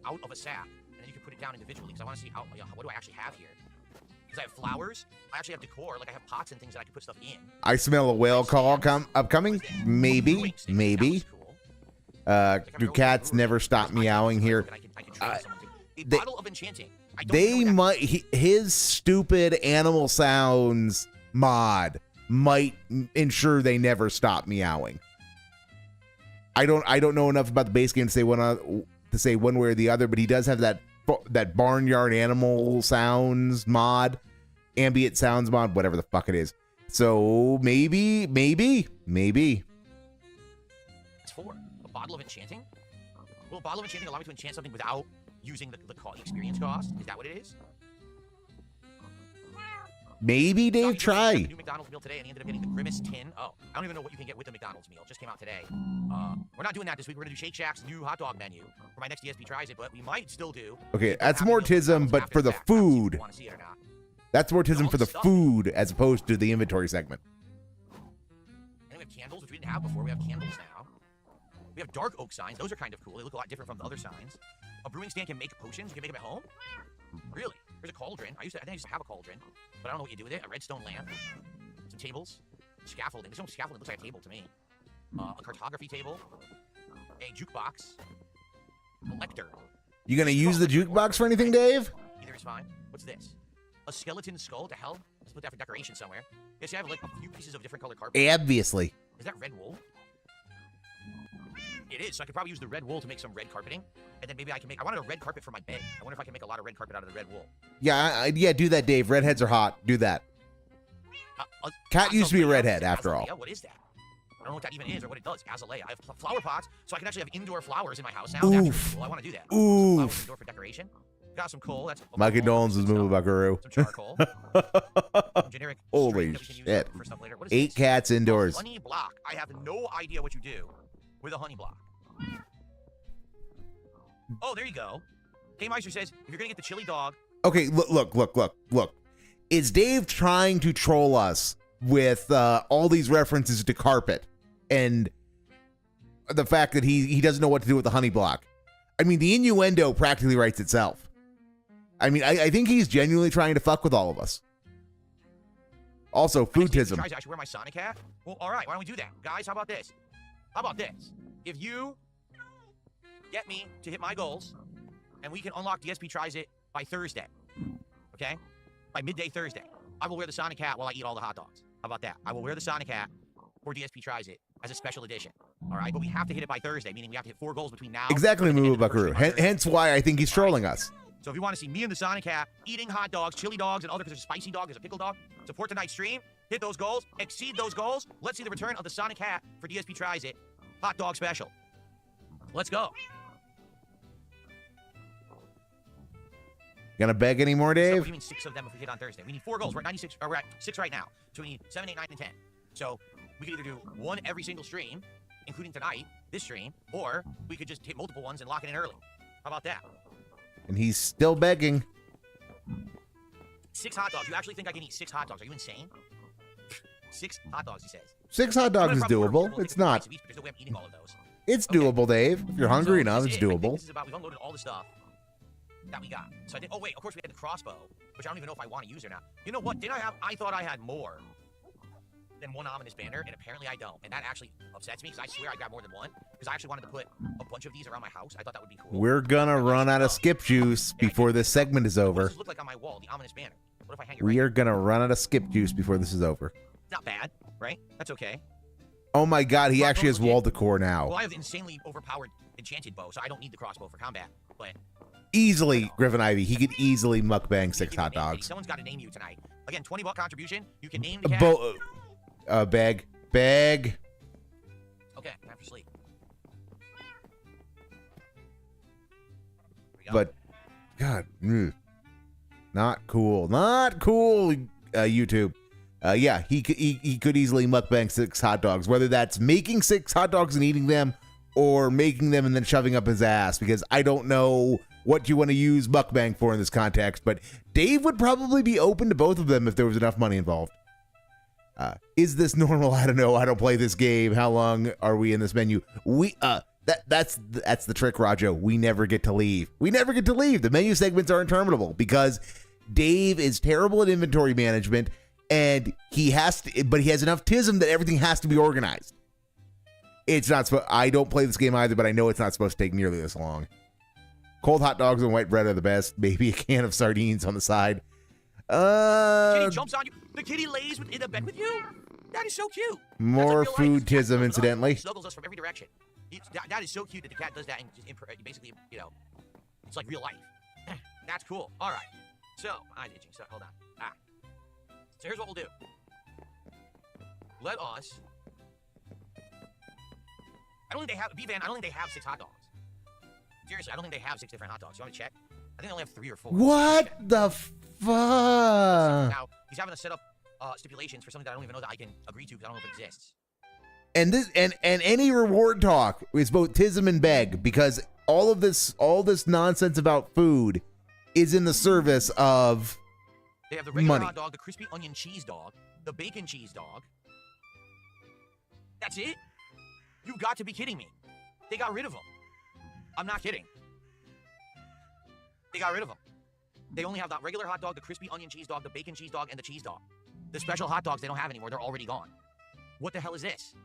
out of a sack, and then you can put it down individually, because I want to see how, what do I actually have here? Because I have flowers, I actually have decor, like I have pots and things that I can put stuff in. I smell a whale call upcoming. Maybe. Do cats never stop meowing here? Bottle of enchanting. They might. His stupid animal sounds mod might ensure they never stop meowing. I don't know enough about the base game to say one way or the other, but he does have that barnyard animal sounds mod, ambient sounds mod, whatever the fuck it is. So maybe. It's for a bottle of enchanting. Will a bottle of enchanting allow me to enchant something without using the experience cost? Is that what it is? Maybe Dave, try. The new McDonald's meal today, and he ended up getting the Grimace tin. Oh, I don't even know what you can get with the McDonald's meal. It just came out today. We're not doing that this week. We're gonna do Shake Shack's new hot dog menu for my next DSP tries it, but we might still do. Okay, that's more tism, but for the food. That's more tism for the food as opposed to the inventory segment. And we have candles, which we didn't have before. We have candles now. We have dark oak signs. Those are kind of cool. They look a lot different from the other signs. A brewing stand can make potions. You can make them at home. Really? There's a cauldron. I think I used to have a cauldron, but I don't know what you do with it. A redstone lamp, some tables, scaffolding. There's no scaffolding. It looks like a table to me. A cartography table, a jukebox, a lector. You gonna use the jukebox for anything, Dave? Either is fine. What's this? A skeleton skull? To hell? Let's put that for decoration somewhere. Yeah, see, I have like a few pieces of different colored carpet. Obviously. Is that red wool? It is, so I could probably use the red wool to make some red carpeting, and then maybe I can make. I wanted a red carpet for my bed. I wonder if I can make a lot of red carpet out of the red wool. Yeah, yeah, do that, Dave. Redheads are hot. Do that. Cat used to be a redhead, after all. What is that? I don't know what that even is or what it does. Azalea. I have flower pots, so I can actually have indoor flowers in my house now. That's really cool. I want to do that. Oof. Flowers indoor for decoration. Got some coal. That's my condolences, Moo Buckaroo. Some charcoal. Generic. Holy shit. For stuff later. What is 8 this? cats indoors. A honey block. I have no idea what you do with a honey block. Oh, there you go. K-Meister says, if you're going to get the chili dog. Okay, look. Is Dave trying to troll us with all these references to carpet and the fact that he doesn't know what to do with the honey block? I mean, the innuendo practically writes itself. I mean, I think he's genuinely trying to fuck with all of us. Also, foodism. I should wear my Sonic hat? Well, all right, why don't we do that? Guys, how about this? If you get me to hit my goals, and we can unlock DSP Tries It by Thursday, okay? By midday Thursday, I will wear the Sonic hat while I eat all the hot dogs. How about that? I will wear the Sonic hat for DSP Tries It as a special edition. All right, but we have to hit it by Thursday, meaning we have to hit 4 goals between now. Exactly, Moo Buckaroo. Hence why I think he's trolling us. So if you want to see me in the Sonic hat eating hot dogs, chili dogs, and other, because there's a spicy dog, there's a pickle dog, support tonight's stream, hit those goals, exceed those goals. Let's see the return of the Sonic hat for DSP Tries It hot dog special. Let's go. Gonna beg any more, Dave? So what do you mean 6 of them if we hit on Thursday? We need 4 goals. We're at 96. Or we're at 6 right now. So we need 7, 8, 9, and 10. So we could either do 1 every single stream, including tonight, this stream, or we could just hit multiple ones and lock it in early. How about that? And he's still begging. 6 hot dogs. You actually think I can eat 6 hot dogs? Are you insane? 6 hot dogs, he says. 6 hot dogs is doable. It's not. There's no way I'm eating all of those. It's doable, Dave. If you're hungry enough, it's doable. This is about, we've unloaded all the stuff that we got. So I did, oh wait, of course we had the crossbow, which I don't even know if I want to use or not. You know what? I thought I had more than 1 ominous banner, and apparently I don't. And that actually upsets me, because I swear I got more than 1, because I actually wanted to put a bunch of these around my house. I thought that would be cool. We're gonna run out of skip juice before this segment is over. What does this look like on my wall, the ominous banner? What if I hang it We are gonna run out of skip juice before this is over. Not bad, right? That's okay. Oh my god, he actually has wall decor now. Well, I have the insanely overpowered enchanted bow, so I don't need the crossbow for combat, but... Easily, Griffin Ivy. He could easily mukbang 6 hot dogs. Someone's got to name you tonight. Again, $20 contribution. You can name the cat. Beg. Okay, time for sleep. But, God, not cool. Not cool, YouTube. Yeah, he could easily mukbang 6 hot dogs, whether that's making 6 hot dogs and eating them or making them and then shoving up his ass, because I don't know what you want to use mukbang for in this context, but Dave would probably be open to both of them if there was enough money involved. Is this normal? I don't know. I don't play this game. How long are we in this menu? That's the trick, Rajo. We never get to leave. We never get to leave. The menu segments are interminable because Dave is terrible at inventory management, and he has enough tism that everything has to be organized. It's not supposed. I don't play this game either, but I know it's not supposed to take nearly this long. Cold hot dogs and white bread are the best. Maybe a can of sardines on the side. Kitty jumps on you. The kitty lays in a bed with you. That is so cute. More food tism, incidentally. Snuggles us from every direction. That is so cute that the cat does that and just basically, it's like real life. That's cool. All right. So I'm itching. So hold on. So here's what we'll do. Let us. I don't think they have B-Van. I don't think they have 6 hot dogs. Seriously, I don't think they have 6 different hot dogs. You want to check? I think they only have 3 or 4. What the fuck? Now he's having to set up stipulations for something that I don't even know that I can agree to because I don't know if it exists. And this and any reward talk is both tism and beg, because all this nonsense about food is in the service of they have the regular money. Hot dog, the crispy onion cheese dog, the bacon cheese dog. That's it? You've got to be kidding me. They got rid of them. I'm not kidding. They got rid of them. They only have the regular hot dog, the crispy onion cheese dog, the bacon cheese dog, and the cheese dog. The special hot dogs they don't have anymore. They're already gone. What the hell is this?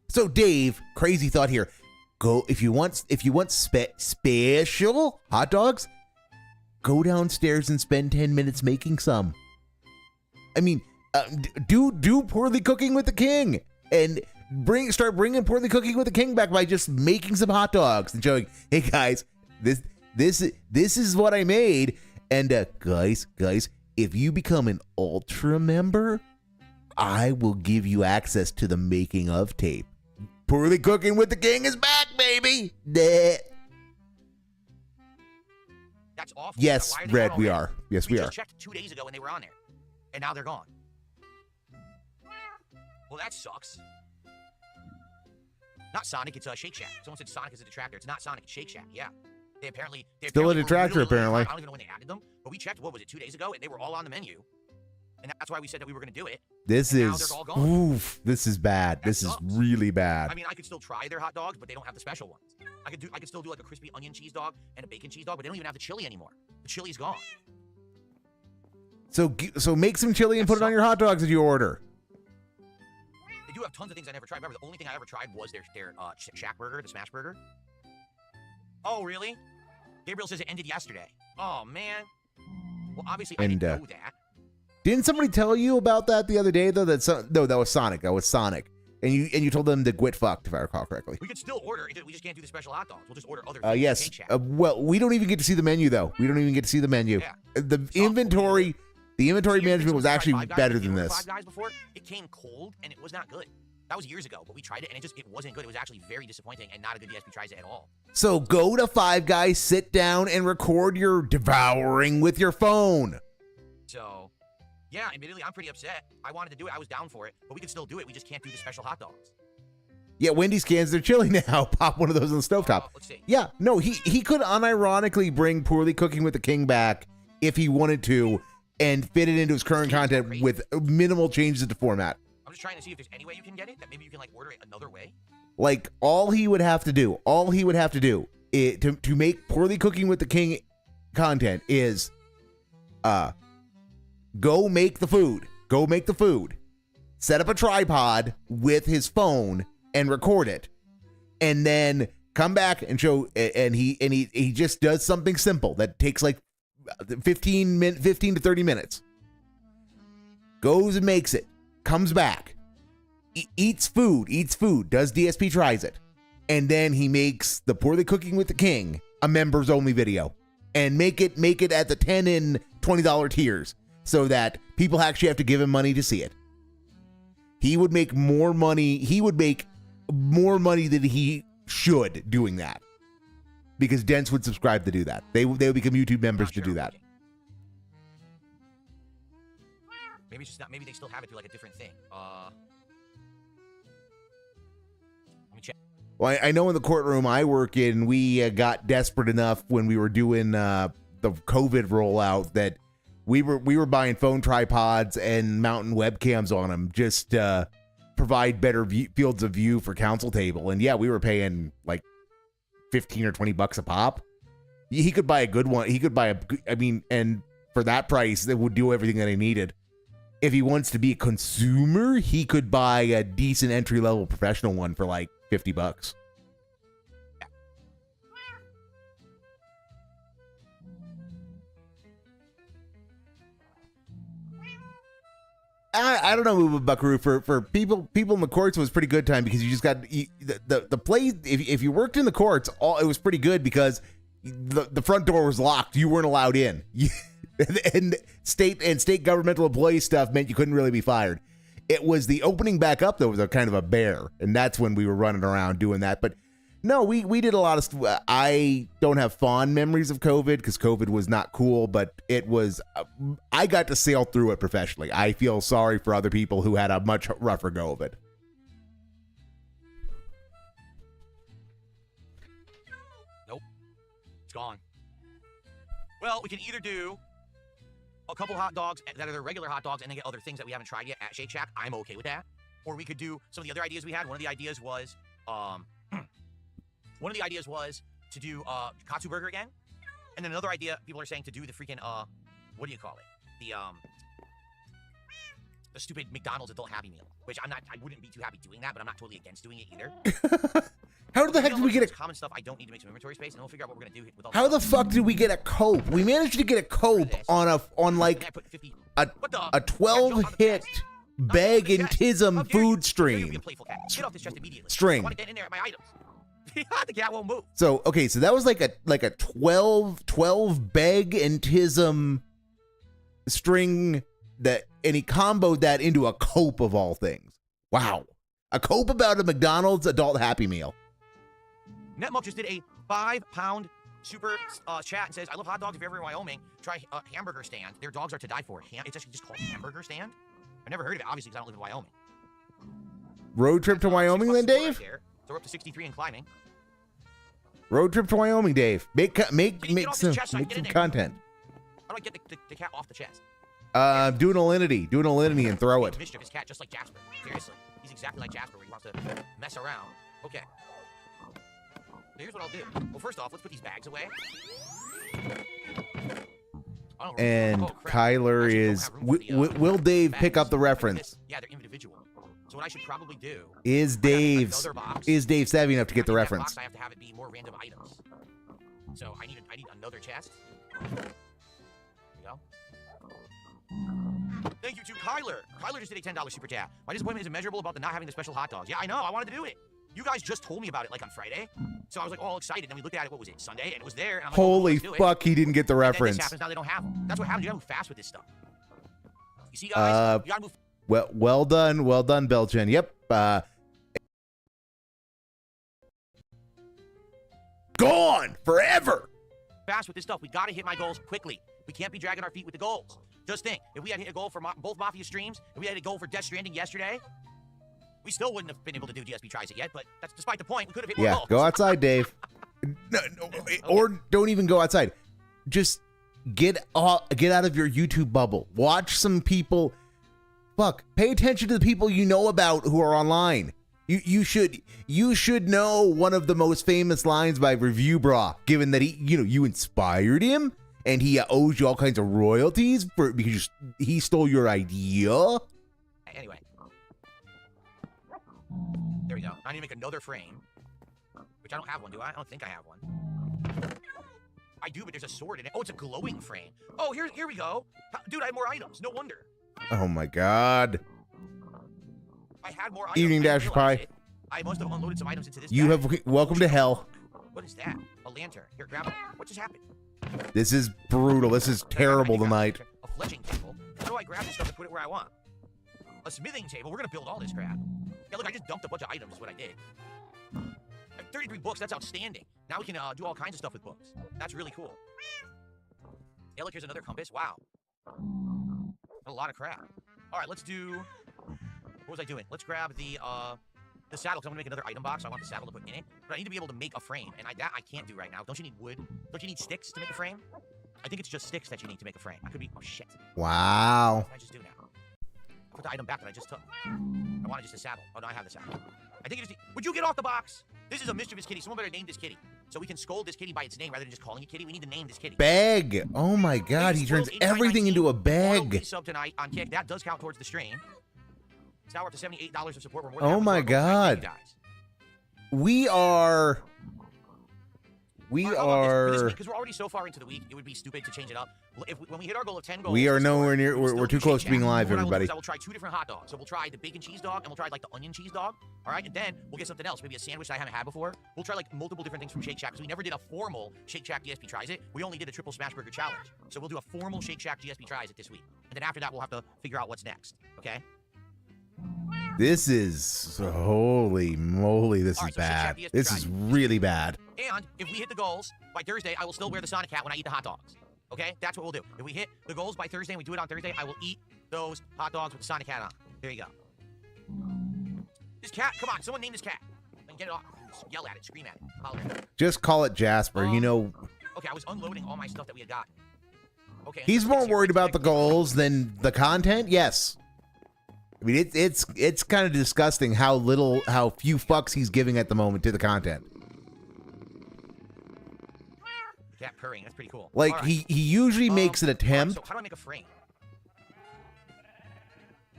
So Dave, crazy thought here. Go if you want special hot dogs, go downstairs and spend 10 minutes making some. I mean, do poorly cooking with the king and start bringing poorly cooking with the king back by just making some hot dogs and showing, hey guys, this is what I made. And guys, if you become an ultra member, I will give you access to the making of tape. Poorly cooking with the king is back, baby. That's awful. Yes, Red, we are. Yes, we are. We just checked 2 days ago and they were on there, and now they're gone. Well, that sucks. Not Sonic, it's Shake Shack. Someone said Sonic is a detractor. It's not Sonic, it's Shake Shack. Yeah. They Still a detractor, apparently. I don't even know when they added them, but we checked, what was it, 2 days ago, and they were all on the menu. And that's why we said that we were going to do it. This is, oof, this is bad. This is really bad. I mean, I could still try their hot dogs, but they don't have the special ones. I could still do like a crispy onion cheese dog and a bacon cheese dog, but they don't even have the chili anymore. The chili's gone. So make some chili and put it on your hot dogs that you order. They do have tons of things I never tried. Remember, the only thing I ever tried was their Shack Burger, the Smash Burger. Oh, really? Gabriel says it ended yesterday. Oh, man. Well, obviously, I didn't know that. Didn't somebody tell you about that the other day, though? No, that was Sonic. That was Sonic. And you told them to quit fucked, if I recall correctly. We could still order. We just can't do the special hot dogs. We'll just order other things. Yes. Well, we don't even get to see the menu, though. We don't even get to see the menu. Yeah. The inventory management was actually better than this. 5 Guys before, it came cold, and it was not good. That was years ago, but we tried it, and it wasn't good. It was actually very disappointing and not a good DSP tries it at all. So go to 5 Guys, sit down, and record your devouring with your phone. So, yeah, admittedly, I'm pretty upset. I wanted to do it. I was down for it, but we could still do it. We just can't do the special hot dogs. Yeah, Wendy's cans their chili now. Pop one of those on the stovetop. Let's see. Yeah, no, he could unironically bring Poorly Cooking with the King back if he wanted to and fit it into his current content with minimal changes to format. I'm just trying to see if there's any way you can get it, that maybe you can like order it another way. Like, all he would have to do to make Poorly Cooking with the King content is go make the food, set up a tripod with his phone and record it, and then come back and show, and he just does something simple that takes like 15 to 30 minutes, goes and makes it, comes back, eats food, does DSP tries it, and then he makes the Poorly Cooking with the King a members only video and make it at the $10 and $20 tiers so that people actually have to give him money to see it. He would make more money. He would make more money than he should doing that, because Dents would subscribe to do that. They would become YouTube members to do that. Maybe it's just not. Maybe they still have it through like a different thing. Let me check. Well, I know in the courtroom I work in, we got desperate enough when we were doing the COVID rollout that we were buying phone tripods and mounting webcams on them just provide better fields of view for council table. And yeah, we were paying like 15 or 20 bucks a pop. He could buy a good one. He could buy and for that price, that would do everything that he needed. If he wants to be a consumer, he could buy a decent entry-level professional one for like 50 bucks. I don't know, Buckaroo. For people in the courts, it was pretty good time because you just got the play. If you worked in the courts, it was pretty good because the front door was locked. You weren't allowed in. And state governmental employee stuff meant you couldn't really be fired. It was the opening back up that was a kind of a bear, and that's when we were running around doing that. But no, we did a lot of stuff. I don't have fond memories of COVID because COVID was not cool, but it was. I got to sail through it professionally. I feel sorry for other people who had a much rougher go of it. Nope, it's gone. Well, we can either do a couple hot dogs that are the regular hot dogs and then get other things that we haven't tried yet at Shake Shack. I'm okay with that. Or we could do some of the other ideas we had. One of the ideas was to do Katsu Burger again. And then another idea people are saying to do the freaking what do you call it? The stupid McDonald's adult Happy Meal, which I wouldn't be too happy doing that, but I'm not totally against doing it either. How the heck did we get a common stuff? I don't need to make some inventory space, and we'll figure out what we're gonna do with all. How the fuck did we get a cope? We managed to get a cope on like a 12 hit bag and tism food stream. Get off this chest immediately. String. I want to get in there at my items. The cat won't move. So okay, so that was like a 12 bag and tism string that, and he comboed that into a cope of all things. Wow, a cope about a McDonald's adult Happy Meal. Netmuck just did a 5-pound super chat and says, I love hot dogs. If you're ever in Wyoming, try Hamburger Stand. Their dogs are to die for. It's actually just called Hamburger Stand. I've never heard of it, obviously, because I don't live in Wyoming. Road trip to Wyoming then, Dave? Right, so we're up to 63 and climbing. Road trip to Wyoming, Dave. Make some content. How do I get the cat off the chest? Do an alinity and throw it. Mischievous cat, just like Jasper. Seriously, he's exactly like Jasper, where he wants to mess around. Okay. So here's what I'll do. Well, first off, let's put these bags away. And Kyler is. Will Dave pick up the reference? Yeah, they're individual. So what I should probably do is Dave savvy enough to get the reference. I have to have it be more random items. So I need another chest. There we go. Thank you to Kyler. Kyler just did a $10 super chat. My disappointment is immeasurable about the not having the special hot dogs. Yeah, I know. I wanted to do it. You guys just told me about it like on Friday. So I was like all excited. And we looked at it, what was it, Sunday? And it was there. And I'm like, holy fuck, he didn't get the reference. This happens, now they don't have them. That's what happens. You gotta move fast with this stuff. You see, guys? You gotta move. Well done, Belchin. Yep. Gone forever. Fast with this stuff. We gotta hit my goals quickly. We can't be dragging our feet with the goals. Just think, if we had hit a goal for both Mafia streams, if we had a goal for Death Stranding yesterday, we still wouldn't have been able to do DSP Tries It yet, but that's despite the point. We could have hit more goals. Go outside, Dave. No, or don't even go outside. Just get out of your YouTube bubble. Watch some people. Fuck, pay attention to the people you know about who are online. You should know one of the most famous lines by Review Bra, given that you inspired him and he owes you all kinds of royalties because he stole your idea. Anyway. There we go. I need to make another frame. Which I don't have one, do I? I don't think I have one. I do, but there's a sword in it. Oh, it's a glowing frame. Oh, here we go. Dude, I have more items. No wonder. Oh my god. I had more items. Evening Dash Pie. I must have unloaded some items into this. You have welcome to hell. What is that? A lantern. Here, grab it. What just happened? This is brutal. This is terrible tonight. A fletching table. How do I grab this stuff and put it where I want? A smithing table. We're gonna build all this crap. Yeah, look, I just dumped a bunch of items. Is what I did. 33 books. That's outstanding. Now we can do all kinds of stuff with books. That's really cool. Yeah, look, here's another compass. Wow. A lot of crap. All right, let's do... What was I doing? Let's grab the saddle, because I'm going to make another item box. I want the saddle to put in it. But I need to be able to make a frame, and that I can't do right now. Don't you need wood? Don't you need sticks to make a frame? I think it's just sticks that you need to make a frame. I could be... Oh, shit. Wow. What did I just do now? I put the item back that I just took. I wanted just a saddle. Oh, no, I have the saddle. I think you just... Would you get off the box? This is a mischievous kitty. Someone better name this kitty. So we can scold this kitty by its name rather than just calling it kitty. We need to name this kitty. Bag. Oh my god, he turns everything into a bag. Sub tonight on Kick. That does count towards the stream. It's now up to $78 of support. We're more than Oh my god. We are... Because we're already so far into the week, it would be stupid to change it up. When we hit our goal of 10 goals, we are nowhere near... We're too close to being live, everybody. I will try 2 different hot dogs. So we'll try the bacon cheese dog, and we'll try like the onion cheese dog. All right, and then we'll get something else, maybe a sandwich that I haven't had before. We'll try like multiple different things from Shake Shack, because we never did a formal Shake Shack DSP Tries It. We only did a triple smash burger challenge. So we'll do a formal Shake Shack DSP Tries It this week. And then after that, we'll have to figure out what's next, okay? This is... Holy moly, this is bad. This is really bad. And if we hit the goals by Thursday, I will still wear the Sonic hat when I eat the hot dogs. Okay? That's what we'll do. If we hit the goals by Thursday and we do it on Thursday, I will eat those hot dogs with the Sonic hat on. There you go. This cat, come on, someone name this cat. And get it off. Yell at it, scream at it. Holler at it. Just call it Jasper, you know... Okay, I was unloading all my stuff that we had got. Okay. He's more worried about the goals than the content? Yes. I mean, it's kind of disgusting how few fucks he's giving at the moment to the content. Cat purring, that's pretty cool. Like, right. he usually makes an attempt. So how do I make a frame?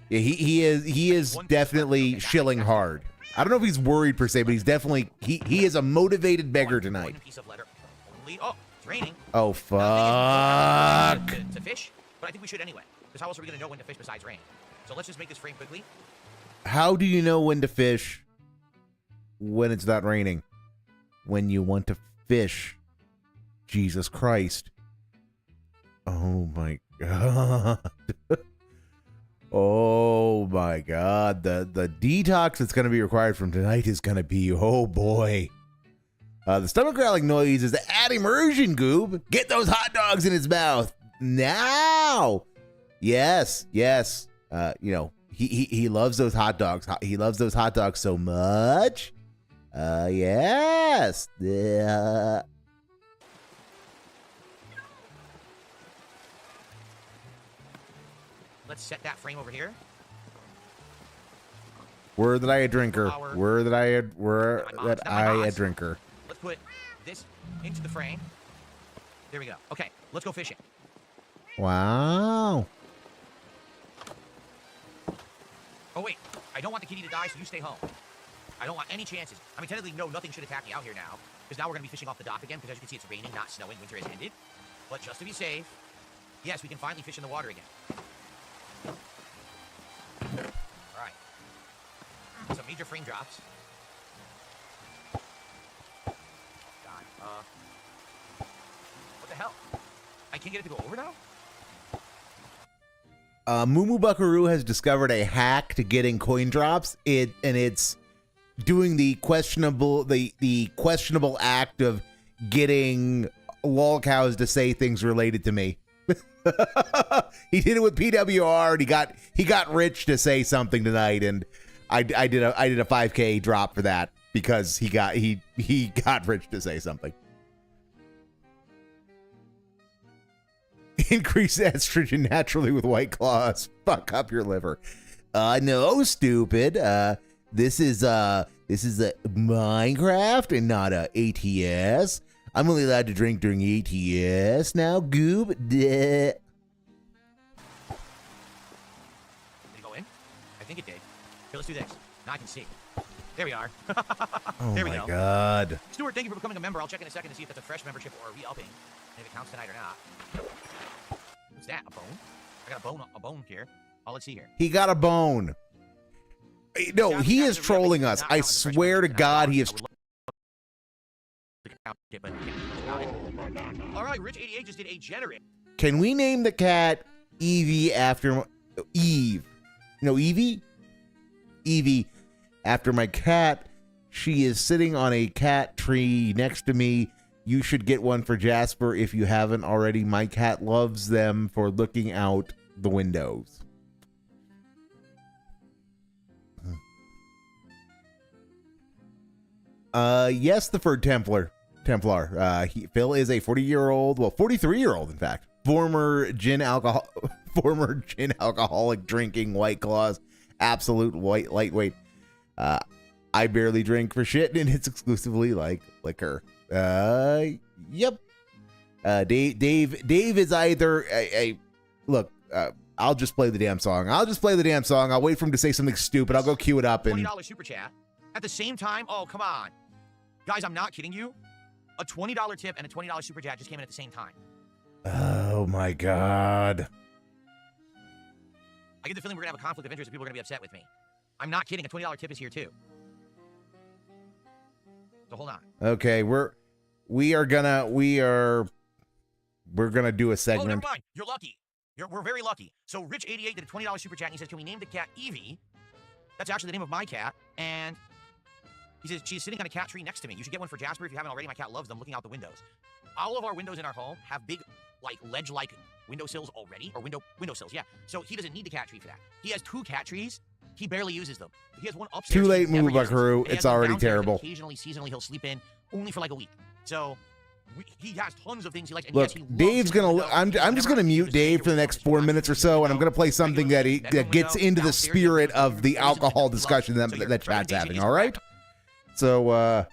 Yeah, he is definitely shilling hard. I don't know if he's worried per se, but he's definitely he is a motivated beggar tonight. Piece of letter. Oh, it's raining. Oh fuck! To fish, but I think we should anyway. Because how else are we gonna know when to fish besides rain? So let's just make this frame quickly. How do you know when to fish when it's not raining? When you want to fish. Jesus Christ. Oh my god. Oh my god. The detox that's going to be required from tonight is going to be, oh boy. The stomach growling noise is the ad immersion, Goob. Get those hot dogs in his mouth now. Yes, yes. You know, he loves those hot dogs. He loves those hot dogs so much. Yes. Let's set that frame over here. Were that I a drinker. Were that I a drinker. Let's put this into the frame. There we go. Okay, let's go fishing. Wow. Oh wait, I don't want the kitty to die, so you stay home. I don't want any chances. I mean, technically, no, nothing should attack me out here now, because now we're going to be fishing off the dock again, because as you can see, it's raining, not snowing. Winter has ended. But just to be safe, yes, we can finally fish in the water again. Alright. Some major frame drops. God, what the hell? I can't get it to go over now? Moo Buckaroo has discovered a hack to getting coin drops. It's doing the questionable act of getting lolcows to say things related to me. He did it with PWR, and he got Rich to say something tonight, and I did a 5K drop for that because he got Rich to say something. Increase estrogen naturally with White Claws. Fuck up your liver. No, stupid. This is a Minecraft and not a ATS. I'm only allowed to drink during ATS now, Goob. Did it go in? I think it did. Here, let's do this. Now I can see. There we are. Oh there we my go. god. Stuart, thank you for becoming a member. I'll check in a second to see if that's a fresh membership or are we upping, and if it counts tonight or not. What's that? A bone? I got a bone here. Oh, let's see here. He got a bone. No, he is trolling us. I swear to God, he is. All right, Rich 88 just did a generate. Can we name the cat Evie after Eve? No, Evie? Evie after my cat. She is sitting on a cat tree next to me. You should get one for Jasper if you haven't already. My cat loves them for looking out the windows. Yes, the third Templar. Phil is a 40-year-old, well, 43-year-old, in fact, former gin alcoholic drinking White Claws, absolute white lightweight. I barely drink for shit, and it's exclusively like liquor. Yep. Dave is either a look. I'll just play the damn song. I'll wait for him to say something stupid. I'll go cue it up and $20 super chat at the same time. Oh, come on, guys, I'm not kidding you. A $20 tip and a $20 super chat just came in at the same time. Oh my god. I get the feeling we're gonna have a conflict of interest and people are gonna be upset with me. I'm not kidding. A $20 tip is here too. So hold on. Okay, we're gonna do a segment. Oh, never mind. You're lucky. We're very lucky. So Rich88 did a $20 super chat and he says, "Can we name the cat Evie?" That's actually the name of my cat, and he says she's sitting on a cat tree next to me. You should get one for Jasper if you haven't already. My cat loves them looking out the windows. All of our windows in our home have big, like ledge-like windowsills already, or windowsills. Yeah. So he doesn't need the cat tree for that. He has 2 cat trees. He barely uses them. He has one upstairs. Too late, move, Buckaroo. It's already terrible. Occasionally, seasonally, he'll sleep in only for like a week. So he has tons of things he likes. And Look, yes, Dave's gonna. I'm just gonna mute Dave for the next 4 minutes or so, and I'm gonna play something that gets into the spirit of the alcohol discussion that chat's having. All right. So.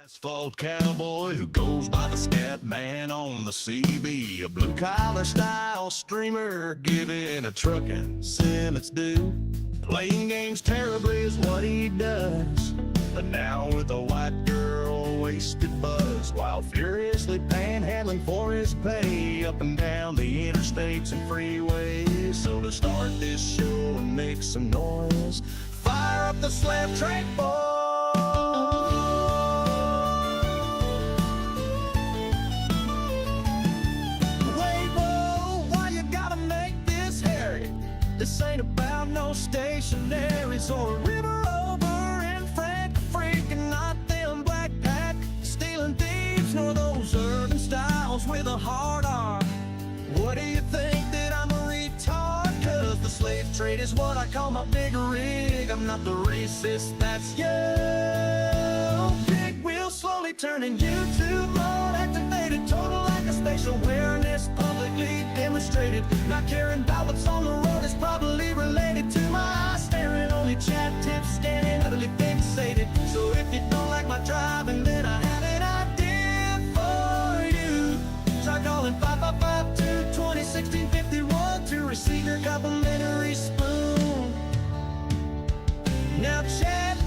Asphalt cowboy who goes by the scat man on the CB, a blue collar style streamer giving a trucking sin its due. Playing games terribly is what he does, but now with a white girl wasted buzz while furiously panhandling for his pay up and down the interstates and freeways. So to start this show and make some noise, fire up the slab track, boy. This ain't about no stationaries or a river over in Frank freaking, not them black pack stealing thieves nor those urban styles with a hard R. What do you think, that I'm a retard? Cause the slave trade is what I call my big rig. I'm not the racist, that's you. Big wheel slowly turning YouTube mode activated, total lack of spatial awareness publicly demonstrated. Not caring about what's on the road is probably related to my staring, only chat tips scanning, utterly fixated. So if you don't like my driving, then I have an idea for you. Try calling 555-220-1651 to receive your complimentary spoon. Now chat,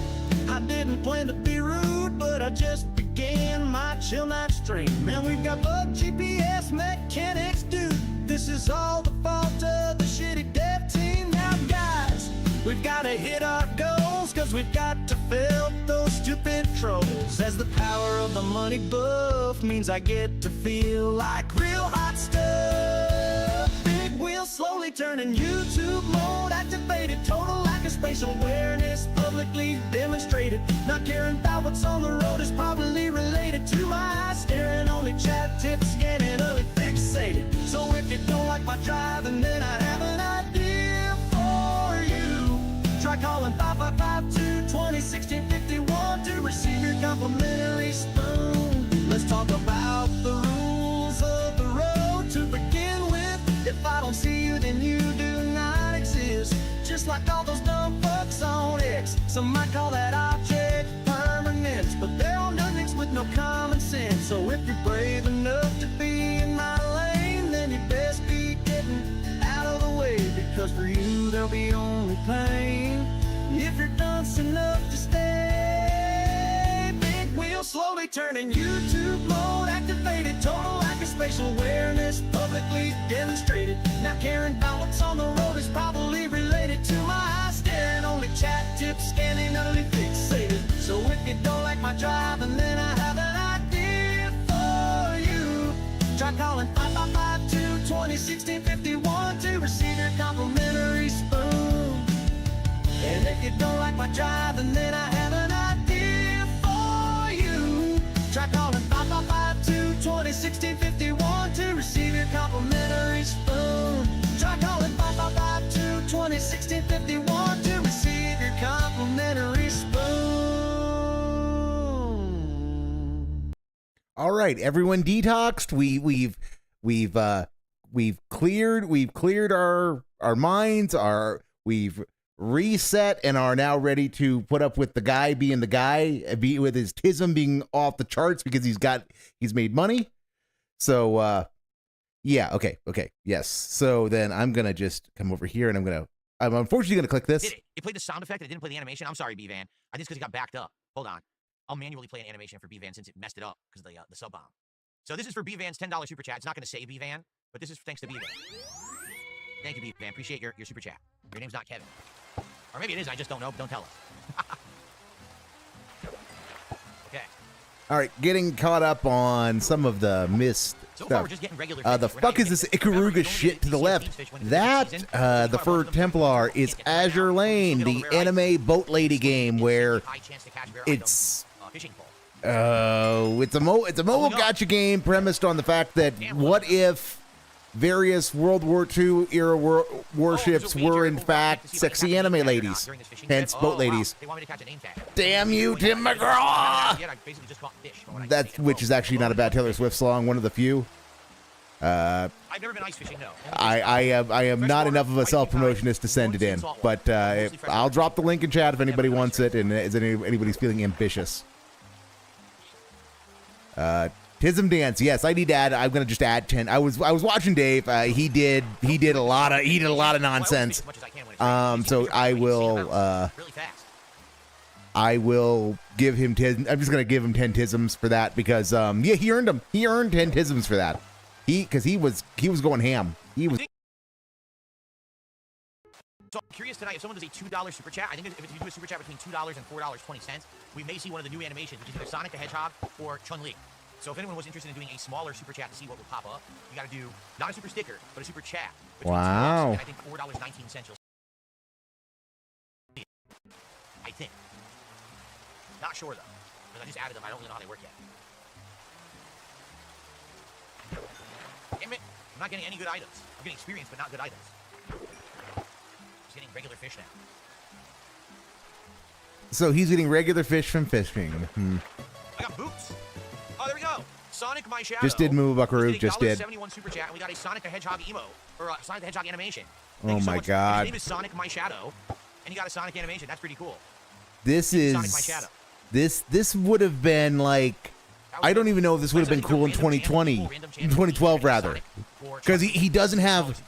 I didn't plan to be rude, but I just began my chill night stream. Man, we've got bug GPS mechanics, dude. This is all the fault of the shitty dev team. Now guys, we've gotta hit our goals, cause we've got to fill those stupid trolls. As the power of the money buff means I get to feel like real hot stuff. Big wheel slowly turning YouTube mode activated, total lack of spatial awareness publicly demonstrated. Not caring about what's on the road is probably related to my staring, only chat tips scanning, only fixated. So if you don't like my driving, then I have an idea for you. Try calling 555-220-1651 to receive your complimentary spoon. Let's talk about the rules of the road to begin with. If I don't see you, then you do not exist. Just like all those dumb fucks on X. Some might call that object permanence, but they're all nothings with no common sense. So if you're brave enough to be in my lane, then you best be getting out of the way, because for you there'll be only pain if you're dunce enough to stay. Big wheel slowly turning YouTube mode activated, total lack of spatial awareness publicly demonstrated. Not caring about what's on the road is probably related to my staring, only chat tips scanning, utterly fixated. So if you don't like my driving, then I have an idea for you. Try calling 555-220-1651 to receive your complimentary spoon. And if you don't like my driving, then I have an idea for you. Try calling 555-220-1651 to receive your complimentary spoon. right, everyone detoxed. We've cleared our minds. We've reset and are now ready to put up with the guy being the guy, with his tism being off the charts because he's made money. So yeah, okay, yes. So then I'm gonna just come over here and I'm unfortunately gonna click this. Did it? It played the sound effect and it didn't play the animation. I'm sorry, B-Van. I think it's because it got backed up. Hold on. I'll manually play an animation for B-Van since it messed it up because of the sub bomb. So this is for B-Van's $10 super chat. It's not gonna say B-Van, but this is thanks to B-Van. Thank you, B-Van. Appreciate your super chat. Your name's not Kevin. Or maybe it is, I just don't know, but don't tell us. Okay. All right, getting caught up on some of the missed So stuff. far, we're just getting regular The fish. fuck is this Ikaruga shit to the left? That, the Fur Templar, is Azure Lane, the anime boat lady game where it's... it's a mobile gacha game premised on the fact that what if various World War II era warships were in fact sexy anime ladies, hence boat ladies. Damn you, Tim McGraw! Which is actually not a bad Taylor Swift song, one of the few. I've never been ice fishing, no. I am not enough of a self-promotionist to send it in, but I'll drop the link in chat if anybody wants it and is anybody's feeling ambitious. Tism dance, yes, I need to add. I'm gonna just add 10. I was watching Dave. He did a lot of nonsense. So I will give him 10. I'm just gonna give him 10 tisms for that because yeah, he earned them. He earned 10 tisms for that. Because he was going ham. He was. So I'm curious tonight if someone does a $2 super chat. I think if you do a super chat between $2 and $4.20, we may see one of the new animations, which is either Sonic the Hedgehog or Chun-Li. So if anyone was interested in doing a smaller super chat to see what will pop up, you got to do not a super sticker, but a super chat. Wow. And I think $4.19. I think. Not sure though, because I just added them. I don't really know how they work yet. Damn it! I'm not getting any good items. I'm getting experience, but not good items. Just getting regular fish now. So he's getting regular fish from fishing. I got boots. Oh, there we go. Sonic My Shadow. Just did move, Buckaroo. Just did. $71 super chat, and we got a Sonic the Hedgehog emo, or Sonic the Hedgehog animation. Oh my god. His name is Sonic My Shadow, and he got a Sonic animation. That's pretty cool. This is Sonic My Shadow. This would have been like, I don't even know if this would have been cool in 2020, in 2012 rather, because he doesn't have.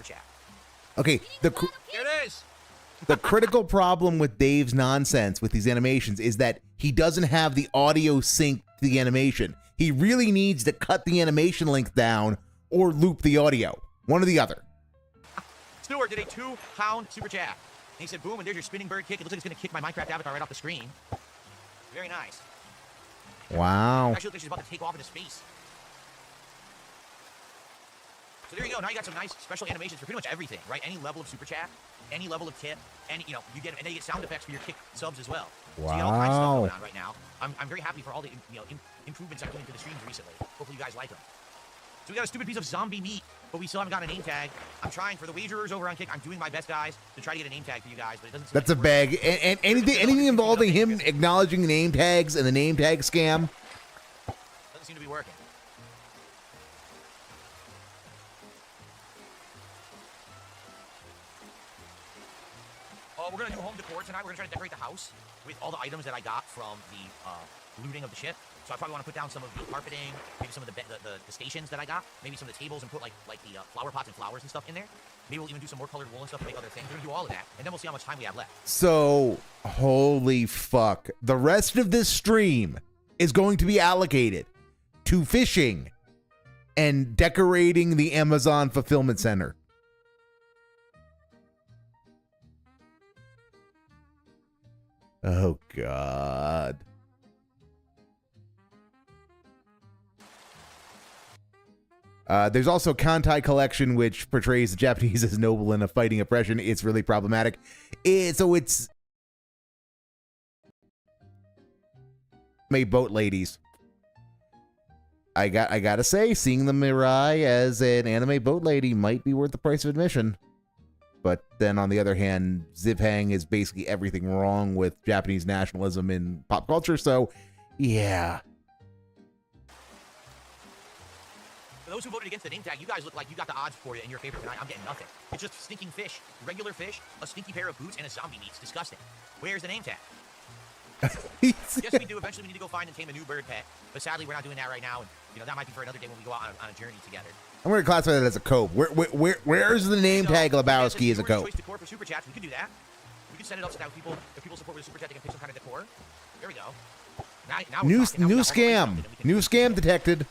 Okay, Here it is. the critical problem with Dave's nonsense with these animations is that he doesn't have the audio sync to the animation. He really needs to cut the animation length down or loop the audio, one or the other. Stuart did a £2 super chat. And he said, boom, and there's your spinning bird kick. It looks like it's going to kick my Minecraft avatar right off the screen. Very nice. Wow. Actually, looks like she's about to take off into space. So there you go. Now you got some nice special animations for pretty much everything, right? Any level of super chat, any level of tip, and you then you get sound effects for your kick subs as well. Wow. So you got all kinds of stuff going on right now. I'm very happy for all the improvements I'm doing to the streams recently. Hopefully you guys like them. So we got a stupid piece of zombie meat, but we still haven't got a name tag. I'm trying for the wagerers over on Kick. I'm doing my best, guys, to try to get a name tag for you guys, but it doesn't seem That's a bag. And anything involving him acknowledging the name tags and the name tag scam. Doesn't seem to be working. We're going to do home decor tonight. We're going to try to decorate the house with all the items that I got from the looting of the ship. So I probably want to put down some of the carpeting, maybe some of the stations that I got, maybe some of the tables, and put like the flower pots and flowers and stuff in there. Maybe we'll even do some more colored wool and stuff to make other things. We're going to do all of that, and then we'll see how much time we have left. So, holy fuck. The rest of this stream is going to be allocated to fishing and decorating the Amazon Fulfillment Center. Oh, God. There's also Kantai Collection, which portrays the Japanese as noble and fighting oppression. It's really problematic. It's made boat ladies. I gotta say, seeing the Mirai as an anime boat lady might be worth the price of admission. But then on the other hand, Zip-Hang is basically everything wrong with Japanese nationalism in pop culture. So, yeah. For those who voted against the name tag, you guys look like you got the odds for you in your favor tonight. I'm getting nothing. It's just stinking fish, regular fish, a stinky pair of boots, and a zombie meat. It's disgusting. Where's the name tag? Yes, we do. Eventually, we need to go find and tame a new bird pet. But sadly, we're not doing that right now. And, you know, that might be for another day when we go out on a journey together. I'm going to classify that as a cope. Where's the name tag Lebowski as a cope? Choice decor for super chats. We could do that. We could set it up so that if people support with a super chat, they can pick some kind of decor. There we go. Now New scam. New scam detected.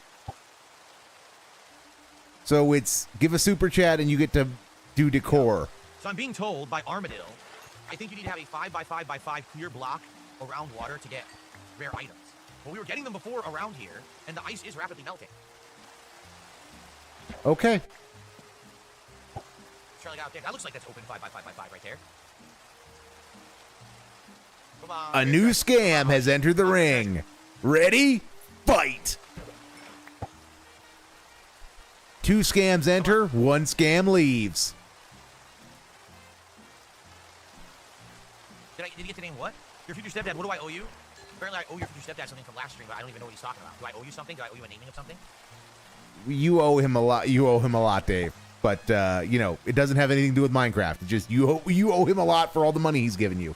So it's give a super chat and you get to do decor. So I'm being told by Armadillo, I think you need to have a 5x5x5 clear block around water to get rare items. Well, we were getting them before around here, and the ice is rapidly melting. Okay. Charlie out there. That looks like that's open 5x5x5 right there. Come on. A new scam has entered the ring. Ready? Fight. 2 scams enter, 1 scam leaves. Did you get to name what? Your future stepdad, what do I owe you? Apparently I owe your future stepdad something from last stream, but I don't even know what he's talking about. Do I owe you something? Do I owe you a naming of something? You owe him a lot. You owe him a lot, Dave. But, you know, it doesn't have anything to do with Minecraft. It's just you owe him a lot for all the money he's given you.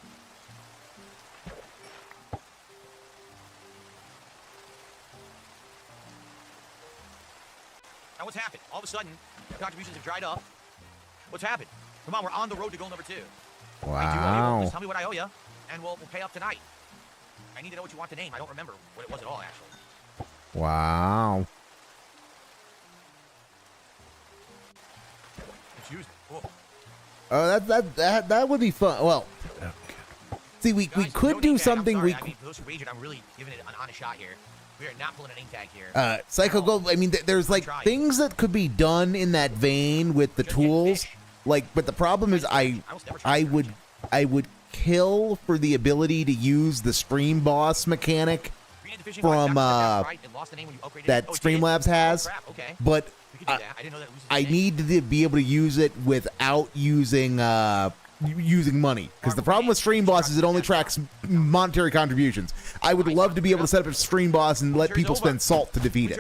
Now what's happened? All of a sudden, contributions have dried up. What's happened? Come on, we're on the road to goal number 2. Wow. I do owe you. Just tell me what I owe you, and we'll pay up tonight. I need to know what you want to name. I don't remember what it was at all, actually. Wow. Excuse me. Whoa. Oh, that would be fun. Well, see, we could do something. I mean, for those who wagered, I'm really giving it an honest shot here. We are not pulling a name tag here. Psycho Gold. I mean, there's like things that could be done in that vein with the tools. Like, but the problem is, I would kill for the ability to use the stream boss mechanic from that Streamlabs has. But I need to be able to use it without using money, because the problem with Stream Boss is it only tracks monetary contributions. I would love to be able to set up a Stream Boss and let people spend salt to defeat it.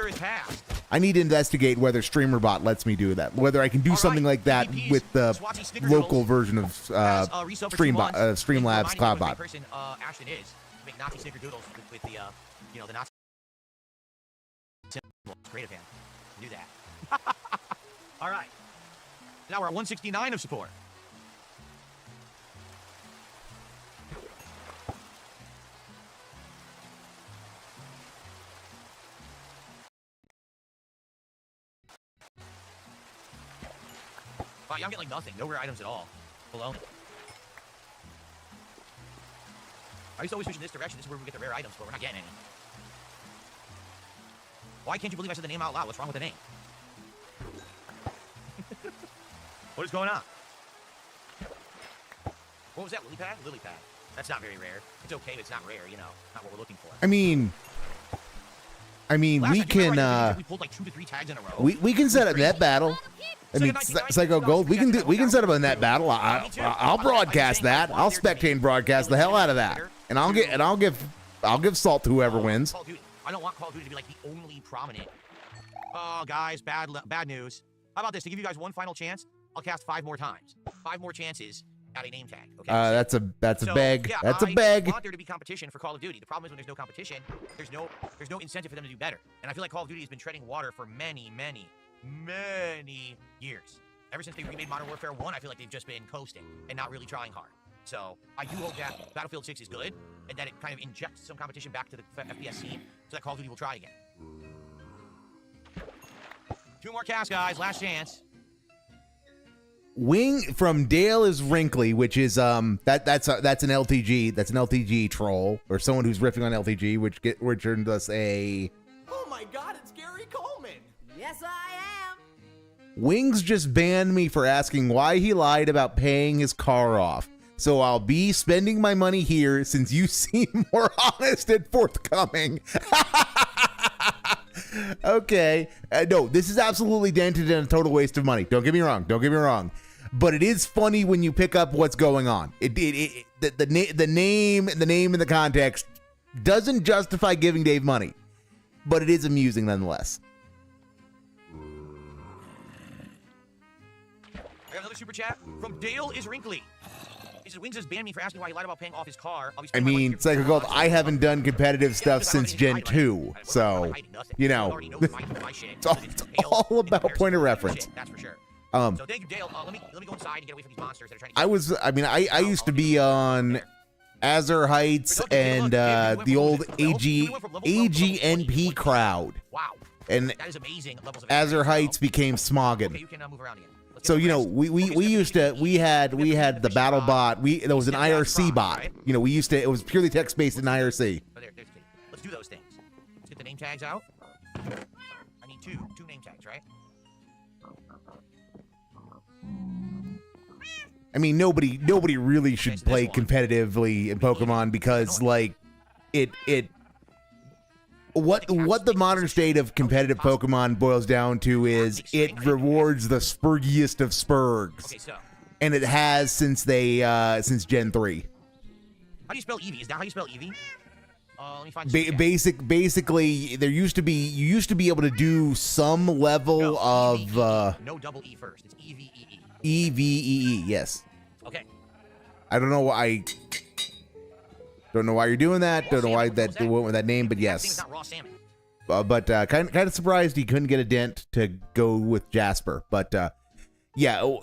I need to investigate whether StreamerBot lets me do that, whether I can do something like that with the local version of Streamlabs CloudBot. Ashton is make Nazi snickerdoodles with the the Nazi symbol. Great of him. Do that. All right. Now we're at 169 of support. Wow, yeah, I'm getting like nothing. No rare items at all. Baloney. I used to always fish in this direction. This is where we get the rare items, but we're not getting any. Why can't you believe I said the name out loud? What's wrong with the name? What is going on? What was that? Lily pad? Lily pad. That's not very rare. It's okay, but it's not rare, you know. Not what we're looking for. I mean, we can we pulled like 2 to 3 tags in a row. We can set up net battle. I mean, Psycho Gold. We can set up a net battle. I'll broadcast that. I'll spectate broadcast the hell out of that, and I'll give salt to whoever wins. I don't want Call of Duty to be like the only prominent. Oh, guys, bad news. How about this? To give you guys one final chance, I'll cast 5 more times. 5 more chances at a name tag. Okay. That's a beg. Yeah, that's a beg. I want there to be competition for Call of Duty. The problem is when there's no competition, there's no incentive for them to do better. And I feel like Call of Duty has been treading water for many years. Ever since they remade Modern Warfare 1, I feel like they've just been coasting and not really trying hard. So I do hope that Battlefield 6 is good and that it kind of injects some competition back to the FPS scene so that Call of Duty will try again. 2 more casts, guys. Last chance. Wing from Dale is wrinkly, which is that's an LTG. That's an LTG troll or someone who's riffing on LTG, which earned us a. Oh my God! It's Gary Coleman. Yes, I am. Wings just banned me for asking why he lied about paying his car off. So I'll be spending my money here since you seem more honest and forthcoming. Okay. No, this is absolutely dented and a total waste of money. Don't get me wrong. But it is funny when you pick up what's going on. The name and the context doesn't justify giving Dave money, but it is amusing nonetheless. got another super chat from Dale is Wrinkly. He says, Wings has banned me for asking why he lied about paying off his car. I mean, Psycho Gold, I haven't done competitive stuff since Gen 2, so, you know, it's all about point of reference. That's for sure. So thank you, Dale. Let me go inside and get away from these monsters that are trying to I used to be on Azure Heights and the old AGNP crowd. Wow. And that is amazing. Azure Heights became Smoggin. Okay, you can move around again. So, you know, we used to, we had the battle bot. There was an IRC bot. You know, it was purely text-based in IRC. Let's do those things. Let's get the name tags out. I need two name tags, right? I mean, nobody really should play competitively in Pokemon because, like, what the modern state of competitive Pokemon boils down to is it rewards the spurgiest of spurgs, and it has since Gen 3. How do you spell Eevee? Is that how you spell Eevee? Let me find basically, you used to be able to do some level of no double E first. It's EVEE. EVEE, yes. Okay. I don't know why. Don't know why you're doing that. Don't know why that went with that name, but yes. But kind of surprised he couldn't get a dent to go with Jasper. But yeah,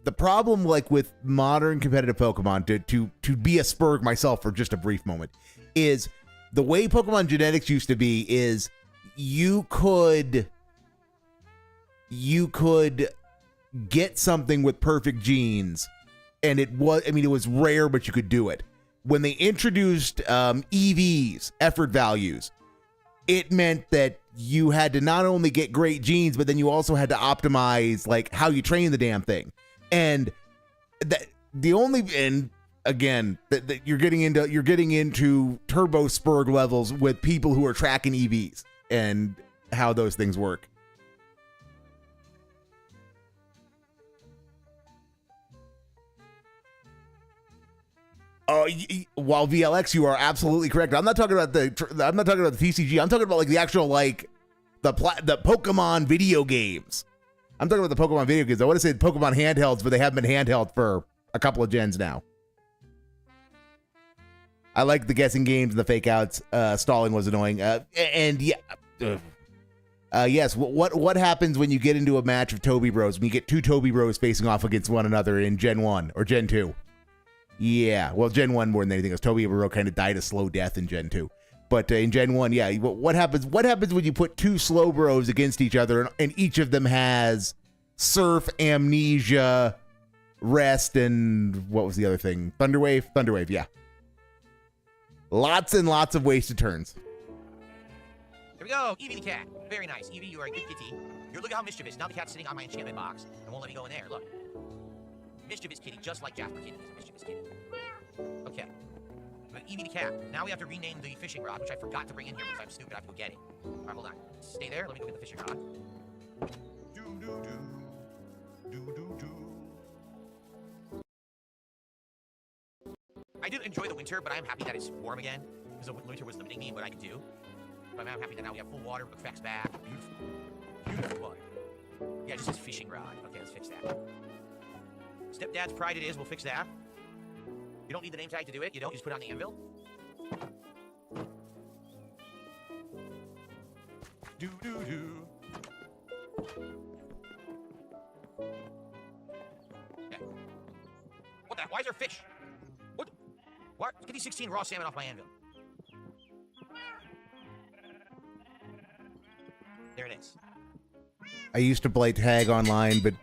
the problem, like with modern competitive Pokemon, to be a Spurg myself for just a brief moment, is the way Pokemon genetics used to be is you could get something with perfect genes, and it was rare, but you could do it. When they introduced EVs, effort values, it meant that you had to not only get great genes, but then you also had to optimize like how you train the damn thing. And that you're getting into turbo Spurg levels with people who are tracking EVs and how those things work. While VLX, you are absolutely correct. I'm not talking about the TCG. I'm talking about like the actual the Pokemon video games. I'm talking about the Pokemon video games. I want to say Pokemon handhelds, but they haven't been handheld for a couple of gens now. I like the guessing games and the fake outs. Stalling was annoying. Yes. What happens when you get into a match of Toby Bros? When you get two Toby Bros facing off against one another in Gen 1 or Gen 2? Yeah, well, Gen 1 more than anything else. Toby Bro kind of died a slow death in Gen 2. But in Gen 1, yeah, what happens when you put two slow bros against each other and each of them has Surf, Amnesia, Rest, and what was the other thing? Thunderwave? Thunderwave, yeah. Lots and lots of wasted turns. Here we go, Eevee the cat. Very nice. Eevee, you are a good kitty. Look at how mischievous. Now the cat's sitting on my enchantment box and won't let me go in there. Look. Mischievous kitty, just like Jasper Kitty is a mischievous kitty. Okay. But Eevee the cat. Now we have to rename the fishing rod, which I forgot to bring in here because I'm stupid. I have to go get it. All right, hold on. Stay there. Let me go get the fishing rod. I do enjoy the winter, but I am happy that it's warm again because the winter was limiting me in what I could do. But I'm happy that now we have full water, effects back. Beautiful. Beautiful water. Yeah, it just says fishing rod. Okay, let's fix that. Stepdad's pride it is. We'll fix that. You don't need the name tag to do it. You don't. You just put it on the anvil. Do-do-do. Okay. What the? Why is there fish? What? What? Get these 16 raw salmon off my anvil. There it is. I used to play tag online, but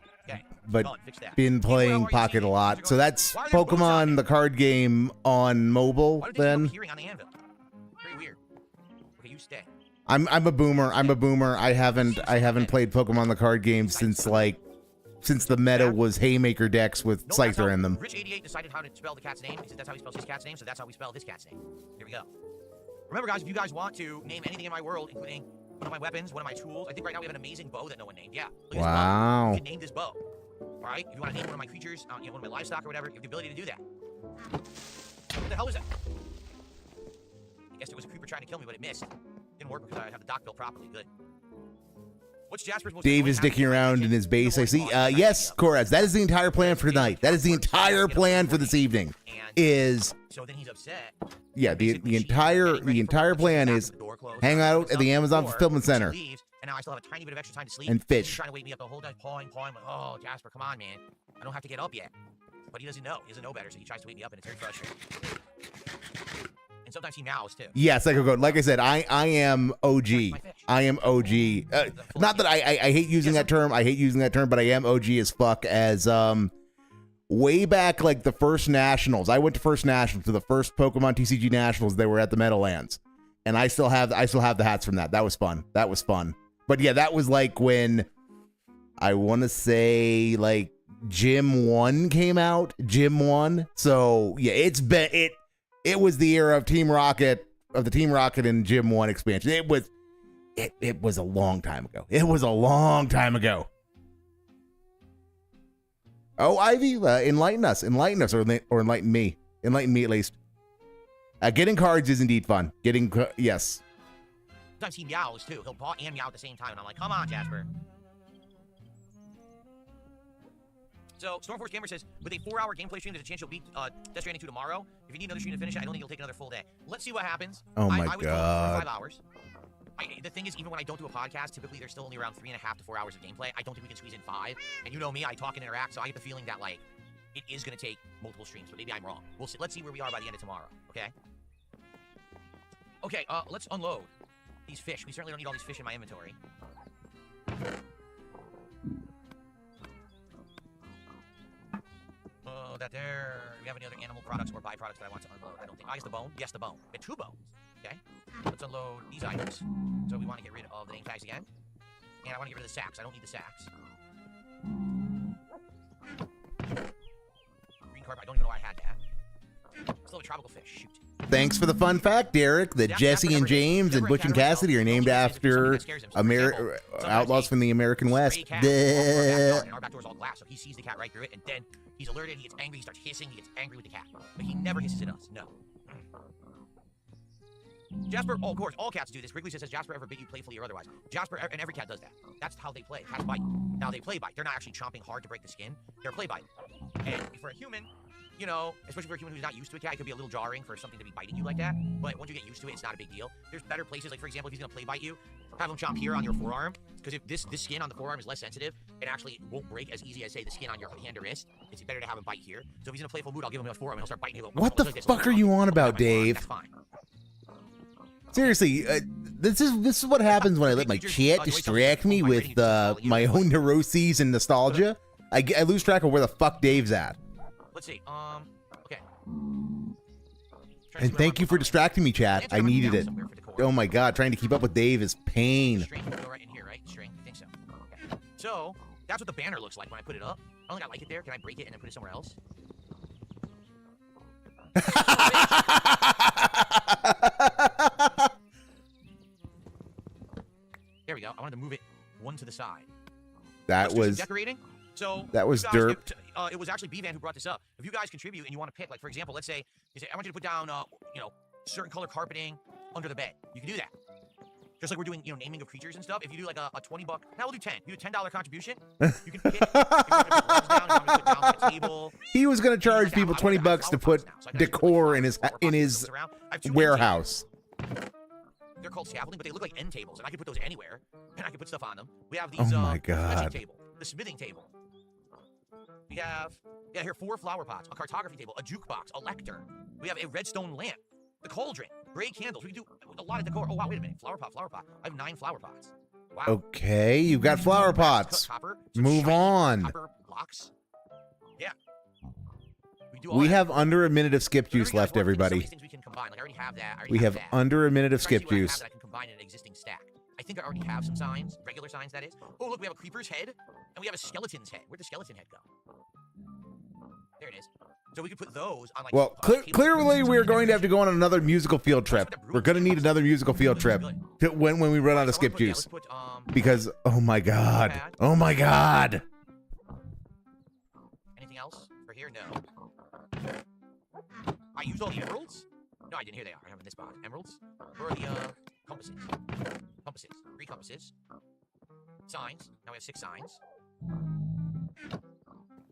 been playing Pocket a lot. So that's Pokemon, the card game on mobile. Then very weird. Okay, you stay. I'm a boomer. I haven't played Pokemon the card game since the meta was Haymaker decks with Scyther in them. Rich88 decided how to spell the cat's name. He said that's how he spells his cat's name, so that's how we spell this cat's name. Here we go. Remember, guys, if you guys want to name anything in my world, including one of my weapons, one of my tools, I think right now we have an amazing bow that no one named. Yeah. Look at wow. This bow. You can name this bow. All right. If you want to name one of my creatures, one of my livestock or whatever, you have the ability to do that. What the hell is that? I guess it was a creeper trying to kill me, but it missed. Didn't work because I have the dock built properly. Good. What's Jasper's most Dave is dicking around in his base. I see. Yes, Koraz, that is the entire plan for tonight. That is the entire plan for this evening. Is so then he's upset. yeah, the entire plan is hang out at the Amazon Fulfillment Center And now I still have a tiny bit of extra time to sleep. and fish. He's trying to wake me up the whole time, pawing. I'm like, oh, Jasper, come on, man. I don't have to get up yet. But he doesn't know. He doesn't know better, so he tries to wake me up, and it's very frustrating. And sometimes he meows, too. Yes, Psycho Goat. Like I said, I am OG. I am OG. Not that I hate using that term. I hate using that term, but I am OG as fuck. As way back, like the first Nationals. I went to first Nationals, to the first Pokemon TCG Nationals. They were at the Meadowlands, and I still have the hats from that. That was fun. That was fun. But yeah, that was like when I want to say like Gym 1 came out. Gym 1. So yeah, it was the era of Team Rocket, of the Team Rocket and Gym 1 expansion. It was a long time ago. It was a long time ago. Oh, Ivy, enlighten us, or enlighten me at least. Getting cards is indeed fun. Yes. Sometimes he meows too. He'll paw and meow at the same time, and I'm like, come on, Jasper. So, Stormforce Gamer says, with a 4-hour gameplay stream, there's a chance you'll beat Death Stranding 2 tomorrow. If you need another stream to finish it, I don't think it'll take another full day. Let's see what happens. Oh my I was God. told 5 hours. The thing is, even when I don't do a podcast, typically there's still only around 3.5 to 4 hours of gameplay. I don't think we can squeeze in 5. And you know me, I talk and interact, so I get the feeling that, like, it is going to take multiple streams, but maybe I'm wrong. We'll see. Let's see where we are by the end of tomorrow, okay? Okay, let's unload these fish. We certainly don't need all these fish in my inventory. Oh, that there. Do we have any other animal products or byproducts that I want to unload? I don't think. I guess the bone. Yes, the bone. We have 2 bones. Okay. Let's unload these items. So we want to get rid of the name tags again. And I want to get rid of the sacks. I don't need the sacks. Green carpet. I don't even know why I had that. Still a tropical fish. Shoot. Thanks for the fun fact, Derek, that Jesse and James and Butch and Cassidy are named after outlaws from the American West. And our back door is all glass, so he sees the cat right through it, and then he's alerted, he gets angry, he starts hissing, he gets angry with the cat. But he never hisses at us, no. Jasper, oh, of course, all cats do this. Wrigley says, has Jasper ever bit you playfully or otherwise? Jasper, and every cat does that. That's how they play. Cats bite. Now, they play bite. They're not actually chomping hard to break the skin. They're play bite. And for a human, you know, especially for a human who's not used to a cat, it could be a little jarring for something to be biting you like that. But once you get used to it, it's not a big deal. There's better places, like, for example, if he's going to play bite you, have him chomp here on your forearm. Because if this skin on the forearm is less sensitive, it actually won't break as easy as, say, the skin on your hand or wrist. It's better to have him bite here. So if he's in a playful mood, I'll give him a forearm and he'll start biting. What the fuck are you on about, Dave? That's fine. Seriously, this is what happens when I let my chat distract me with my own neuroses and nostalgia. I lose track of where the fuck Dave's at. Let's see. Okay. And thank you for distracting me, chat. I needed it. Oh my God, trying to keep up with Dave is pain. String can go right in here, right? String, I think so. Okay. So that's what the banner looks like when I put it up. I don't think I like it there. Can I break it and then put it somewhere else? There we go. I wanted to move it one to the side. That was decorating. So that was derp. It was actually B-Van who brought this up. If you guys contribute and you want to pick, like, for example, let's say you say, I want you to put down, you know, certain color carpeting under the bed. You can do that. Just like we're doing, you know, naming of creatures and stuff. If you do like a $20, now we'll do 10. You do a $10 contribution. You can pick. If you want to put gloves down, you want to put down a table. He was gonna charge people $20 to put decor in his warehouse. They're called scaffolding, but they look like end tables, and I can put those anywhere, and I can put stuff on them. We have these. Oh my God. Table, the smithing table. We have here 4 flower pots, a cartography table, a jukebox, a lectern. We have a redstone lamp, the cauldron, gray candles. We can do a lot of decor. Oh wow, wait a minute, flower pot. I have 9 flower pots. Wow. Okay, you've got flower pots. Copper, Move on. Copper blocks. Yeah. We have under a minute of skip juice left, everybody. We can combine. Like I already have that. We have under a minute of skip juice. I can combine an existing stack. I think I already have some signs, regular signs, that is. Oh, look, we have a creeper's head, and we have a skeleton's head. Where'd the skeleton head go? There it is. So we could put those on, like... Well, clearly we're going to have to go on another musical field trip. We're going to need another musical field trip when we run out of skip juice. Because, oh my God. Oh my God. Anything else for here? No. I used all the emeralds? No, I didn't. Here they are. I have in this box. Emeralds? Where are the compasses? Compasses. 3 compasses. signs. Now we have 6 signs.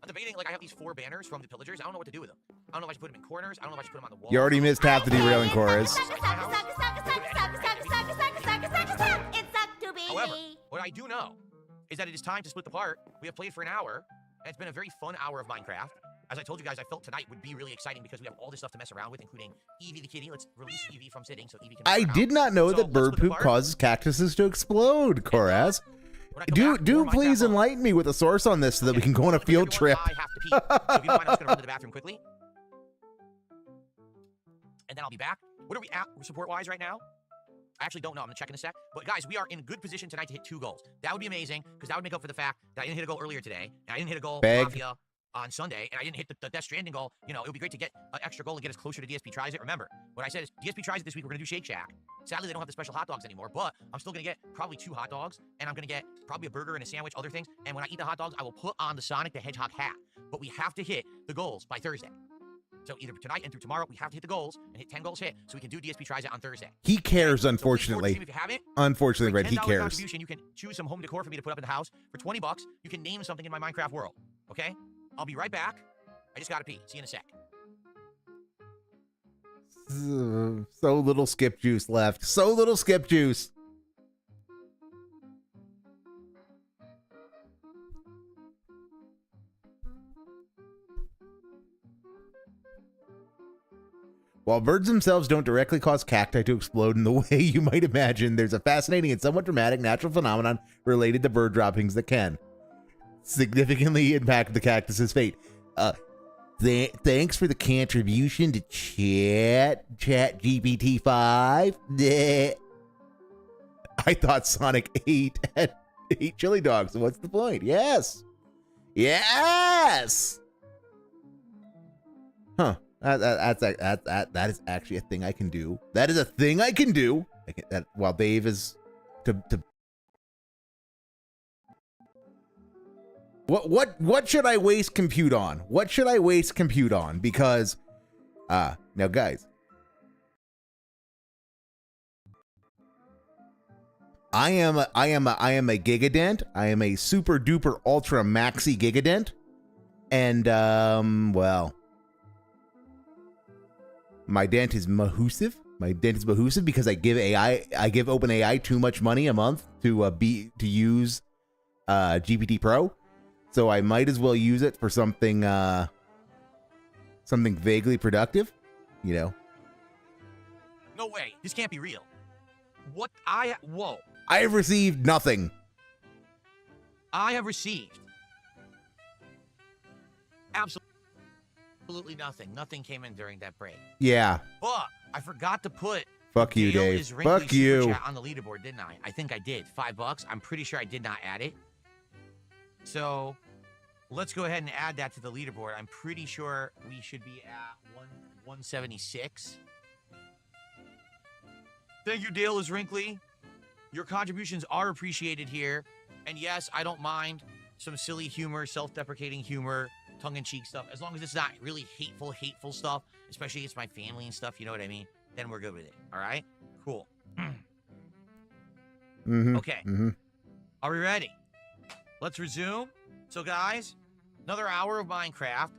I'm debating, like, I have these 4 banners from the pillagers. I don't know what to do with them. I don't know if I should put them in corners. I don't know if I should put them on the wall. You already missed half the derailing chorus. It sucked to be However, me. what I do know is that it is time to split the part. We have played for an hour, and it's been a very fun hour of Minecraft. As I told you guys, I felt tonight would be really exciting because we have all this stuff to mess around with, including Eevee the kitty. Let's release Eevee from sitting so Eevee can I did not know that bird poop causes cactuses to explode, Koraz. Do please enlighten me with a source on this so that we can go on a field trip. I have to pee. So if you don't mind, I'm just going to run to the bathroom quickly. And then I'll be back. What are we at support-wise right now? I actually don't know. I'm going to check in a sec. But guys, we are in good position tonight to hit 2 goals. That would be amazing because that would make up for the fact that I didn't hit a goal earlier today. And I didn't hit a goal Mafia on Sunday. And I didn't hit the Death Stranding goal. You know, it would be great to get an extra goal and get us closer to DSP Tries It. Remember, what I said is DSP Tries It this week, we're going to do Shake Shack. Sadly, they don't have the special hot dogs anymore, but I'm still going to get probably 2 hot dogs. And I'm going to get probably a burger and a sandwich, other things. And when I eat the hot dogs, I will put on the Sonic the Hedgehog hat. But we have to hit the goals by Thursday. So either tonight and through tomorrow, we have to hit the goals and hit 10 goals hit so we can do DSP Tries It on Thursday. He cares, unfortunately. So if you haven't, unfortunately, Red, he cares. Contribution, you can choose some home decor for me to put up in the house. For 20 bucks, you can name something in my Minecraft world. Okay? I'll be right back. I just gotta pee. See you in a sec. So little skip juice left. So little skip juice. While birds themselves don't directly cause cacti to explode in the way you might imagine, there's a fascinating and somewhat dramatic natural phenomenon related to bird droppings that can significantly impact the cactus's fate. Thanks for the contribution to Chat GPT-5. I thought Sonic ate chili dogs. So what's the point? Yes. Yes. Huh. That is actually a thing I can do. That is a thing I can do. While Dave is What should I waste compute on? What should I waste compute on? Because now guys, I am a gigadent. I am a super duper ultra maxi gigadent. And well, my dent is mahusive. My dent is mahusive because I give OpenAI too much money a month to use GPT Pro. So I might as well use it for something vaguely productive, you know. No way. This can't be real. Whoa. I have received nothing. I have received absolutely nothing. Nothing came in during that break. Yeah. But I forgot to put Fuck you, Dave. Fuck you. Chat on the leaderboard, didn't I? I think I did. $5. I'm pretty sure I did not add it. So let's go ahead and add that to the leaderboard. I'm pretty sure we should be at 176. Thank you, Dale is Wrinkly. Your contributions are appreciated here. And yes, I don't mind some silly humor, self-deprecating humor, tongue-in-cheek stuff. As long as it's not really hateful stuff, especially against my family and stuff, you know what I mean? Then we're good with it. All right? Cool. Okay. Are we ready? Let's resume. So, guys, another hour of Minecraft.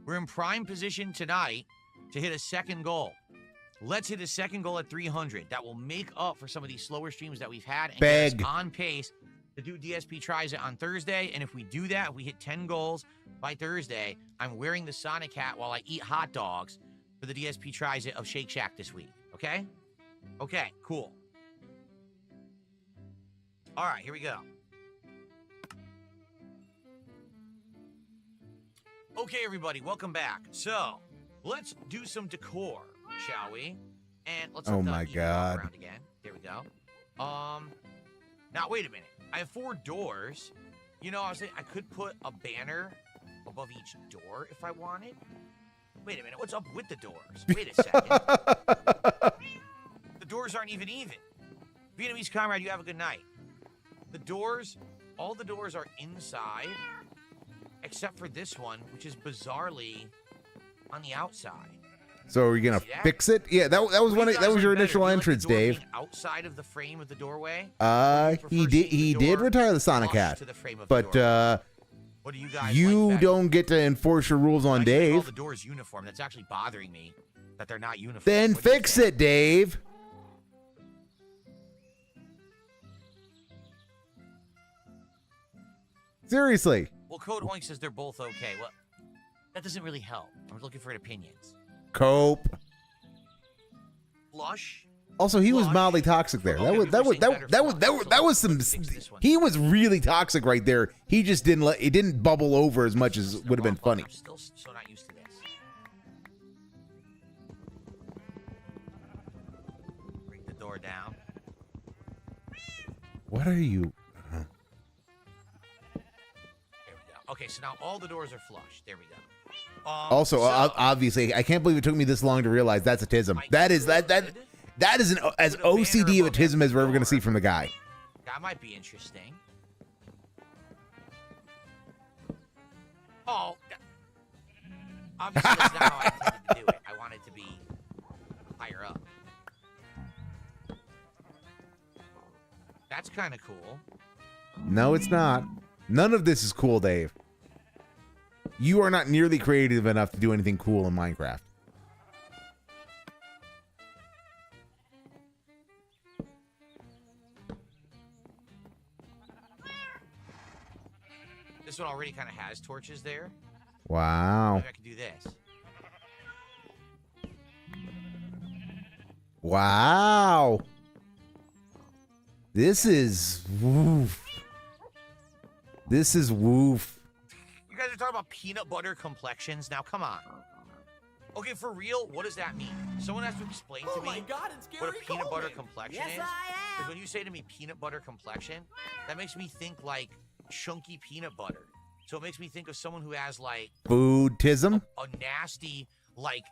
We're in prime position tonight to hit a second goal. Let's hit a second goal at 300. That will make up for some of these slower streams that we've had and get us on pace to do DSP Tries It on Thursday. And if we do that, if we hit 10 goals by Thursday, I'm wearing the Sonic hat while I eat hot dogs for the DSP Tries It of Shake Shack this week. Okay? Okay, cool. All right, here we go. Okay, everybody, welcome back. So, let's do some decor, shall we? And let's oh my god. Around again. There we go. Now wait a minute. I have 4 doors. You know, I was saying I could put a banner above each door if I wanted. Wait a minute. What's up with the doors? Wait a second. The doors aren't even. Vietnamese comrade, you have a good night. The doors, all the doors are inside, except for this one, which is bizarrely on the outside. So are you gonna See that? fix it? Yeah, that was What one. do you That guys was your like better? initial Do you like the entrance, door Dave. being outside of the frame of the doorway? He did. He did retire the Sonic flush hat, to the frame of the but doorway? What do you guys you like better? don't get to enforce your rules on I just make all Dave. the doors uniform. That's actually bothering me that they're not uniform. Then What do you fix think? it, Dave. Seriously. Well, Code Oink says they're both okay. Well, that doesn't really help. I'm looking for opinions. Cope. Flush. Also, he was Flush. mildly toxic there. Okay, That we're saying better was flush, some. so let's fix this one. He was really toxic right there. He just didn't let. It didn't bubble over as much as would have been funny. I'm still so not used to this. Bring the door down. What are you? There we go. Okay, so now all the doors are flush. There we go. Also, so- obviously, I can't believe it took me this long to realize that's a tism. That is as OCD of a tism as we're ever going to see from the guy. That might be interesting. Oh, obviously that's not how I intended to do it. I wanted to be higher up. That's kind of cool. No, it's not. None of this is cool, Dave. You are not nearly creative enough to do anything cool in Minecraft. This one already kind of has torches there. Wow. Maybe I could do this. Wow. This is woof. This is woof. You guys are talking about peanut butter complexions. Now, come on. Okay, for real, what does that mean? Someone has to explain to me my God, it's what a Gary peanut butter Coleman. complexion Yes, is. I Because am. when you say to me peanut butter complexion, that makes me think like chunky peanut butter. So it makes me think of someone who has like Foodtism? a nasty, like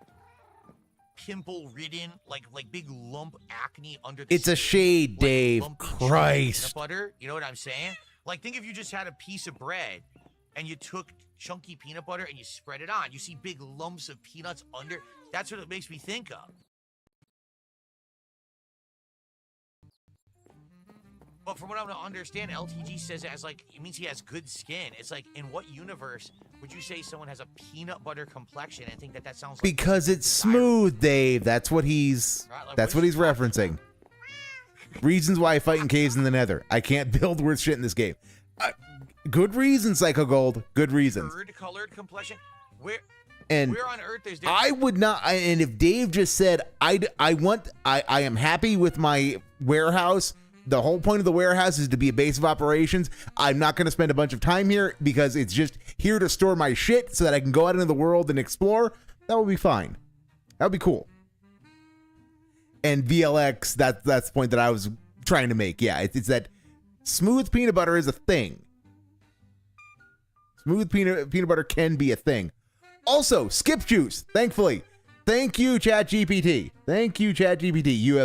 pimple-ridden, like big lump acne under the It's a skin, shade, like Dave. lumpy, chunky Christ. Peanut butter. You know what I'm saying? Like, think if you just had a piece of bread and you took chunky peanut butter and you spread it on. You see big lumps of peanuts under. That's what it makes me think of. But from what I'm gonna understand, LTG says it means he has good skin. It's like, in what universe would you say someone has a peanut butter complexion and think that sounds like Because it's smooth, Dave. That's what he's referencing. Reasons why I fight in caves in the Nether. I can't build worth shit in this game. Good reasons, Psycho Gold. Good reasons. Bird-colored complexion? Where And on earth is there? I would not. And if Dave just said, I am happy with my warehouse. The whole point of the warehouse is to be a base of operations. I'm not going to spend a bunch of time here because it's just here to store my shit so that I can go out into the world and explore. That would be fine. That would be cool. And VLX, that's the point that I was trying to make. Yeah, it's that smooth peanut butter is a thing. Smooth peanut butter can be a thing. Also, skip juice, thankfully. Thank you, ChatGPT. Thank you, ChatGPT. You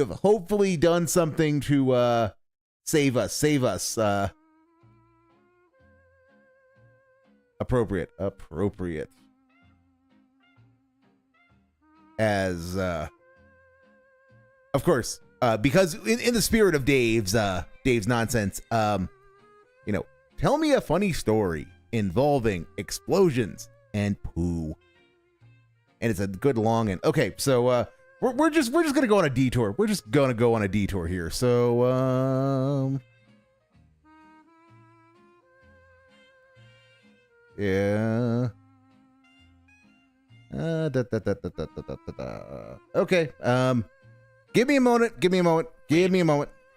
have hopefully done something to save us. Appropriate. As of course, because in the spirit of Dave's nonsense, tell me a funny story involving explosions and poo. And it's a good long and okay, so we're just gonna go on a detour. We're just gonna go on a detour here. So yeah. Okay. Give me a moment.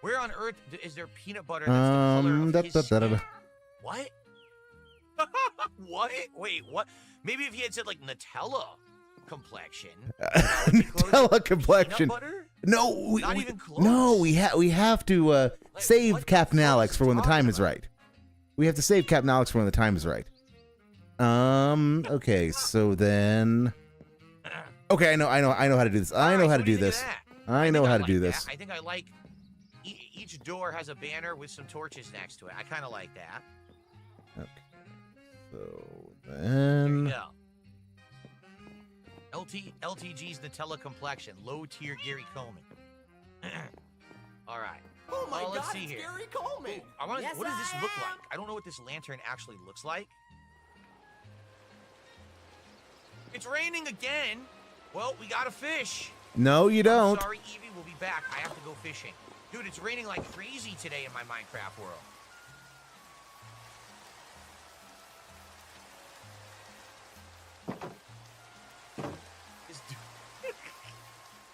Where on earth is there peanut butter that's the color of his skin? What? What? Wait, what? Maybe if he had said like Nutella complexion. Nutella complexion. Peanut butter? No, Not even close. No, we have to save Captain Alex for when the time is right. We have to save Captain Alex for when the time is right. Okay, so then. Okay, I know how to do this. I know how to do this. I know how to do this. I think I like each door has a banner with some torches next to it. I kind of like that. Okay, so then. There you go. LTG's Nutella complexion. Low tier Gary Coleman. All right. Oh my let's God, see it's here. Gary Coleman. I want. Yes, what does this I look am. like? I don't know what this lantern actually looks like. It's raining again. Well, we got to fish. No, you don't. I'm sorry, Evie. We'll be back. I have to go fishing. Dude, it's raining like crazy today in my Minecraft world.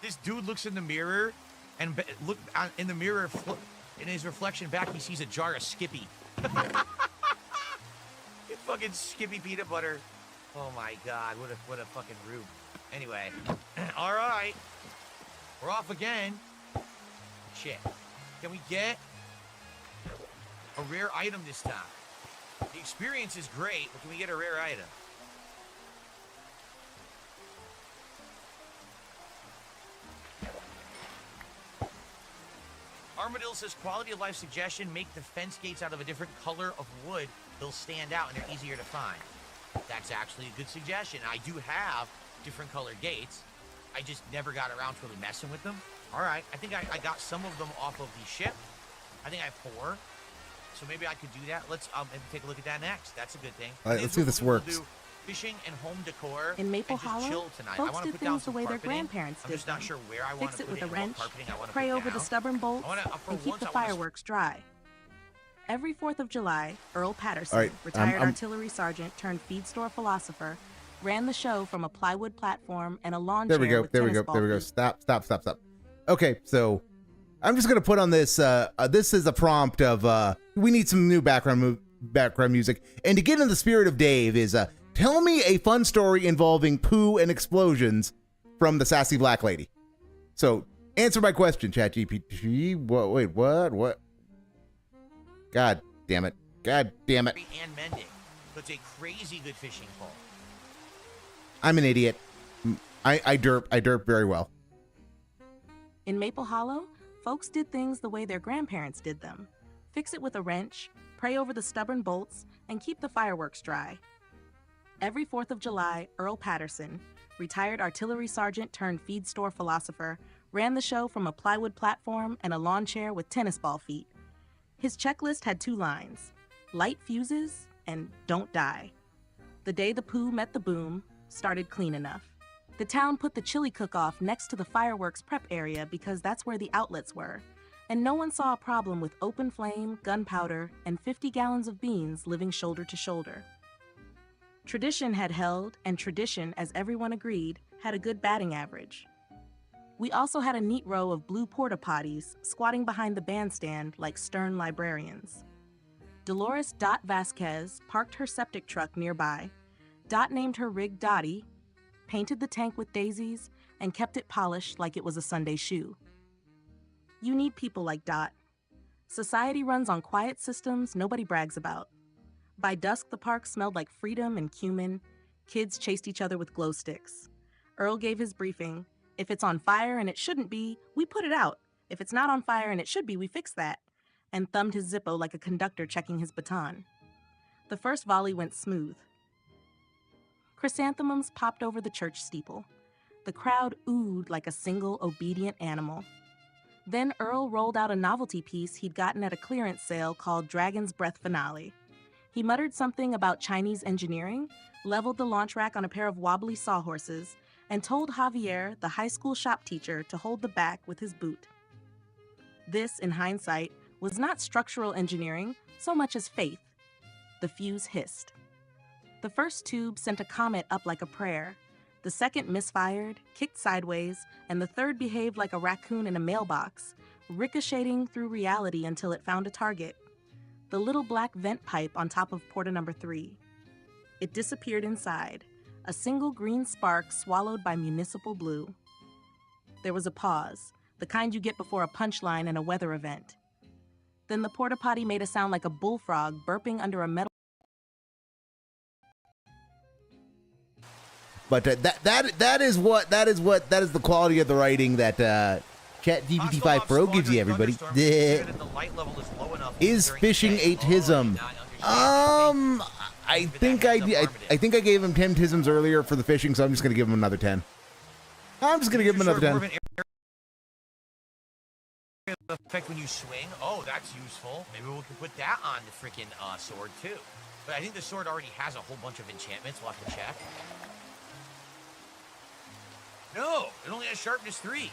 This dude looks in the mirror, and look in the mirror, in his reflection back, he sees a jar of Skippy. It's fucking Skippy peanut butter. Oh my God, what a fucking rube. Anyway, all right, we're off again. Shit, can we get a rare item this time? The experience is great, but can we get a rare item? Armadillo says, quality of life suggestion, make the fence gates out of a different color of wood. They'll stand out and they're easier to find. That's actually a good suggestion. I do have different colored gates. I just never got around to really messing with them. All right, I think I got some of them off of the ship. I think I have 4. So maybe I could do that. Let's maybe take a look at that next. That's a good thing. All right, let's see if this works. Fishing and home decor. In Maple and just Hollow, chill tonight. I folks want to did put down things the some way their carpeting. grandparents I'm did just not them. sure where I want Fix to it put with it a and what wrench, carpeting I want to pray put over the down. stubborn bolts, for and keep once, the I wanna fireworks dry. Every 4th of July, Earl Patterson, All right, retired artillery sergeant turned feed store philosopher, ran the show from a plywood platform and a lawn There we chair go. with There we tennis go. ball There we go. feet. Stop. Okay, so I'm just gonna put on this. This is a prompt of we need some new background music, and to get in the spirit of Dave is tell me a fun story involving poo and explosions from the Sassy Black Lady. So answer my question, ChatGPT. What? Wait, what? God damn it! And mending. So it's a crazy good fishing pole. I'm an idiot. I derp very well. In Maple Hollow, folks did things the way their grandparents did them. Fix it with a wrench, pray over the stubborn bolts, and keep the fireworks dry. Every 4th of July, Earl Patterson, retired artillery sergeant turned feed store philosopher, ran the show from a plywood platform and a lawn chair with tennis ball feet. His checklist had 2 lines: light fuses and don't die. The day the poo met the boom, started clean enough. The town put the chili cook-off next to the fireworks prep area because that's where the outlets were, and no one saw a problem with open flame, gunpowder, and 50 gallons of beans living shoulder to shoulder. Tradition had held, and tradition, as everyone agreed, had a good batting average. We also had a neat row of blue porta potties squatting behind the bandstand like stern librarians. Dolores Dot Vasquez parked her septic truck nearby. Dot named her rig Dottie, painted the tank with daisies, and kept it polished like it was a Sunday shoe. You need people like Dot. Society runs on quiet systems nobody brags about. By dusk, the park smelled like freedom and cumin. Kids chased each other with glow sticks. Earl gave his briefing. If it's on fire and it shouldn't be, we put it out. If it's not on fire and it should be, we fix that. And thumbed his Zippo like a conductor checking his baton. The first volley went smooth. Chrysanthemums popped over the church steeple. The crowd oohed like a single obedient animal. Then Earl rolled out a novelty piece he'd gotten at a clearance sale called Dragon's Breath Finale. He muttered something about Chinese engineering, leveled the launch rack on a pair of wobbly sawhorses, and told Javier, the high school shop teacher, to hold the back with his boot. This, in hindsight, was not structural engineering so much as faith. The fuse hissed. The first tube sent a comet up like a prayer. The second misfired, kicked sideways, and the third behaved like a raccoon in a mailbox, ricocheting through reality until it found a target. The little black vent pipe on top of porta number 3. It disappeared inside, a single green spark swallowed by municipal blue. There was a pause, the kind you get before a punchline in a weather event. Then the porta potty made a sound like a bullfrog burping under a metal. But that is the quality of the writing that ChatGPT 5 Pro gives you, everybody. Is fishing a tism? I think I gave him 10 tisms earlier for the fishing, so I'm just gonna give him another 10. I'm just gonna give him another 10. Effect when you swing. Oh, that's useful. Maybe we can put that on the freaking sword too. But I think the sword already has a whole bunch of enchantments. We'll have to check. No, it only has sharpness 3.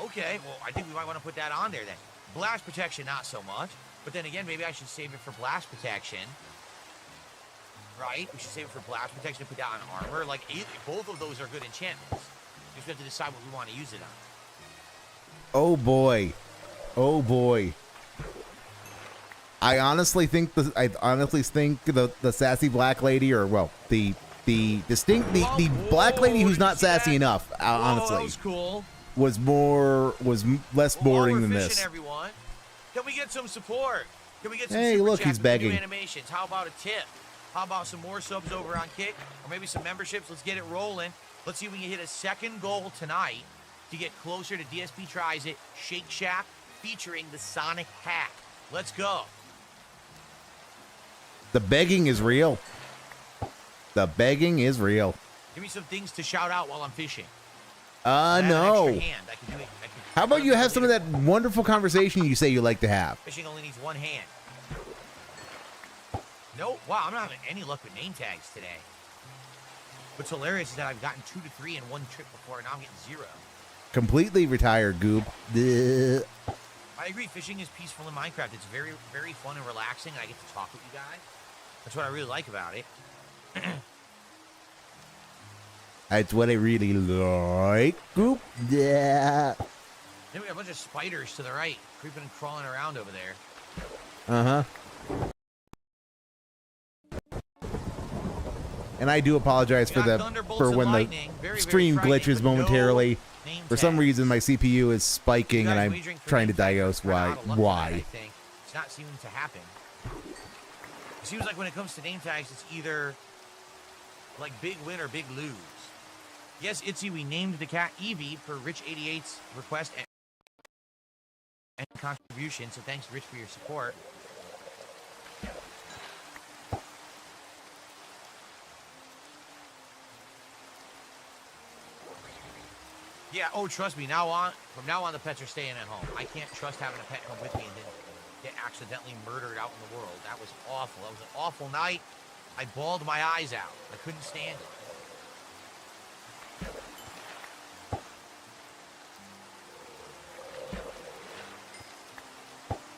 Okay, well, I think we might want to put that on there then. Blast protection, not so much. But then again, maybe I should save it for blast protection. Right? We should save it for blast protection and put that on armor. Like, both of those are good enchantments. Just have to decide what we want to use it on. Oh boy. Oh boy. I honestly think the sassy black lady, or well, the black lady who's not sassy enough, honestly. That was cool. was less boring than this. Everyone. Can we get some support? Can we get some Hey, super look, chats he's with the new begging. animations? How about a tip? How about some more subs over on Kick? Or maybe some memberships? Let's get it rolling. Let's see if we can hit a second goal tonight to get closer to DSP Tries It, Shake Shack, featuring the Sonic Hat. Let's go. The begging is real. The begging is real. Give me some things to shout out while I'm fishing. No. I can do it. How about you have some of that wonderful conversation you say you like to have? Fishing only needs one hand. No, wow, I'm not having any luck with name tags today. What's hilarious is that I've gotten 2 to 3 in one trip before, and now I'm getting 0. Completely retired, Goob. Duh. I agree, fishing is peaceful in Minecraft. It's very, very fun and relaxing, and I get to talk with you guys. That's what I really like about it. That's what I really like, Goob. Yeah. Then we got a bunch of spiders to the right, creeping and crawling around over there. Uh-huh. And I do apologize for when the stream glitches momentarily. For some reason, my CPU is spiking, and I'm trying to diagnose why. It's not seeming to happen. It seems like when it comes to name tags, it's either like big win or big lose. Yes, Itzy, we named the cat Evie per Rich88's request and contribution, so thanks, Rich, for your support. Yeah, oh, trust me, from now on, the pets are staying at home. I can't trust having a pet come with me and then get accidentally murdered out in the world. That was awful. That was an awful night. I bawled my eyes out. I couldn't stand it.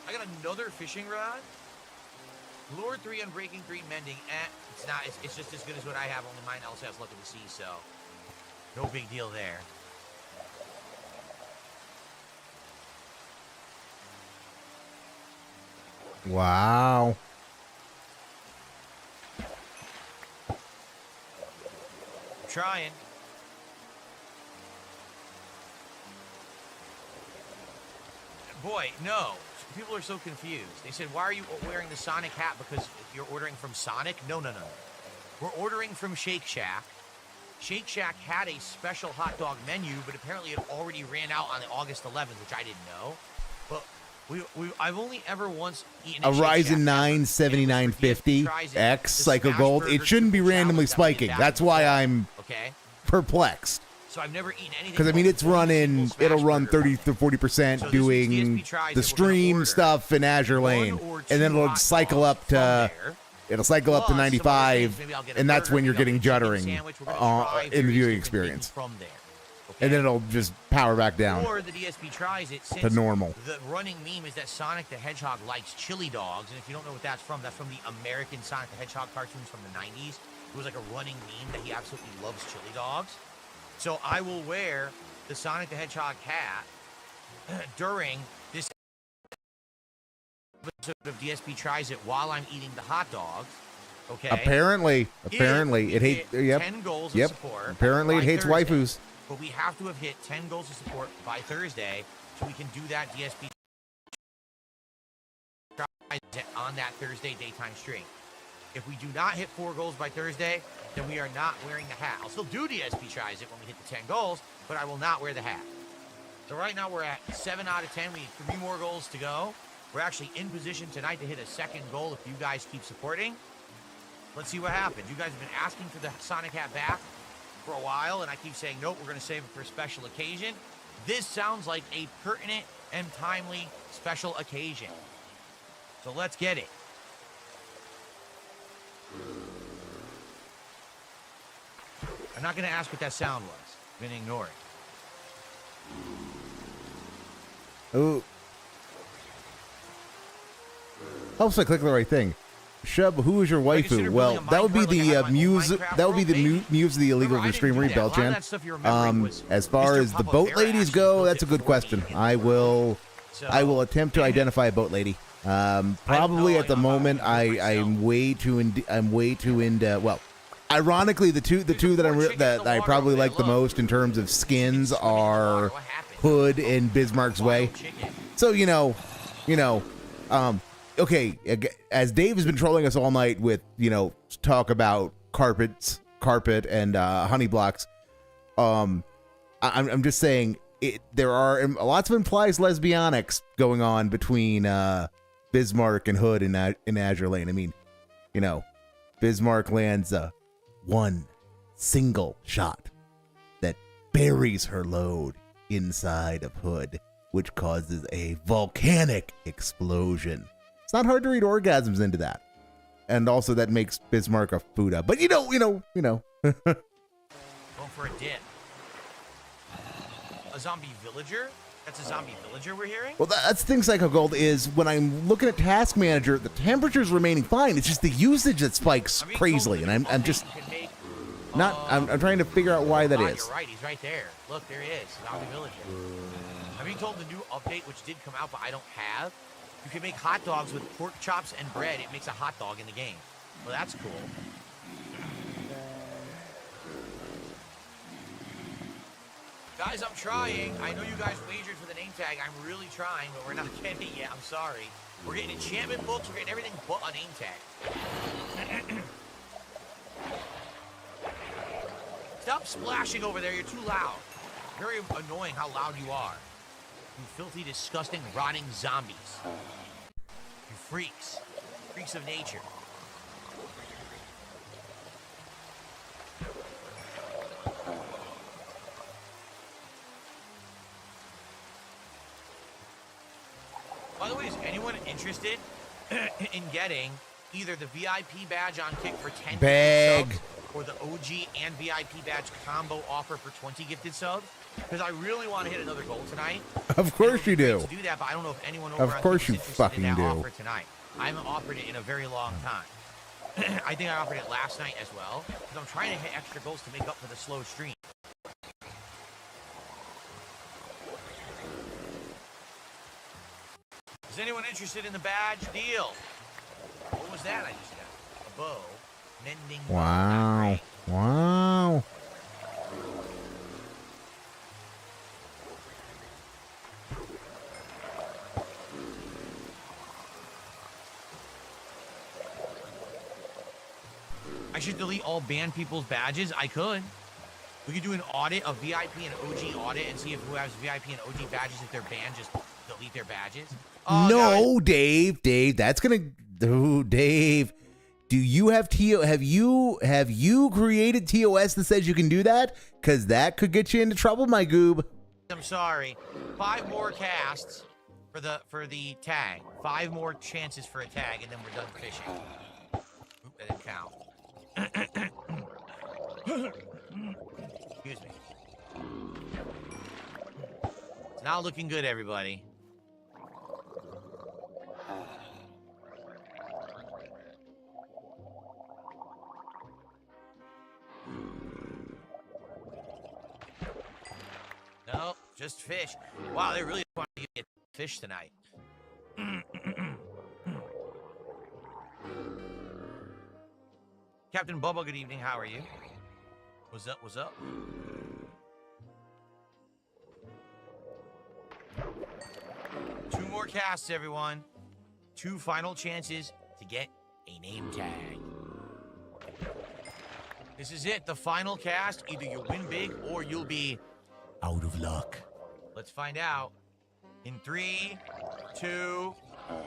I got another fishing rod. Lure 3 Unbreaking 3 Mending. It's not. It's just as good as what I have. Only mine also has Luck of the Sea, so no big deal there. Wow. I'm trying. Boy, no. People are so confused. They said, why are you wearing the Sonic hat? Because you're ordering from Sonic? No. We're ordering from Shake Shack. Shake Shack had a special hot dog menu, but apparently it already ran out on the August 11th, which I didn't know. But I've only ever once eaten a Ryzen 9 7950 X Psycho Gold. It shouldn't be randomly spiking. That's why I'm perplexed. So I've never eaten anything. Because I mean, it'll run 30 to 40% doing the stream stuff in Azure Lane, and then it'll cycle up to 95, and that's when you're getting juddering in the viewing experience. And then it'll just power back down or the DSP tries it to normal. The running meme is that Sonic the Hedgehog likes chili dogs, and if you don't know what that's from the American Sonic the Hedgehog cartoons from the 90s. It was like a running meme that he absolutely loves chili dogs. So I will wear the Sonic the Hedgehog hat during this episode of DSP Tries It while I'm eating the hot dogs. Okay. Apparently it hates 10 goals of support. Apparently it hates Thursday. waifus. But we have to have hit 10 goals of support by Thursday so we can do that DSP on that Thursday daytime stream. If we do not hit 4 goals by Thursday, then we are not wearing the hat. I'll still do DSP Tries It when we hit the 10 goals, but I will not wear the hat. So right now we're at 7 out of 10. We need 3 more goals to go. We're actually in position tonight to hit a second goal if you guys keep supporting. Let's see what happens. You guys have been asking for the Sonic hat back for a while, and I keep saying, nope, we're going to save it for a special occasion. This sounds like a pertinent and timely special occasion. So let's get it. I'm not going to ask what that sound was. I'm going to ignore it. Oh. Hopes I click the right thing. Shub, who is your waifu? Well, that would be the muse. That would be the muse of the illegal streamery, Belchan. As far as the boat ladies go, that's a good question. I will attempt to identify a boat lady. Probably at the moment, I'm way too into. Well, ironically, the two that I probably like the most in terms of skins are Hood and Bismarck's Way. So okay, as Dave has been trolling us all night with, talk about carpet and honey blocks, I'm just saying there are lots of implies lesbianics going on between Bismarck and Hood in Azure Lane. I mean, Bismarck lands one single shot that buries her load inside of Hood, which causes a volcanic explosion. It's not hard to read orgasms into that. And also that makes Bismarck a Fuda. But Going for a dip. A zombie villager? That's a zombie villager we're hearing? Well, that's the thing, Psycho Gold, is when I'm looking at Task Manager, the temperature's remaining fine. It's just the usage that spikes crazily. And I'm just not, I'm trying to figure out why that is. You're right, he's right there. Look, there he is, zombie villager. I'm being told the new update, which did come out, but I don't have, you can make hot dogs with pork chops and bread. It makes a hot dog in the game. Well, that's cool. Guys, I'm trying. I know you guys wagered for the name tag. I'm really trying, but we're not getting it yet. I'm sorry. We're getting enchantment books. We're getting everything but a name tag. Stop splashing over there. You're too loud. Very annoying how loud you are. You filthy, disgusting, rotting zombies. You freaks. Freaks of nature. By the way, is anyone interested in getting either the VIP badge on Kick for 10 gifted subs or the OG and VIP badge combo offer for 20 gifted subs? Because I really want to hit another goal tonight. Of course you do. To do that, but I don't know if anyone over of course you fucking in that do. Offer tonight. I haven't offered it in a very long time. I think I offered it last night as well, because I'm trying to hit extra goals to make up for the slow stream. Is anyone interested in the badge deal? What was that I just got? A bow. Mending. Wow. Wow. I should delete all banned people's badges. I could. We could do an audit of VIP and OG audit and see if who has VIP and OG badges, if they're banned, just delete their badges. Oh, no, guys. Dave, that's gonna. Oh, Dave, do you have Have you created TOS that says you can do that? Because that could get you into trouble, my goob. I'm sorry. 5 more casts for the tag. 5 more chances for a tag, and then we're done fishing. Oop, that didn't count. Excuse me. It's not looking good, everybody. No, just fish. Wow, they really want to get fish tonight. Captain Bubba, good evening. How are you? What's up? What's up? Two more casts, everyone. 2 final chances to get a name tag. This is it. The final cast. Either you win big or you'll be out of luck. Let's find out. In 3, 2,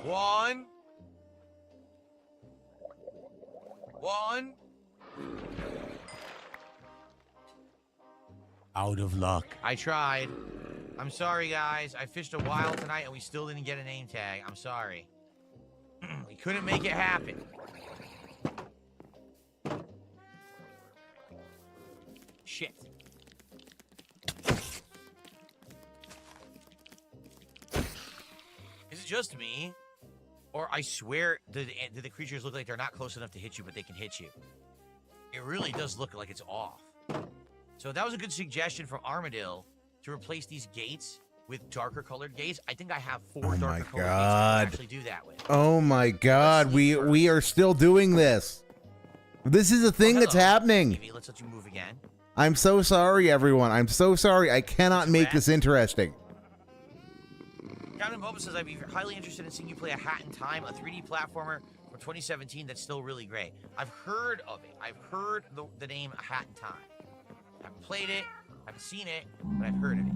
1. 1. Out of luck. I tried. I'm sorry, guys. I fished a while tonight, and we still didn't get a name tag. I'm sorry. We couldn't make it happen. Shit. Is it just me? Or I swear, do the creatures look like they're not close enough to hit you, but they can hit you? It really does look like it's off. So that was a good suggestion from Armadillo to replace these gates with darker colored gates. I think I have 4 darker colored gates I can actually do that with. Oh my god, we are still doing this. This is a thing that's happening. Evie, let's let you move again. I'm so sorry, everyone. I'm so sorry. I cannot make this interesting. Captain Boba says, I'd be highly interested in seeing you play A Hat in Time, a 3D platformer from 2017 that's still really great. I've heard of it. I've heard the name A Hat in Time. I haven't played it, I haven't seen it, but I've heard of it.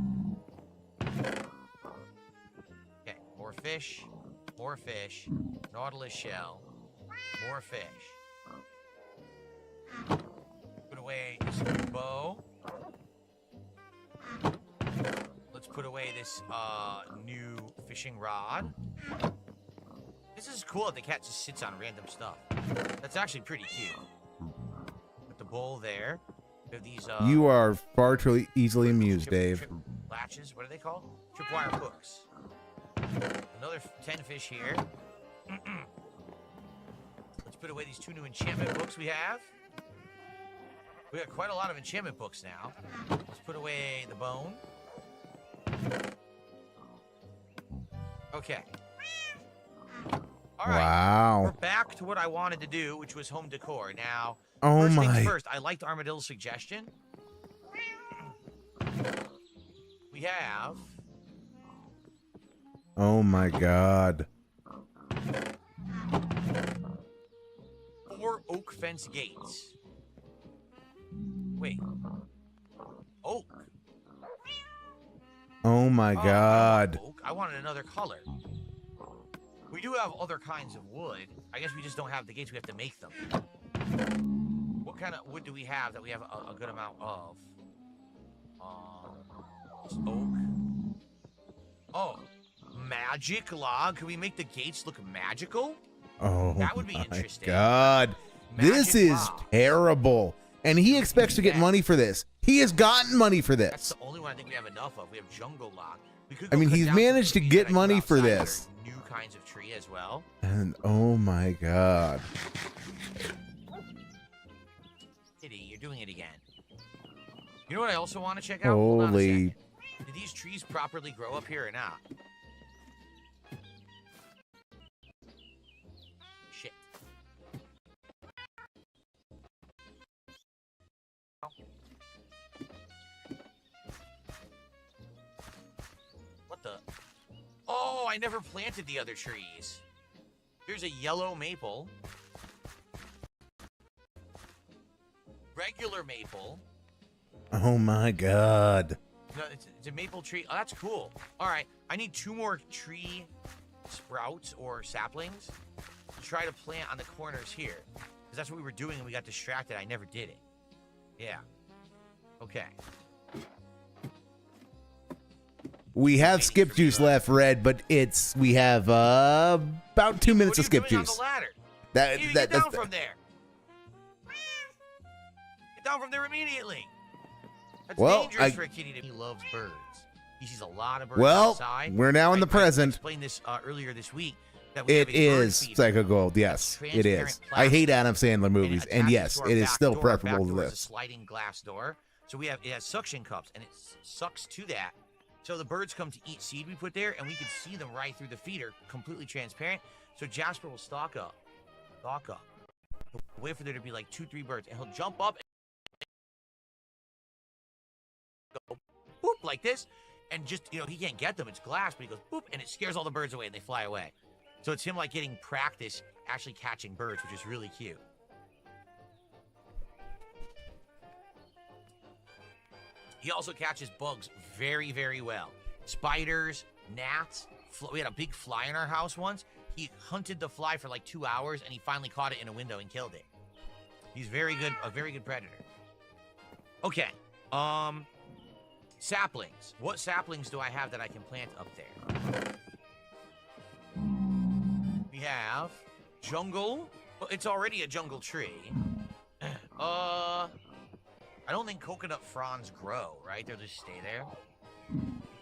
Okay, more fish, nautilus shell, more fish. Put away this bow. Let's put away this new fishing rod. This is cool that the cat just sits on random stuff. That's actually pretty cute. Put the bowl there. We have these, you are far too easily amused, Dave. Latches, what are they called? Tripwire hooks. Another 10 fish here. Let's put away these 2 new enchantment books we have. We got quite a lot of enchantment books now. Let's put away the bone. Okay. All right. Wow. We're back to what I wanted to do, which was home decor. Now, Oh first my. things first, I liked Armadillo's suggestion. We have... Oh my god. 4 oak fence gates. Wait. Oak. Oh my god. I wanted another color. We do have other kinds of wood. I guess we just don't have the gates. We have to make them. What kind of wood do we have that we have a good amount of? Just oak. Oh, magic log. Can we make the gates look magical? Oh that would be my interesting. god. This Magic is log. terrible. And he expects to get money for this. He has gotten money for this. That's the only one I think we have enough of. We have jungle log. We could I go mean, cut he's down some managed to trees get that I money grew for outside that this. are new kinds of tree as well. And oh my god. Kitty, you're doing it again. You know what I also want to check out? Hold on a Holy. second. Did these trees properly grow up here or not? Shit. What the? Oh, I never planted the other trees. Here's a yellow maple. Regular maple. Oh my god. No, it's a maple tree. Oh, that's cool. All right, I need 2 more tree sprouts or saplings to try to plant on the corners here. Because that's what we were doing and we got distracted. I never did it. Yeah. Okay. We have skip juice left, Red, but we have about 2 minutes of skip What are you doing juice. on the ladder? That You that get down that's from there. Get down from there immediately. That's Well, dangerous for a kitty to. He loves birds. He sees a lot of birds Well, outside. we're now in the I present. explained this earlier this week. That we It have a bird is feeder. Psycho Gold. Yes, it is. transparent I hate plastic, Adam Sandler movies, and attaches yes, to our it is back still door. Our preferable back to door is a this. sliding glass door. So it has suction cups, and it sucks to that. So the birds come to eat seed we put there, and we can see them right through the feeder, completely transparent. So Jasper will stalk up. He'll wait for there to be like 2-3 birds, and he'll jump up and go boop like this, and just, he can't get them. It's glass, but he goes boop, and it scares all the birds away, and they fly away. So it's him like getting practice actually catching birds, which is really cute. He also catches bugs very, very well. Spiders, gnats. We had a big fly in our house once. He hunted the fly for like 2 hours, and he finally caught it in a window and killed it. He's very good, a very good predator. Okay. saplings. What saplings do I have that I can plant up there? We have jungle. Well, it's already a jungle tree. I don't think coconut fronds grow, right? They'll just stay there.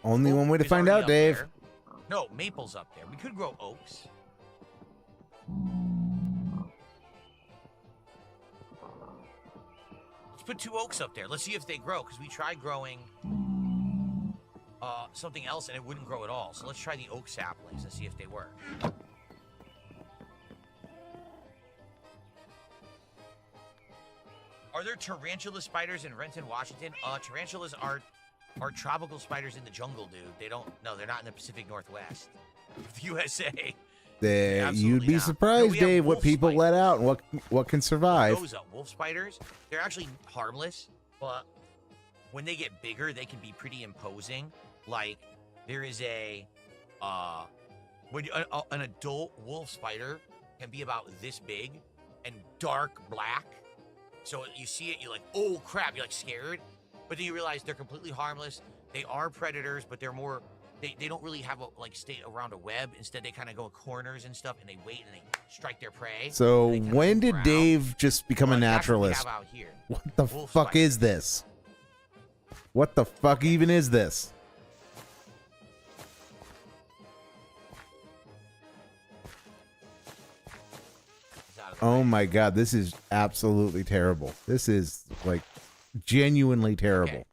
Only one way to It's find already out, up Dave. there. No, maple's up there. We could grow oaks. Let's put 2 oaks up there. Let's see if they grow, because we tried growing something else and it wouldn't grow at all. So let's try the oak saplings and see if they work. Are there tarantula spiders in Renton, Washington? Tarantulas are tropical spiders in the jungle, dude. They don't. No, they're not in the Pacific Northwest, the USA. You'd be surprised, Dave, what people let out and what can survive. Those wolf spiders, they're actually harmless, but when they get bigger, they can be pretty imposing. Like there is an adult wolf spider can be about this big and dark black. So you see it, you're like, oh crap, you're like scared. But then you realize they're completely harmless. They are predators, but they're more, they don't really have stay around a web. Instead, they kind of go in corners and stuff, and they wait and they strike their prey. So when did Dave just become a naturalist? That's what we have out here. What the Wolf fuck spider. is this? What the fuck even is this? Oh my god, this is absolutely terrible. This is like genuinely terrible. Okay.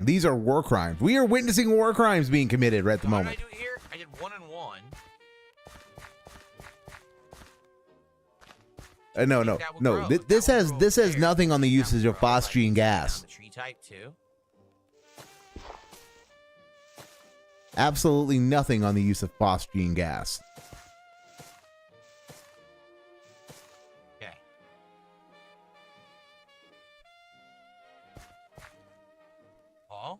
These are war crimes. We are witnessing war crimes being committed right at the moment. What did I do here? I did 1 and 1. No. This has nothing on the usage of phosgene gas. The tree type too. Absolutely nothing on the use of phosgene gas. Okay. Oh.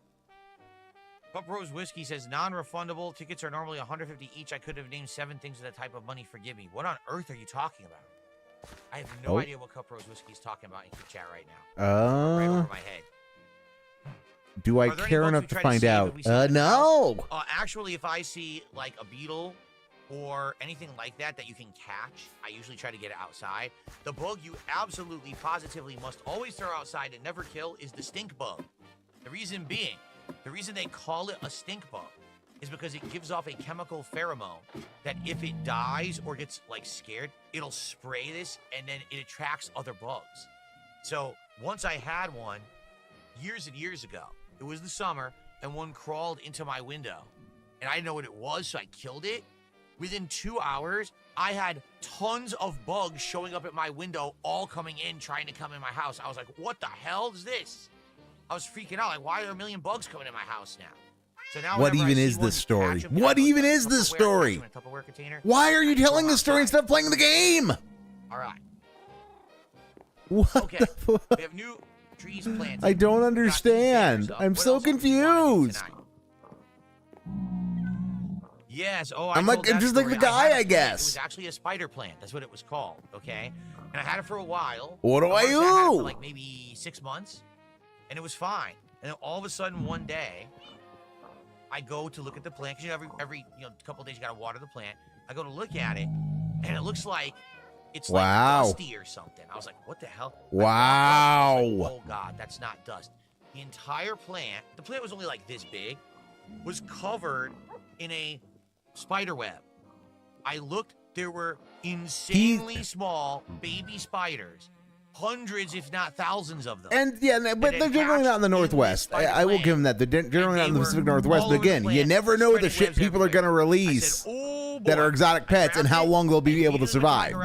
Cup Rose Whiskey says non-refundable tickets are normally $150 each. I could have named 7 things with that type of money. Forgive me. What on earth are you talking about? I have no idea what Cup Rose Whiskey is talking about in the chat right now. Right over my head. Do I care enough to find out? No. Actually, if I see like a beetle or anything like that that you can catch, I usually try to get it outside. The bug you absolutely, positively must always throw outside and never kill is the stink bug. The reason being, the reason they call it a stink bug is because it gives off a chemical pheromone that if it dies or gets like scared, it'll spray this and then it attracts other bugs. So once I had one years and years ago, it was the summer, and one crawled into my window. And I didn't know what it was, so I killed it. Within 2 hours, I had tons of bugs showing up at my window, all coming in, trying to come in my house. I was like, what the hell is this? I was freaking out. Like, why are there a million bugs coming in my house now? So now What even is this story? What even is this story? Why are you telling the story instead of playing the game? All right. What okay. the fuck? We have new trees planted. I don't understand. I'm so confused. Yes. Oh, I'm just like the guy, I guess. It was actually a spider plant. That's what it was called. Okay. And I had it for a while. What do I do? I had it for like maybe 6 months, and it was fine. And then all of a sudden, one day, I go to look at the plant because every couple of days you gotta water the plant. I go to look at it, and it looks like it's like dusty or something. I was like, what the hell? Wow. Like, oh god, that's not dust. The entire plant, the plant was only like this big, was covered in a spider web. I looked, there were insanely small baby spiders. Hundreds, if not thousands of them. And yeah, but they're generally not in the Northwest. I will give them that. They're generally not in the Pacific Northwest. But again, you never know the shit people are going to release that are exotic pets and how long they'll be able to survive.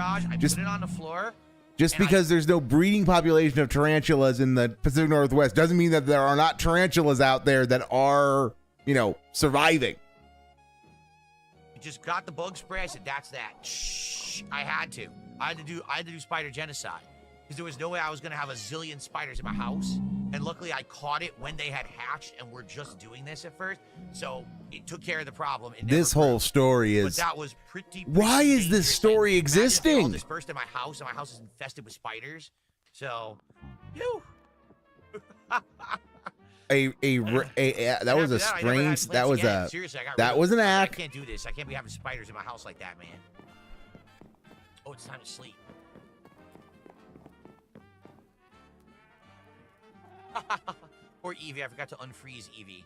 Just because there's no breeding population of tarantulas in the Pacific Northwest doesn't mean that there are not tarantulas out there that are, surviving. Just got the bug spray. I said, that's that. Shh. I had to do spider genocide. Because there was no way I was going to have a zillion spiders in my house. And luckily, I caught it when they had hatched, and we're just doing this at first. So it took care of the problem. This whole story is... But that was pretty why is this story existing? All dispersed in my house, and my house is infested with spiders. So, phew. That was a strange. That was a. Seriously, That was an I act. can't do this. I can't be having spiders in my house like that, man. Oh, it's time to sleep. Or Evie. I forgot to unfreeze Evie.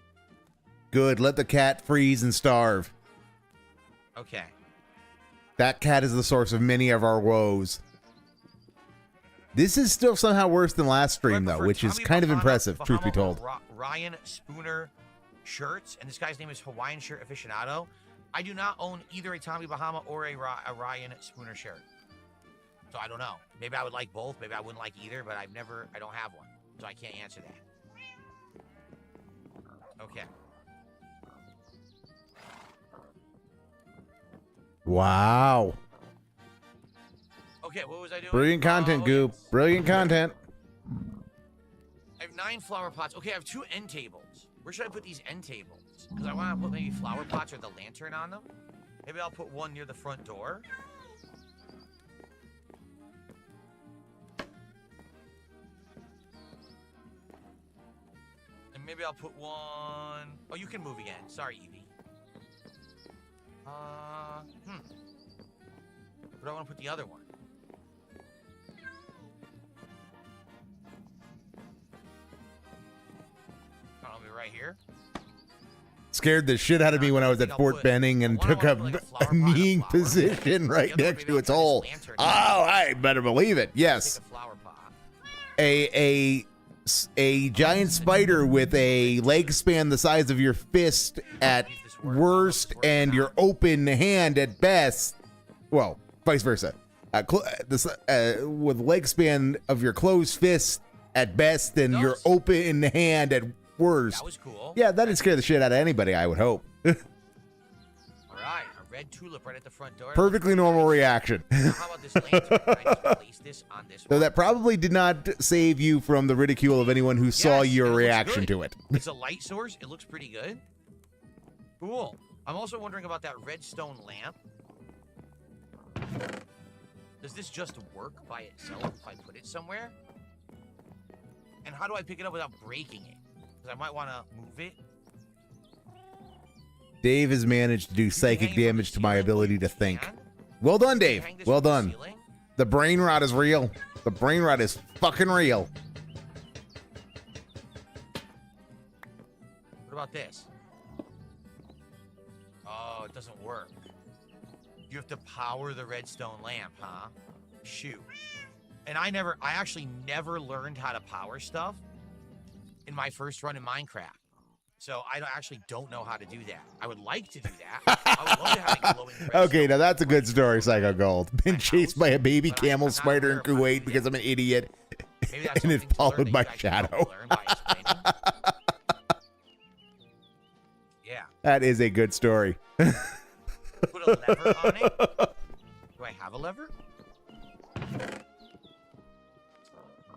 Good. Let the cat freeze and starve. Okay. That cat is the source of many of our woes. This is still somehow worse than last stream, though, which is kind of impressive, truth be told. Ryan Spooner shirts, and this guy's name is Hawaiian Shirt Aficionado. I do not own either a Tommy Bahama or a Ryan Spooner shirt. So I don't know. Maybe I would like both. Maybe I wouldn't like either, but I don't have one. So I can't answer that. Okay. Wow. Okay, what was I doing? Brilliant content, Goop. Yes. Brilliant content. I have 9 flower pots. Okay, I have 2 end tables. Where should I put these end tables? Because I want to put maybe flower pots or the lantern on them. Maybe I'll put one near the front door. And maybe I'll put one... Oh, you can move again. Sorry, Evie. Where do I want to put the other one? I'll be right here. Scared the shit out of me when I was at Fort Benning and took a kneeing position right next to its hole. Oh, I better believe it. Yes. A giant spider with a leg span the size of your fist at worst and your open hand at best. Well, vice versa. With leg span of your closed fist at best and your open hand at worst. That was cool. Yeah, that'd scare the shit out of anybody, I would hope. All right, a red tulip right at the front door. Perfectly normal reaction. Now, how about this lantern? Can I just place this on this Though one? that probably did not save you from the ridicule of anyone who saw Yes, your it looks reaction good. to it. It's a light source. It looks pretty good. Cool. I'm also wondering about that redstone lamp. Does this just work by itself if I put it somewhere? And how do I pick it up without breaking it? Because I might want to move it. Dave has managed to do psychic damage to my ability to think. Well done, Dave. Well done. The brain rot is real. The brain rot is fucking real. What about this? Oh, it doesn't work. You have to power the redstone lamp, huh? Shoot. And I actually never learned how to power stuff in my first run in Minecraft. So I actually don't know how to do that. I would like to do that. I would love to have a glowing redstone. Okay, now that's a good story, Psycho Gold. Been chased by a baby camel spider in Kuwait because I'm an idiot. And it followed my shadow. Yeah. That is a good story. Put a lever on it. Do I have a lever?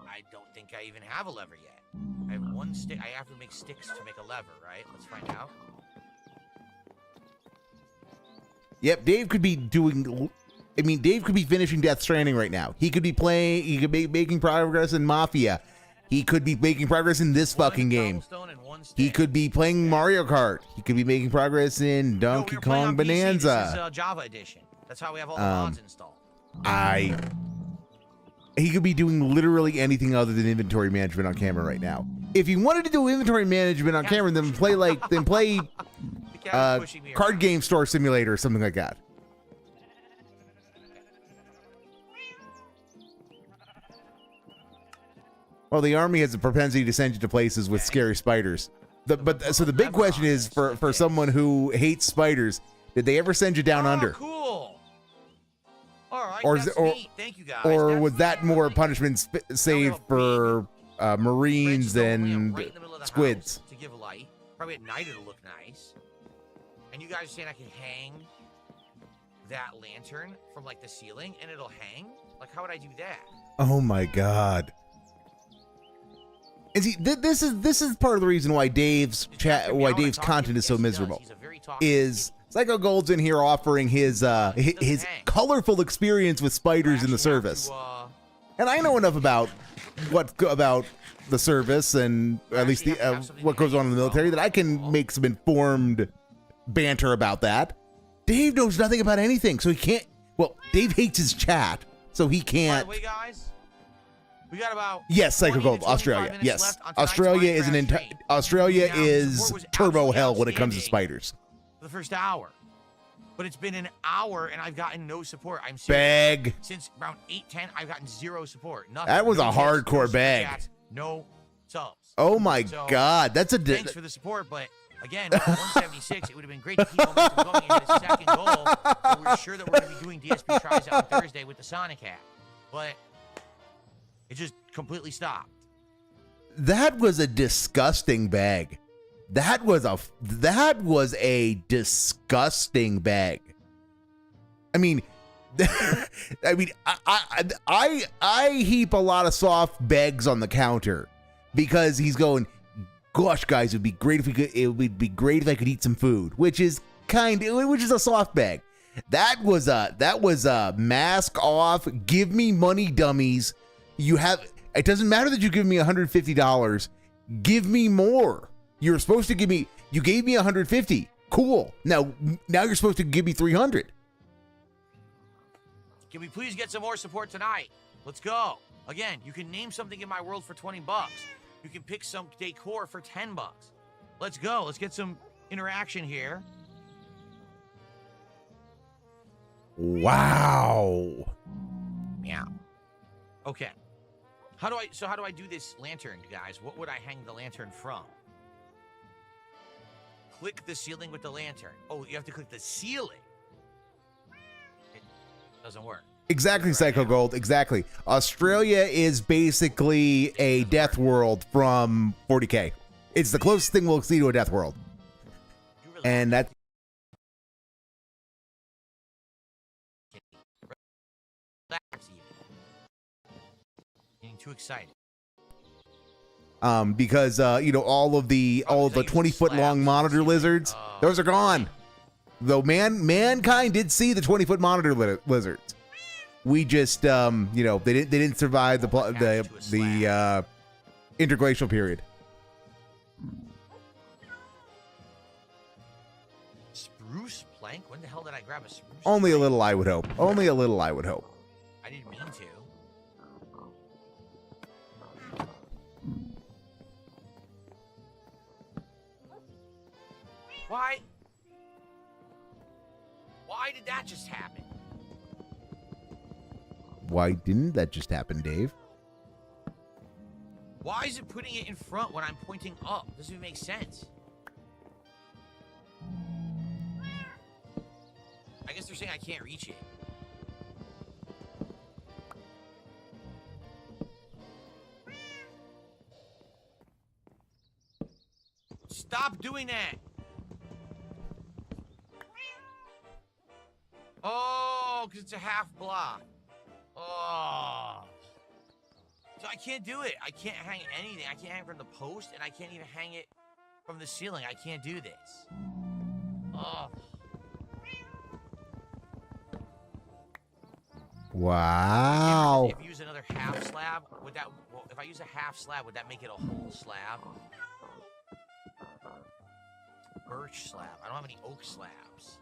I don't think I even have a lever yet. I have one stick. I have to make sticks to make a lever, right? Let's find out. Yep, Dave could be doing... I mean, Dave could be finishing Death Stranding right now. He could be playing... He could be making progress in Mafia. He could be making progress in this fucking game. He could be playing Mario Kart. He could be making progress in Donkey Kong Bonanza. This is Java Edition. That's how we have all the mods installed. He could be doing literally anything other than inventory management on camera right now. If he wanted to do inventory management on camera, then play Card Game Store Simulator or something like that. Well, the army has a propensity to send you to places with scary spiders. So the big question is for someone who hates spiders, did they ever send you down under? Cool. All right. Thank you guys. Or was that more punishment saved for Marines and right in the middle of the squids? house to give light. Probably at night it'll look nice. And you guys are saying I can hang that lantern from like the ceiling and it'll hang? Like how would I do that? Oh my God. And see, this is part of the reason why Dave's content is so miserable. Is Psycho Gold's in here offering his colorful experience with spiders in the service. And I know enough about about the service and at least the what goes on in the military that I can make some informed banter about that. Dave knows nothing about anything, so he can't. Well, Dave hates his chat, so he can't. By the way, guys, we got about Yes, Psycho 20 to Gold, 25 Australia. minutes Yes, left on tonight's Australia is an Minecraft stream. Australia Now, the is support was turbo absolutely hell when it comes to outstanding spiders. for the first hour. But it's been an hour and I've gotten no support. I'm serious. Bag. Since around 8:10, I've gotten zero support. Nothing. That was no a hits, hardcore no super bag. chats, no subs. Oh my So, God, that's a. Thanks for the support, but again, with 176, it would have been great to keep momentum going and hit a second goal. But we're sure that we're going to be doing DSP tries on Thursday with the Sonic hat. But it just completely stopped. That was a disgusting bag. That was a disgusting bag. I mean, I heap a lot of soft bags on the counter because he's going, gosh, guys, it would be great if I could eat some food, which is a soft bag. That was a mask off. Give me money, dummies. It doesn't matter that you give me $150. Give me more. You're supposed to give me. You gave me $150. Cool. Now you're supposed to give me $300. Can we please get some more support tonight? Let's go. Again, you can name something in my world for $20. You can pick some decor for $10. Let's go. Let's get some interaction here. Wow. Yeah. Okay. How do I do this lantern, guys? What would I hang the lantern from? Click the ceiling with the lantern. Oh, you have to click the ceiling. It doesn't work. Exactly, Psycho Gold. Exactly. Australia is basically a death world from 40K. It's the closest thing we'll see to a death world. And that. Getting too excited. Because all of the 20-foot long monitor lizards, those are gone. Though mankind did see the 20-foot monitor lizards. We just they didn't survive the interglacial period. Spruce plank? When the hell did I grab a spruce? Only a little, I would hope. Only a little, I would hope. I didn't mean to. Why? Why did that just happen? Why didn't that just happen, Dave? Why is it putting it in front when I'm pointing up? Doesn't even make sense. I guess they're saying I can't reach it. Stop doing that. Oh, because it's a half block. Oh. So I can't do it. I can't hang anything. I can't hang from the post, and I can't even hang it from the ceiling. I can't do this. Oh. Wow. If you use another half slab, would that? Well, if I use a half slab, would that make it a whole slab? Birch slab. I don't have any oak slabs.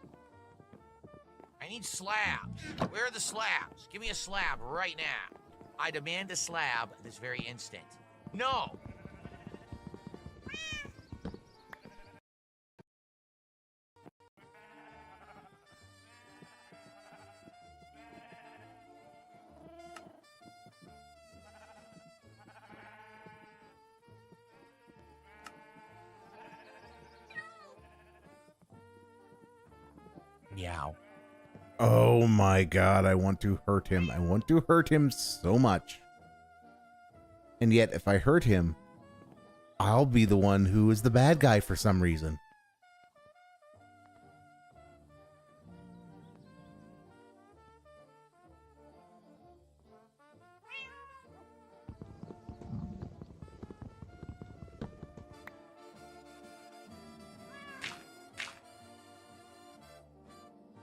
I need slabs. Where are the slabs? Give me a slab right now. I demand a slab this very instant. No! Meow. Oh my God, I want to hurt him. I want to hurt him so much. And yet, if I hurt him, I'll be the one who is the bad guy for some reason.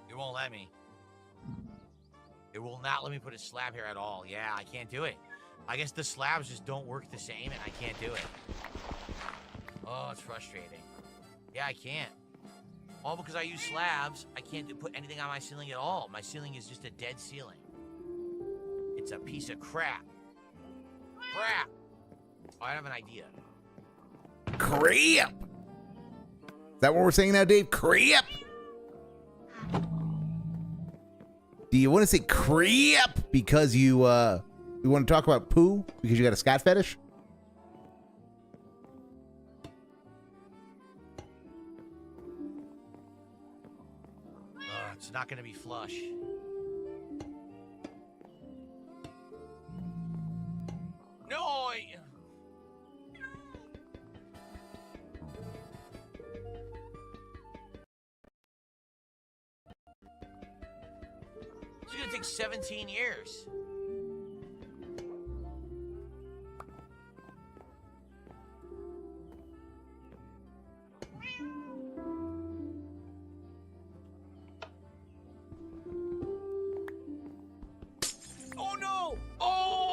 You won't let me. It will not let me put a slab here at all. Yeah, I can't do it. I guess the slabs just don't work the same, and I can't do it. Oh, it's frustrating. Yeah, I can't. All because I use slabs, I can't put anything on my ceiling at all. My ceiling is just a dead ceiling. It's a piece of crap. Crap! Oh, I have an idea. Crap! Is that what we're saying now, Dave? Crap! Do you want to say crap because you want to talk about poo because you got a scat fetish? It's not gonna be flush. No! It's gonna take 17 years. Oh no! Oh!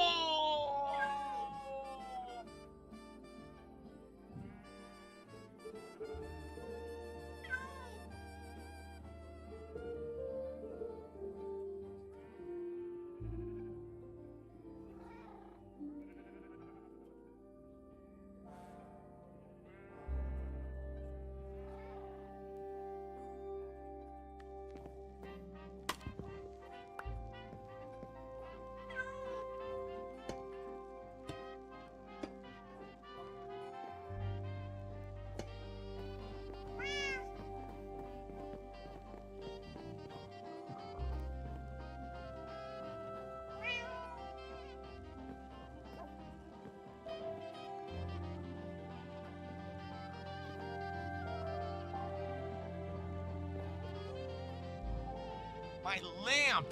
My lamp!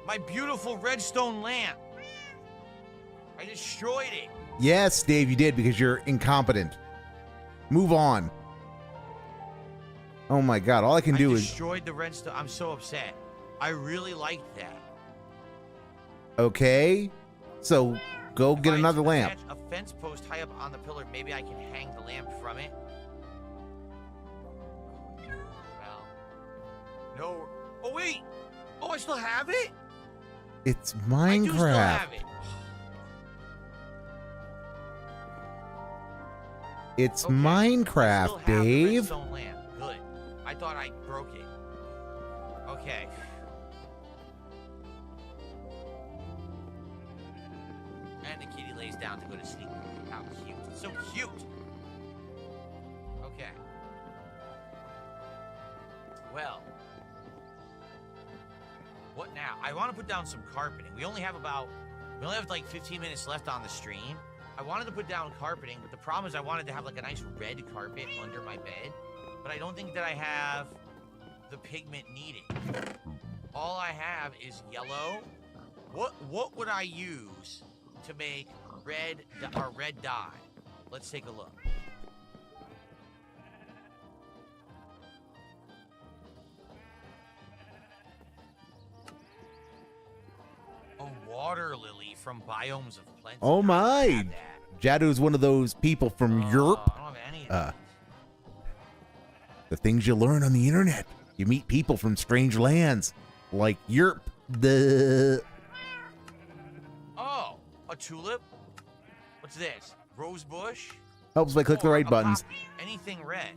My beautiful redstone lamp! I destroyed it! Yes, Dave, you did because you're incompetent. Move on. Oh my god, all I can do is... destroyed the redstone. I'm so upset. I really liked that. Okay, so go get another lamp. A fence post high up on the pillar, maybe I can hang the lamp from it. Well, no. Oh wait! Oh, I still have it? It's I do still Minecraft. have it. It's Okay, Minecraft, I still have the Dave. redstone lamp. Good. I thought I broke it. Okay. And the kitty lays down to go to sleep. How cute. It's so cute. Okay. Well. What now? I want to put down some carpeting. We only have like 15 minutes left on the stream. I wanted to put down carpeting, but the problem is I wanted to have like a nice red carpet under my bed, but I don't think that I have the pigment needed. All I have is yellow. What would I use to make red dye? Let's take a look. A water lily from Biomes of Plenty. Oh my! Jadu's one of those people from Europe. I don't have any of those. The things you learn on the internet. You meet people from strange lands, like Europe. Oh, a tulip? What's this? Rose bush? Helps by click the right a buttons. Poppy. Anything red.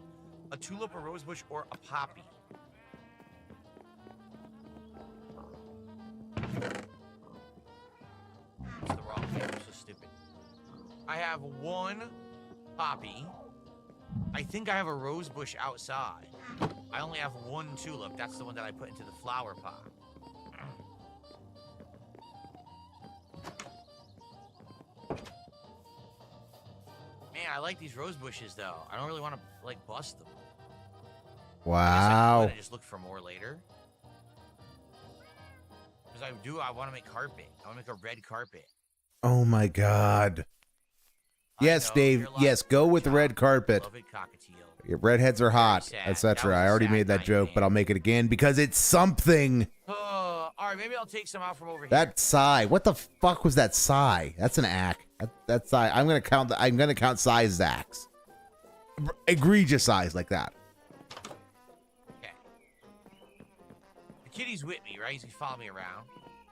A tulip, a rose bush, or a poppy. That's the wrong thing. I'm so stupid. I have one poppy. I think I have a rose bush outside. I only have one tulip. That's the one that I put into the flower pot. Man, I like these rose bushes though. I don't really want to like bust them. Wow. I just look for more later. Because I want to make carpet. I want to make a red carpet. Oh my god. Yes, Dave. Yes, go with the red carpet. Beloved cockatiel. Your redheads are hot, sad. etc. That was I a already sad made that night, joke, man. but I'll make it again because it's something. All right, maybe I'll take some out from over here. That sigh. What the fuck was that sigh? That's an axe. That sigh. I'm gonna count size as axe. Egregious size like that. Okay. The kitty's with me, right? He's following me around.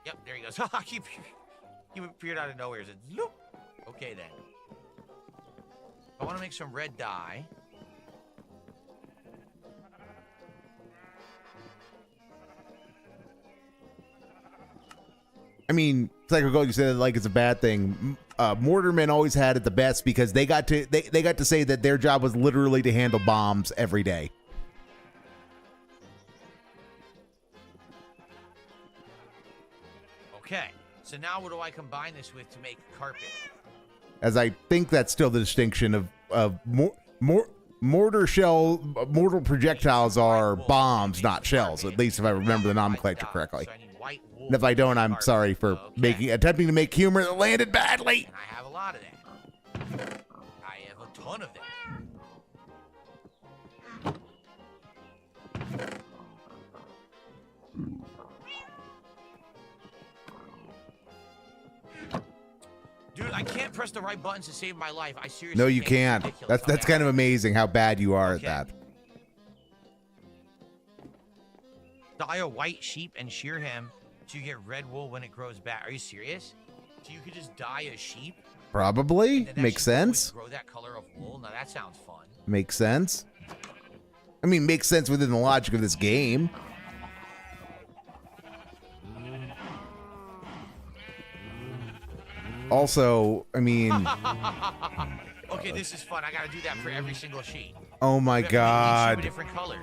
Yep, there he goes. He appeared out of nowhere. He said, "Loop." Okay then. I want to make some red dye. I mean, Psycho Gold, you said like it's a bad thing. Mortarmen always had it the best because they got to say that their job was literally to handle bombs every day. Okay, so now what do I combine this with to make carpet? As I think that's still the distinction of mortar projectiles are bombs, not shells. At least if I remember the nomenclature correctly. And if I don't, I'm sorry for attempting to make humor that landed badly. And I have a lot of that. I have a ton of that. Dude, I can't press the right buttons to save my life. I seriously No, you can't. Ridiculous. That's kind of amazing how bad you are at that. Dye a white sheep and shear him so you get red wool when it grows back. Are you serious? So you could just dye a sheep? Probably. Makes sense. Grow that color of wool? Now that sounds fun. Makes sense. I mean, makes sense within the logic of this game. Also, I mean... Okay, this is fun. I gotta do that for every single sheep. Oh my god. A different color.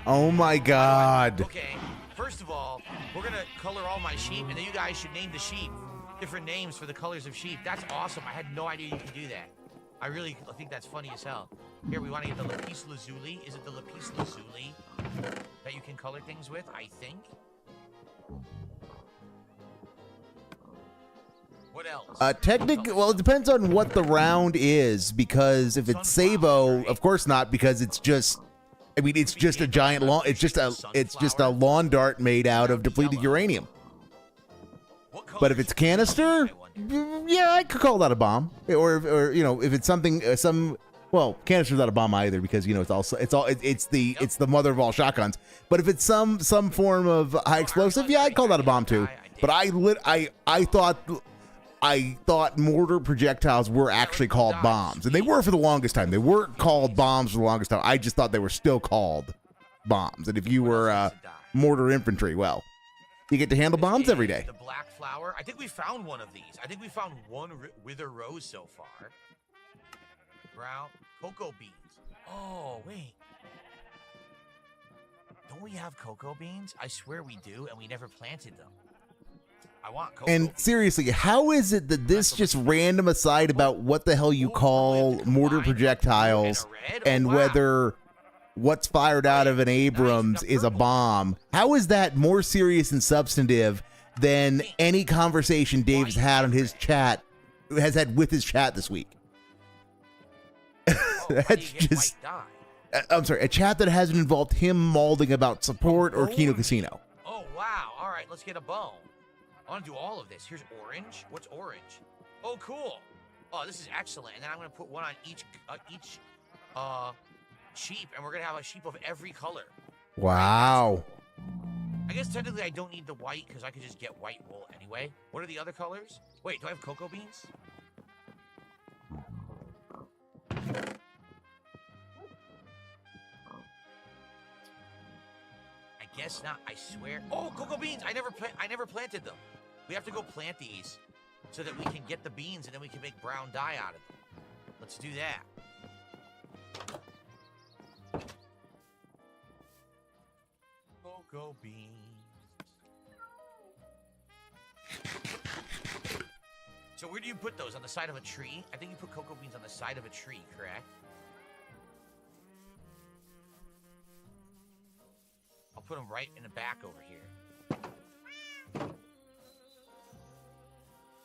Oh my god. Okay, first of all, we're gonna color all my sheep, and then you guys should name the sheep different names for the colors of sheep. That's awesome. I had no idea you could do that. I really think that's funny as hell. Here, we want to get the lapis lazuli. Is it the lapis lazuli that you can color things with? I think. What else? Well, it depends on what the round is, because if it's Sabo, of course not, because it's just, I mean, it's just a giant lawn. It's just a lawn dart made out of depleted uranium. But if it's canister, yeah, I could call that a bomb. Or you know, if it's something, well, canister's not a bomb either, because you know it's the mother of all shotguns. But if it's some form of high explosive, yeah, I'd call that a bomb too. But I thought mortar projectiles were actually called bombs, and they were for the longest time. They weren't called bombs for the longest time. I just thought they were still called bombs. And if you were mortar infantry, well, you get to handle bombs every day. The black flower. I think we found one of these. I think we found one wither rose so far. Brown cocoa beans. Oh wait, don't we have cocoa beans? I swear we do, and we never planted them. I want cocoa and beans. Seriously, how is it that this just random aside about what the hell you call mortar projectiles and whether what's fired out of an Abrams is a bomb, how is that more serious and substantive than any conversation Dave's had on his chat, has had with his chat this week? That's just, I'm sorry, a chat that hasn't involved him mauling about support or Kino Casino. Oh wow! All right, let's get a bone. I want to do all of this. Here's orange. What's orange? Oh, cool. Oh, this is excellent. And then I'm going to put one on each sheep, and we're going to have a sheep of every color. Wow. I guess technically I don't need the white because I could just get white wool anyway. What are the other colors? Wait, do I have cocoa beans? I guess not. I swear. Oh, cocoa beans! I never planted them. We have to go plant these so that we can get the beans and then we can make brown dye out of them. Let's do that. Cocoa beans. So where do you put those? On the side of a tree? I think you put cocoa beans on the side of a tree, correct? I'll put them right in the back over here.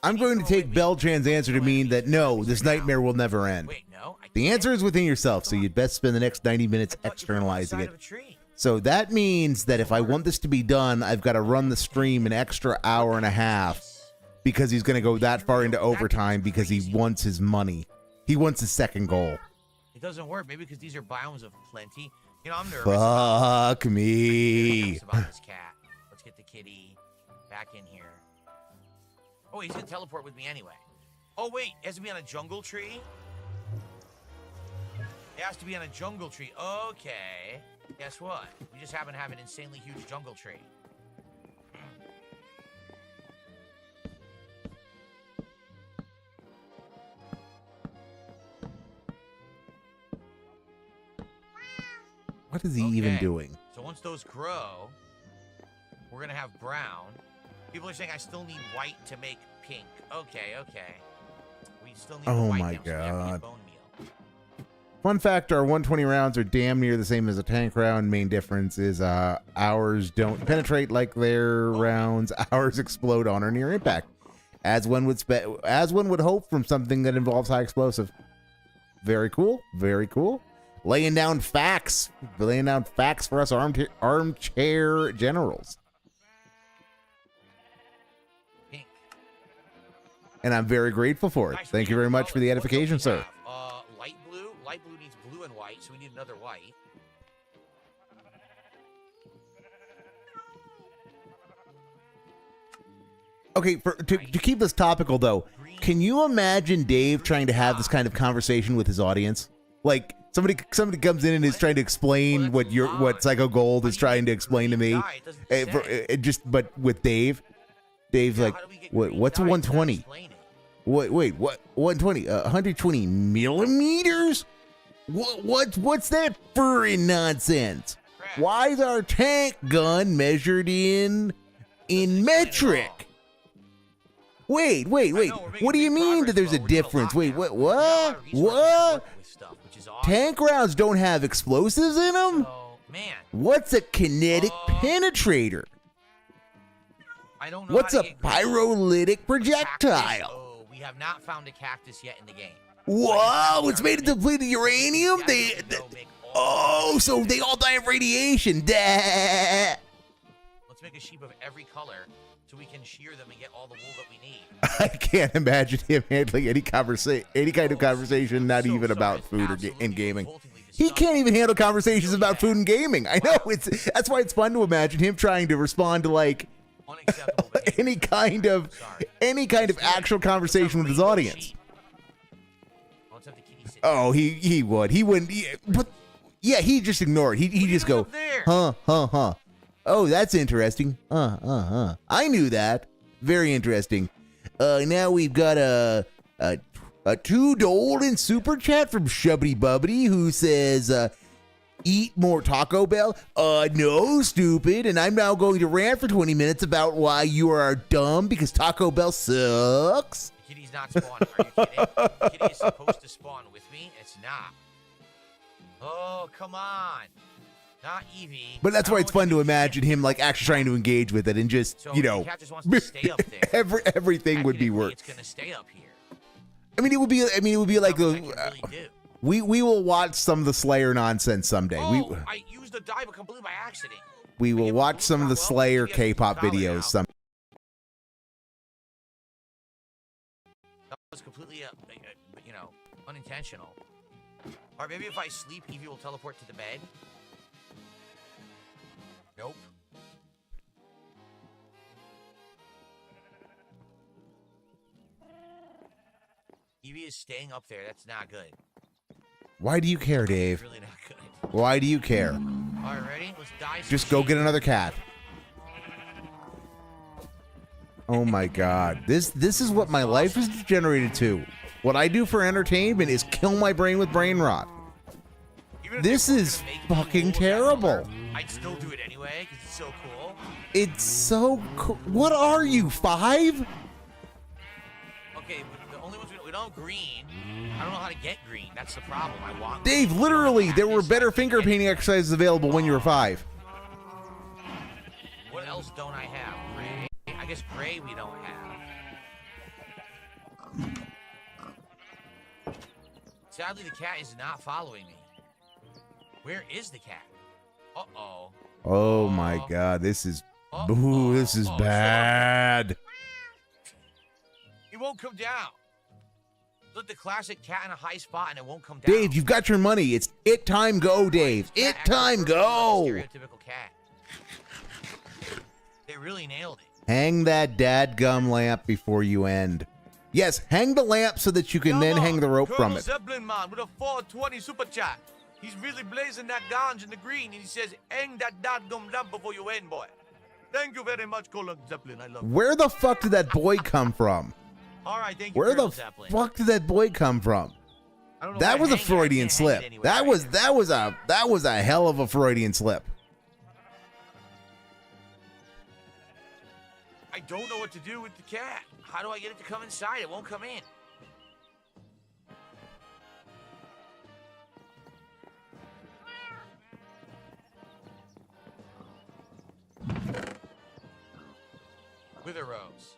I'm going to take Beltran's answer to mean that no, this nightmare will never end. Wait, no. The answer is within yourself, so you'd best spend the next 90 minutes externalizing it. So that means that if I want this to be done, I've got to run the stream an extra hour and a half because he's going to go that far into overtime because he wants his money. He wants his second goal. It doesn't work. Maybe because these are biomes of plenty. You know, I'm nervous. Fuck me. About this cat. Let's get the kitty back in here. Oh, he's gonna teleport with me anyway. Oh wait, it has to be on a jungle tree. It has to be on a jungle tree. Okay. Guess what? We just happen to have an insanely huge jungle tree. What is he even doing? So once those grow, we're gonna have brown. People are saying I still need white to make pink. Okay, okay. We still need Oh white my now, so we have to God. get bone meal. Fun fact, our 120 rounds are damn near the same as a tank round. Main difference is ours don't penetrate like their rounds. Ours explode on or near impact. As one would hope from something that involves high explosive. Very cool. Very cool. Laying down facts for us armchair generals. Pink. And I'm very grateful for it. Actually, Thank you very much for the what else do we edification, sir. have? Light blue. Light blue needs blue and white, so we need another white. Okay, to keep this topical though, can you imagine Dave trying to have this kind of conversation with his audience? Like somebody comes in and is trying to explain what Psycho Gold is trying to explain to me. But with Dave's like, what's 120? Wait, what? 120? 120 millimeters? What's that furry nonsense? Why is our tank gun measured in metric? Wait. What do you mean that there's a difference? Wait, what? Tank rounds don't have explosives in them? Man. What's a kinetic penetrator? I don't know. What's a pyrolytic projectile? Oh, we have not found a cactus yet in the game. Whoa, it's made of depleted uranium? So they all die of radiation. Let's make a sheep of every color so we can shear them and get all the wool that we need. I can't imagine him handling any kind of conversation, not even about food and gaming. He can't even handle conversations about food and gaming. I know, that's why it's fun to imagine him trying to respond to like any kind of actual conversation with his audience. Oh, he would. He wouldn't. But yeah, he'd just ignore it. He'd just go, huh. Oh, that's interesting. I knew that. Very interesting. Now we've got a $2 in super chat from Shubbity Bubbity who says, eat more Taco Bell? No, stupid. And I'm now going to rant for 20 minutes about why you are dumb because Taco Bell sucks. The kitty's not spawning. Are you kidding? The kitty is supposed to spawn with me. It's not. Oh, come on. Not Evie. But that's why it's fun to imagine him like actually trying to engage with it and just, so the cat just wants to stay up there. Everything would be work. It's gonna stay up here. It would be like we will watch some of the Slayer nonsense someday. I used the dive completely by accident. We will watch some of the Slayer K-pop videos some. That was completely unintentional. Or maybe if I sleep, Evie will teleport to the bed. Nope. Evie is staying up there. That's not good. Why do you care, Dave? Really not good. Why do you care? All right, ready? Let's die. Just go get another cat. Oh my God. This is what my life is degenerated to. What I do for entertainment is kill my brain with brain rot. This is fucking terrible. I'd still do it anyway because it's so cool. It's so cool. What are you, 5? Okay, but the only ones we don't have green. I don't know how to get green. That's the problem. I want. Dave, literally, there were better finger painting exercises available when you were 5. What else don't I have? Gray? I guess gray we don't have. Sadly, the cat is not following me. Where is the cat? Uh-oh. Oh my God, this is, ooh, this is bad. It won't come down. Look, the classic cat in a high spot and it won't come down. Dave, you've got your money. It's it time go, Dave. It time go. Stereotypical cat. They really nailed it. Hang that dadgum lamp before you end. Yes, hang the lamp so that you can then hang the rope from it. Zeppelin man with a 420 super chat. He's really blazing that ganja in the green, and he says, hang that dadgum lamp before you end, boy. Thank you very much, Colonel Zeppelin. I love you. Where the fuck did that boy come from? All right, thank you, Where Colonel the Zeppelin. fuck did that boy come from? I don't know That where was a to hang it. I Freudian can't hang it slip. anywhere That right was a hell of a Freudian slip. I don't know what to do with the cat. How do I get it to come inside? It won't come in. Wither rose.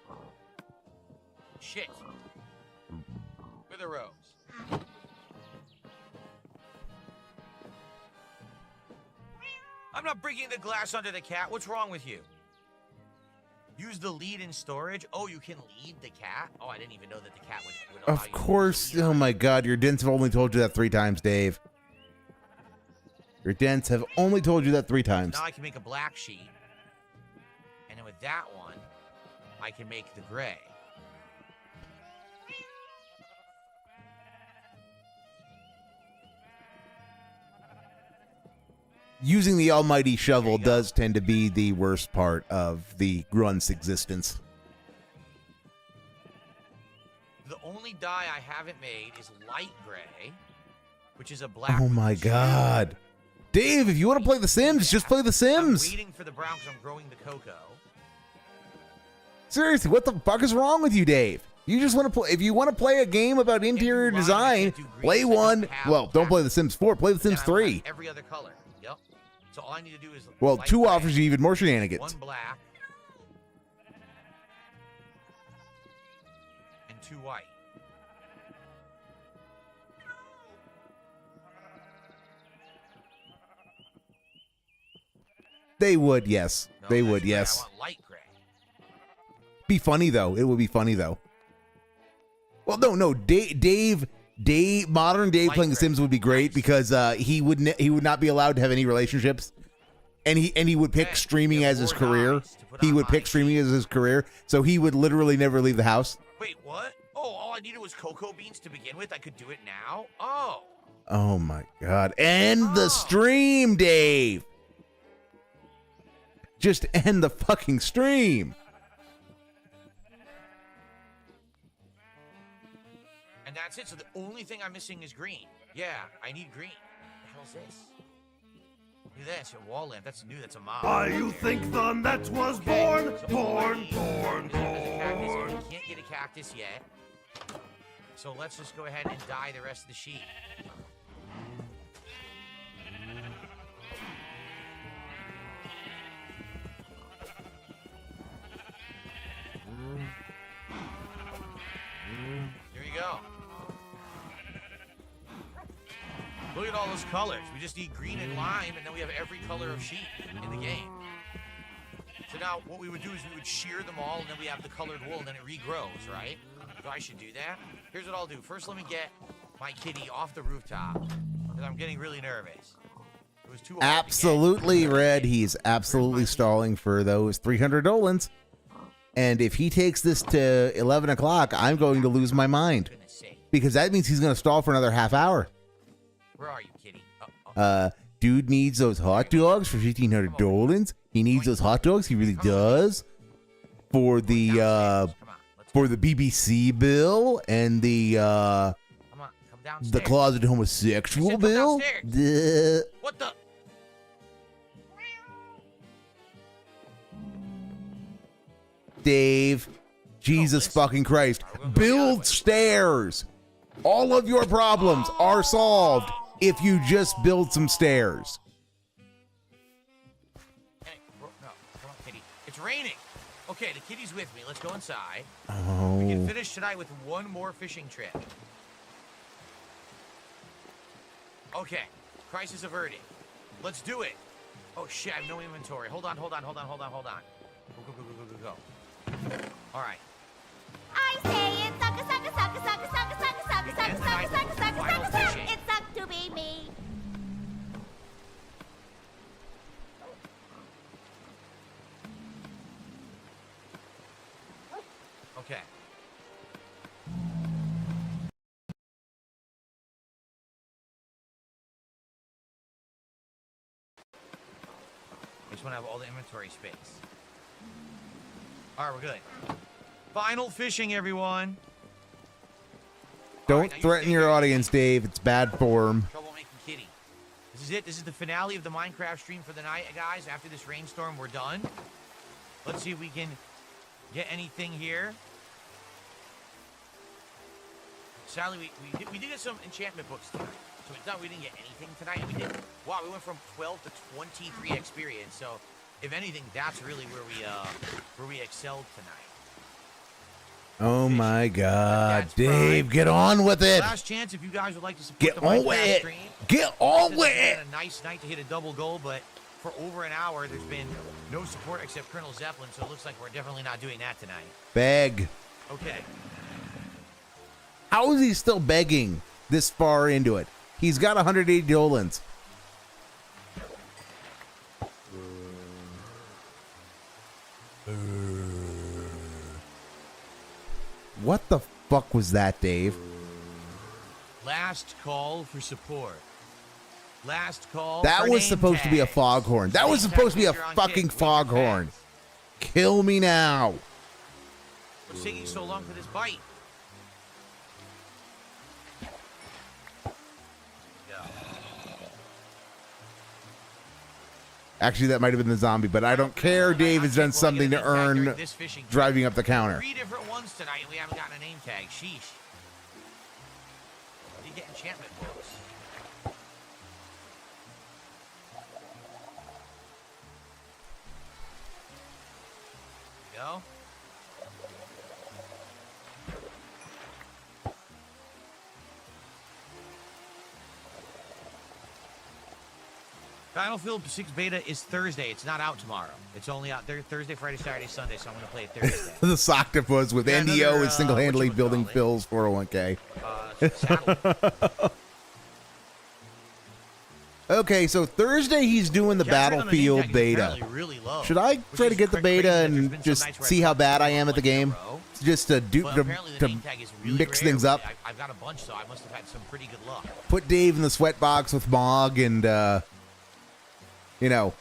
Shit. Wither rose. I'm not breaking the glass under the cat. What's wrong with you? Use the lead in storage. Oh, you can lead the cat? Oh, I didn't even know that the cat would allow Of you to course. lead Oh on my it. God, your dents have only told you that 3 times, Dave. Your dents have only told you that 3 times. Now I can make a black sheet. And then with that one, I can make the gray. Using the almighty shovel does tend to be the worst part of the grunt's existence. The only dye I haven't made is light gray, which is a black. Oh my God. Dave, if you want to play The Sims, just play The Sims. I'm waiting for the brown because I'm growing the cocoa. Seriously, what the fuck is wrong with you, Dave? You just want to play. If you want to play a game about interior design, play one. Well, don't play The Sims 4. Play The Sims 3. Every other color. Yep. So all I need to do is. Well, light 2 gray, offers you even more shenanigans. One black. And 2 white. They would, yes. No, They that's would, gray. yes. I want light gray. Be funny though. It would be funny though. Well, no. Dave, modern Dave Light playing The gray. Sims would be great because he would not be allowed to have any relationships, and he would pick Okay, streaming we have as his 4 career. dyes to put He on would my pick streaming as his career, so he would literally never leave the house. Wait, what? Oh, all I needed was cocoa beans to begin with. I could do it now. Oh. Oh my God! End the stream, Dave. Just end the fucking stream. And that's it. So the only thing I'm missing is green. Yeah, I need green. What the hell's this? Look at this, a wall lamp. That's new. That's a mob. Why you think the net was born? Born. We can't get a cactus yet. So let's just go ahead and dye the rest of the sheet. Here you go. Look at all those colors. We just need green and lime, and then we have every color of sheep in the game. So now what we would do is we would shear them all, and then we have the colored wool, and then it regrows, right? So I should do that. Here's what I'll do. First, let me get my kitty off the rooftop, because I'm getting really nervous. It was too hard to get. Absolutely, Red. He's absolutely stalling for those 300 Dolans. And if he takes this to 11 o'clock, I'm going to lose my mind. Goodness sake. Because that means he's going to stall for another half hour. Where are you, kitty? Dude needs those hot dogs for 1,500 Dolans. He needs those hot dogs. He really does. For the Come on, let's for the BBC bill and the come on, come downstairs. the closet homosexual I said come bill. downstairs. What the? Dave, Jesus fucking Christ, build stairs. All of your problems are solved if you just build some stairs. Hey, no, come on, kitty. It's raining. Okay, the kitty's with me. Let's go inside. We Oh, can finish tonight with one more fishing trip. Okay, crisis averted. Let's do it. Oh shit, I have no inventory. Hold on. Go. All right. I say it suck, suck, suck, suck, suck, suck, suck, suck, suck, suck, suck, suck, suck. It sucked to be me. Okay. I just want to have all the inventory space. All right, we're good. Final fishing, everyone. Don't threaten your audience, Dave. It's bad form. Troublemaking kitty. This is it. This is the finale of the Minecraft stream for the night, guys. After this rainstorm, we're done. Let's see if we can get anything here. Sadly, we did get some enchantment books tonight. So it's not we didn't get anything tonight. Wow, we went from 12 to 23 experience. So if anything, that's really where we excelled tonight. Oh my God, Dave, get on with it. Last chance if you guys would like to support Get the on Minecraft with it. stream. Get on This with has it. been a nice night to hit a double goal, but for over an hour, there's been no support except Colonel Zeppelin, so it looks like we're definitely not doing that tonight. Beg. Okay. How is he still begging this far into it? He's got 180 dolans. What the fuck was that, Dave? Last call for support. Last call. That for was name supposed to be a tags. foghorn. That was Name supposed to be a tags are on fucking kick. foghorn. Kill me now. What's taking so long for this bite? Actually, that might have been the zombie, but I don't care. Dave has done something to earn This fishing driving up the counter. 3 different ones tonight, and we haven't gotten a name tag. Sheesh. You get enchantment books. Go. Battlefield 6 beta is Thursday. It's not out tomorrow. It's only out there Thursday, Friday, Saturday, Sunday, so I'm going to play it Thursday. The Soctopus with Yeah, NDO another, is single-handedly whatchamacallit? building Phil's 401k. Saddle. Okay, so Thursday he's doing the Capturing on the name Battlefield tag is beta. apparently really low, Should I which try to is get the crazy beta that there's and been some just nights where see I've how caught bad I one am at the like in a game? row. Just to Well, apparently the name tag is really mix rare, things but up. I've got a bunch, so I must have had some pretty good luck. Put Dave in the sweat box with Mog and you know,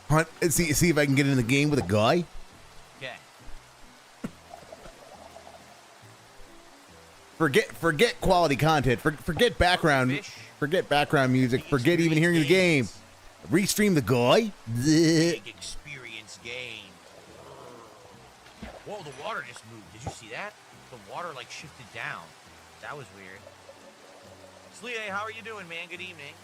hunt and see if I can get in the game with a guy. Okay. Forget quality content. Forget background music. Forget even hearing the game. Restream the guy. Big experience game. Whoa, the water just moved. Did you see that? The water like shifted down. That was weird. Slee, how are you doing, man? Good evening.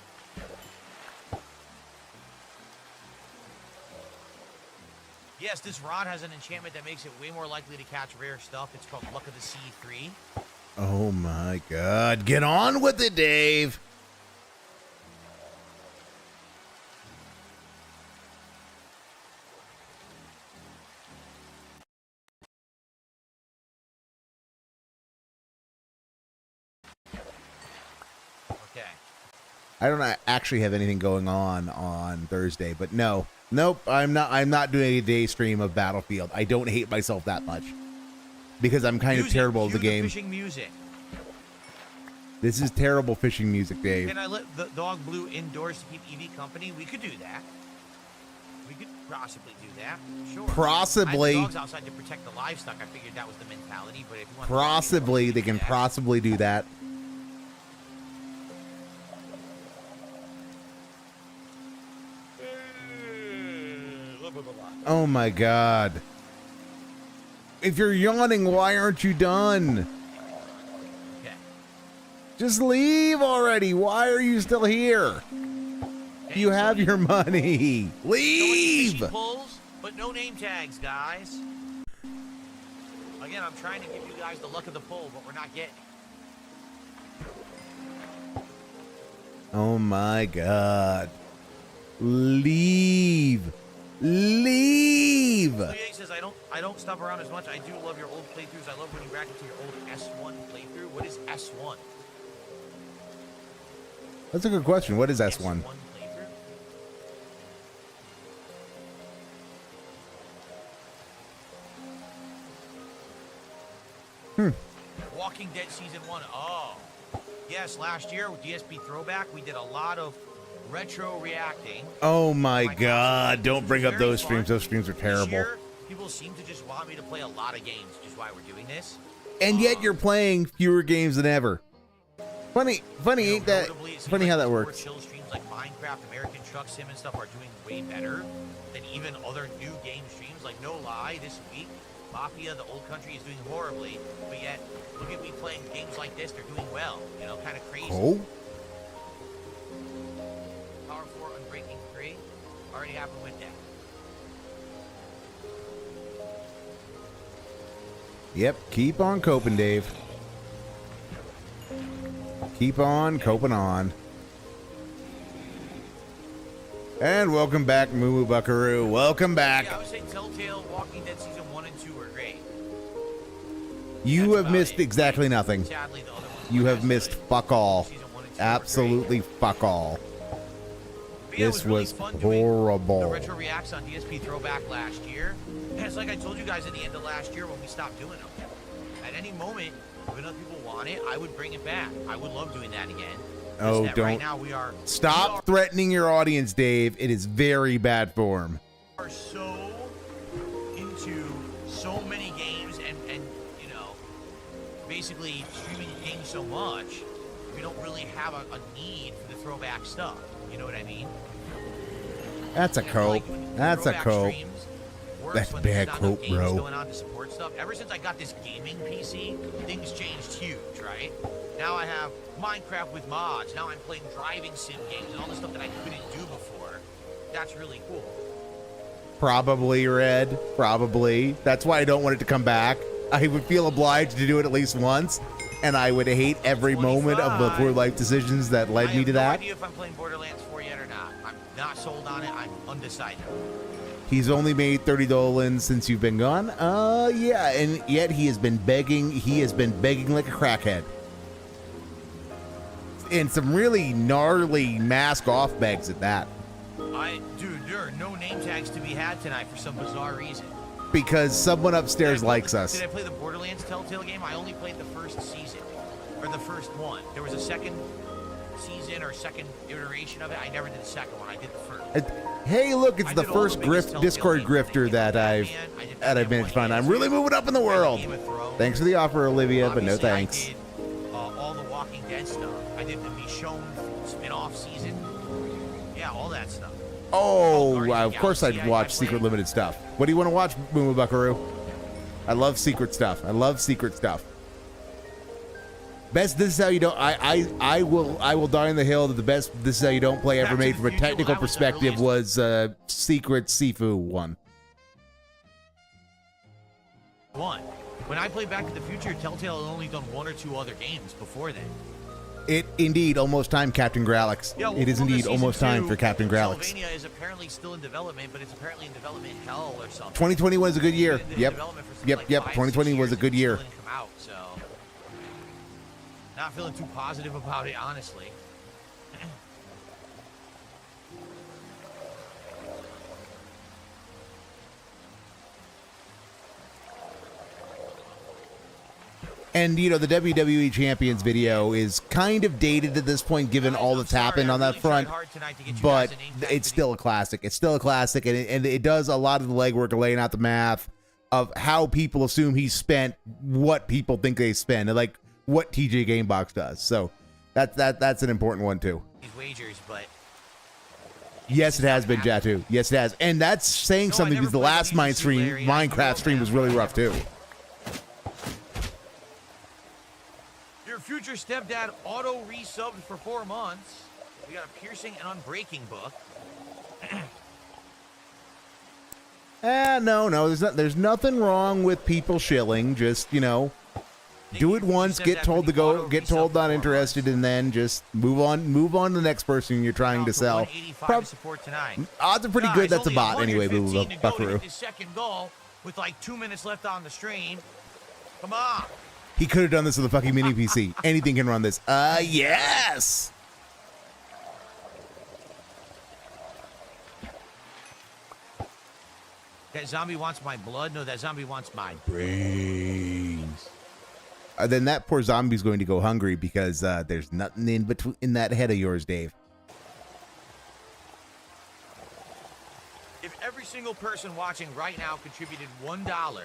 Yes, this rod has an enchantment that makes it way more likely to catch rare stuff. It's called Luck of the Sea 3. Oh my God! Get on with it, Dave. Okay. I don't actually have anything going on Thursday, but nope, I'm not doing a day stream of Battlefield. I don't hate myself that much because I'm kind of terrible at the game. Fishing music. This is terrible fishing music, Dave. Can I let the dog blue indoors to keep Evie company? We could do that. We could possibly do that. Sure. Possibly. I have the dogs outside to protect the livestock. I figured that was the mentality, but if you want Possibly, they can possibly do that. Oh my God. If you're yawning, why aren't you done? Okay. Just leave already. Why are you still here? Okay, You have your money. Leave! Fishing pulls, but no name tags, guys. Again, I'm trying to give you guys the luck of the pull, but we're not getting it. Oh my God. Leave. Leave. Louis says, I don't stop around as much. I do love your old playthroughs. I love when you back into your old S1 playthrough. What is S1? That's a good question. What is S1? Walking Dead Season 1. Oh. Yes, last year with DSP Throwback, we did a lot of retro reacting. Oh my God. Don't bring up those streams. Those streams are This terrible. year, people seem to just want me to play a lot of games, which is why we're doing this. And yet you're playing fewer games than ever. Funny, ain't that? Funny how that works. Chill streams like Minecraft, American Truck Sim, and stuff are doing way better than even other new game streams. Like, no lie, this week, Mafia, the old country, is doing horribly, but yet, look at me playing games like this, they're doing well. You know, kind of crazy. Oh. Power 4 Unbreaking 3 already happened with that. Yep. Keep on coping, Dave. Keep on coping on. And welcome back, Moo Moo Buckaroo. Welcome back. Yeah, I would say Telltale, Walking Dead Season 1 and 2 are great. You have missed exactly nothing. Sadly, the other ones You were have less missed good. fuck all. Season 1 and 2 were Absolutely fuck all. But yeah, it This really was fun doing horrible. The retro reacts on DSP Throwback last year. And it's like I told you guys at the end of last year when we stopped doing them. At any moment, if enough people want it, I would bring it back. I would love doing that again. Oh, Just that don't. Right now we are Stop threatening your audience, Dave. It is very bad form. We are so into so many games and you know, basically streaming games so much, we don't really have a need for the throwback stuff. You know what I mean? That's a cope. That's a Throwback cope. streams works That's when bad there's not enough cope, games bro. going on to support stuff. Ever since I got this gaming PC, things changed huge, right? Now I have Minecraft with mods. Now I'm playing driving sim games and all the stuff that I couldn't do before. That's really cool. Probably, Red. Probably. That's why I don't want it to come back. I would feel obliged to do it at least once, and I would hate every moment of the poor life decisions that led me to I that. have no idea if I'm playing Borderlands 4 yet or not. I'm not sold on it. I'm undecided. He's only made 30 dolans since you've been gone. Yeah, and yet he has been begging. He has been begging like a crackhead. And some really gnarly mask off begs at that. Dude, there are no name tags to be had tonight for some bizarre reason. Because someone upstairs likes us. Did I play the Borderlands Telltale game? I only played the first season, or the first one. There was a second season or second iteration of it. I never did the second one. I did the first. Hey, look, it's the first Discord grifter that I've managed to find. I'm really moving up in the world. Thanks for the offer, Olivia, but no thanks. I did all the Walking Dead stuff. I did the Michonne spin-off season. Yeah, all that stuff. Oh, of course I'd watch Secret Limited stuff. What do you want to watch, Moo Moo Buckaroo? I love secret stuff. I love secret stuff. Best This Is How You Don't... I will die on the hill that the best This Is How You Don't Play ever made from a technical perspective was Secret Sifu 1. When I played Back to the Future, Telltale had only done one or two other games before then. It indeed almost time, Captain Gralix. Yeah, well, it is Forza indeed Season almost time 2, for Captain Gralix. Sylvania is apparently still in development, but it's apparently in development hell or something. 2020 was a good year. It's been in Yep. development for Yep. like Yep. 5, 2020 6 was a years good and it year. still didn't come out, so not feeling too positive about it, honestly. And, you know, the WWE Champions video is kind of dated at this point, given all that's happened on that front. But it's still a classic. It's still a classic, and it does a lot of the legwork of laying out the math of how people assume he spent what people think they spend, and like what TJ Gamebox does. So that's an important one, too. These wagers, but Yes, it has been, Jatu. Yes, it has. And that's saying something because the last Minecraft stream was really rough, too. Your future stepdad auto resubbed for 4 months. We got a piercing and unbreaking book. No, there's nothing wrong with people shilling. Just, you know, Do it once, get told to go, get told not interested, and then just move on to the next person you're trying to sell. 185 support tonight. Odds are pretty good. That's a bot anyway. Boo boo buckaroo. His second goal with like 2 minutes left on the stream. Come on. He could have done this with a fucking mini PC. Anything can run this. Yes. That zombie wants my blood. No, that zombie wants my brains. Then that poor zombie's going to go hungry because there's nothing in between in that head of yours, Dave. If every single person watching right now contributed $1,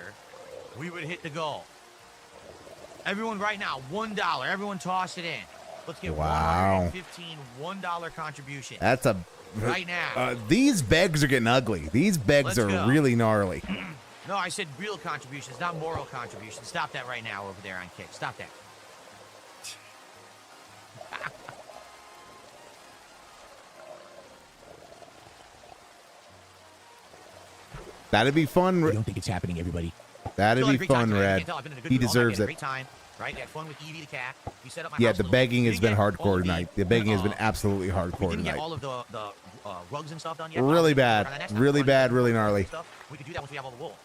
we would hit the goal. Everyone right now, $1. Everyone toss it in. Let's get wow. $1 contribution. That's a right now. These begs are getting ugly. These begs are really gnarly. No, I said real contributions, not moral contributions. Stop that right now over there on Kick. Stop that. That'd be fun. I don't think it's happening, everybody. That'd be fun, Red. He deserves it. Great time, right? I had fun with Evie the cat. We set up my Yeah, house the begging has been hardcore tonight. The begging has been absolutely we hardcore didn't get tonight. all of the rugs and stuff done yet. Really bad. Really bad. Really gnarly. We could do that once we have all the wool.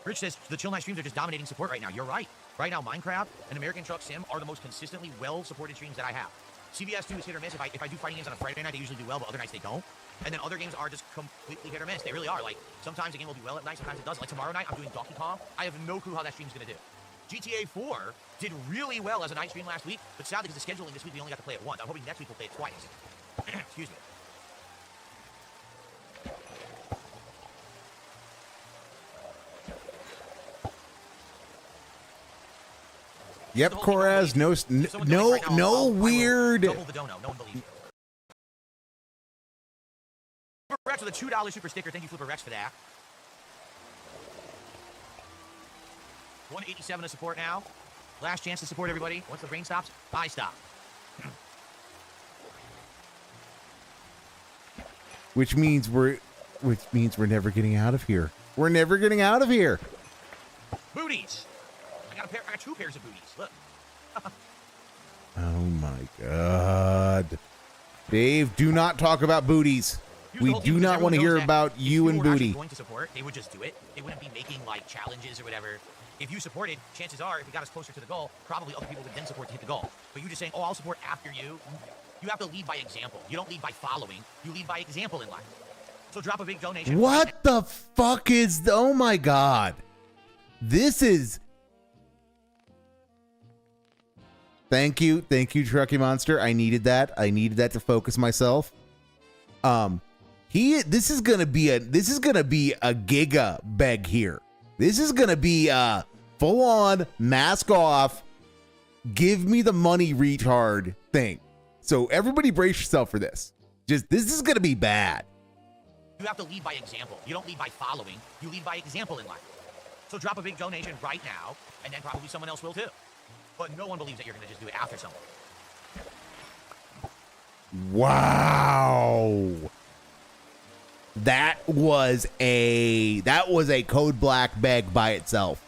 Rich says the Chill Night streams are just dominating support right now. You're right. Right now, Minecraft and American Truck Sim are the most consistently well-supported streams that I have. CBS 2 is hit or miss. If I do fighting games on a Friday night, they usually do well, but other nights they don't. And then other games are just completely hit or miss. They really are. Like, sometimes a game will do well at night, sometimes it doesn't. Like tomorrow night, I'm doing Donkey Kong. I have no clue how that stream's going to do. GTA 4 did really well as a night stream last week, but sadly, because the scheduling this week, we only got to play it once. I'm hoping next week we'll play it twice. Excuse me. Yep, Koraz, no weird. Double the dono. No one believes you. Flipper Rex with a $2 super sticker. Thank you, Flipper Rex, for that. 187 to support now. Last chance to support everybody. Once the rain stops, I stop. Which means we're never getting out of here. We're never getting out of here. Booties. I got 2 pairs of booties. Look. Oh my God. Dave, do not talk about booties. We do not want to hear about you and booty. Going to support, they would just do it. They wouldn't be making like challenges or whatever. If you supported, chances are, if we got us closer to the goal, probably other people would then support to hit the goal. But you just saying, oh, I'll support after you. You have to lead by example. You don't lead by following. You lead by example in life. So drop a big donation. What the fuck is? Oh my God. This is. Thank you, Trucky Monster. I needed that. I needed that to focus myself. This is gonna be a giga beg here. This is gonna be a full on mask off, give me the money retard thing. So everybody brace yourself for this. This is gonna be bad. You have to lead by example. You don't lead by following. You lead by example in life. So drop a big donation right now, and then probably someone else will too. But no one believes that you're going to just do it after someone. Wow. That was a Code Black beg by itself.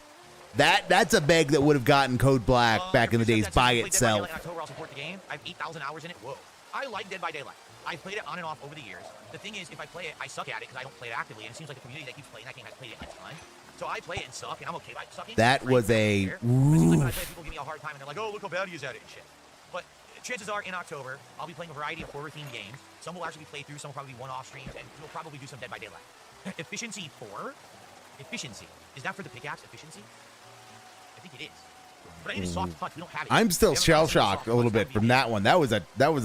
That's a beg that would have gotten Code Black back in the days by itself. In October, I'll support the game. I have 8,000 hours in it. Whoa. I like Dead by Daylight. I've played it on and off over the years. The thing is, if I play it, I suck at it because I don't play it actively, and it seems like the community that keeps playing that game has played it a ton. So I play it and suck, and I'm okay by sucking. That was a. It seems like when I play, people give me a hard time, and they're like, "Oh, look how bad he is at it and shit." But chances are, in October, I'll be playing a variety of horror-themed games. Some will actually be playthroughs, some will probably be one-off streams, and we'll probably do some Dead by Daylight. Efficiency 4. Efficiency. Is that for the pickaxe? Efficiency. I think it is. But I need a soft touch. We don't have it. I'm still shell-shocked a little bit from that one. That was a big one.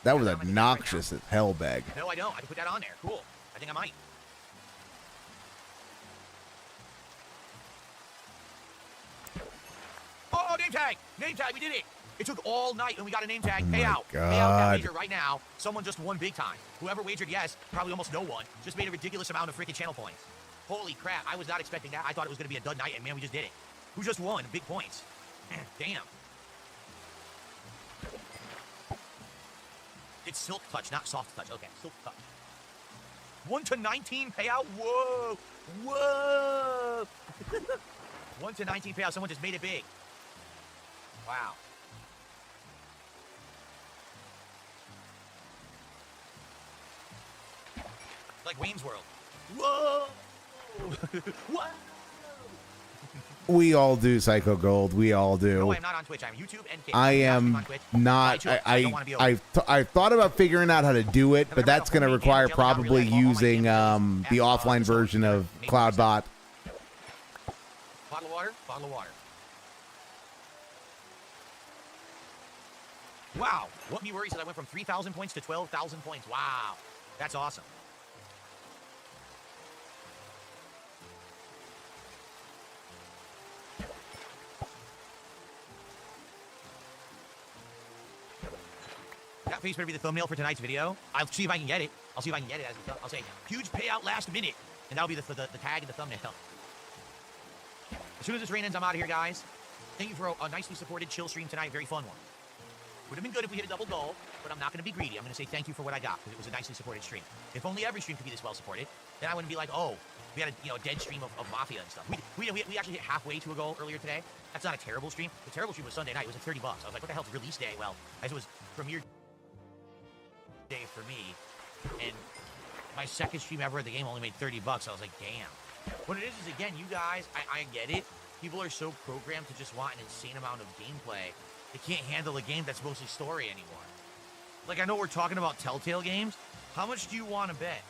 That was a noxious as hell bag. No, I don't. I can put that on there. Cool. I think I might. Oh, name tag! Name tag, we did it! It took all night and we got a name tag. Oh Payout. God. Payout that wager right now. Someone just won big time. Whoever wagered yes, probably almost no one, just made a ridiculous amount of freaking channel points. Holy crap, I was not expecting that. I thought it was going to be a dud night, and man, we just did it. Who just won? Big points. Damn. It's Silk Touch, not Soft Touch. Okay, Silk Touch. 1 to 19 payout. Whoa. Whoa. 1 to 19 payout. Someone just made it big. Wow. Like Wayne's World. Whoa. What? We all do, Psycho Gold. We all do. No, I'm not on Twitch. I'm YouTube and Kick. I am not. I've thought about figuring out how to do it, but that's going to require probably using the offline version of CloudBot. Bottle of water. Bottle of water. Wow. What me worries is I went from 3,000 points to 12,000 points. Wow. That's awesome. That face better be the thumbnail for tonight's video. I'll see if I can get it. I'll say huge payout last minute, and that'll be the tag and the thumbnail. As soon as this rain ends, I'm out of here, guys. Thank you for a nicely supported chill stream tonight. Very fun one. Would have been good if we hit a double goal, but I'm not going to be greedy. I'm going to say thank you for what I got, because it was a nicely supported stream. If only every stream could be this well supported, then I wouldn't be like, oh, we had a dead stream of Mafia and stuff. We actually hit halfway to a goal earlier today. That's not a terrible stream. The terrible stream was Sunday night. It was at $30. I was like, what the hell's release day? Well, as it was premiere day for me, and my second stream ever at the game only made $30. I was like, damn. What it is again, you guys, I get it. People are so programmed to just want an insane amount of gameplay. They can't handle a game that's mostly story anymore. Like, I know we're talking about Telltale games. How much do you want to bet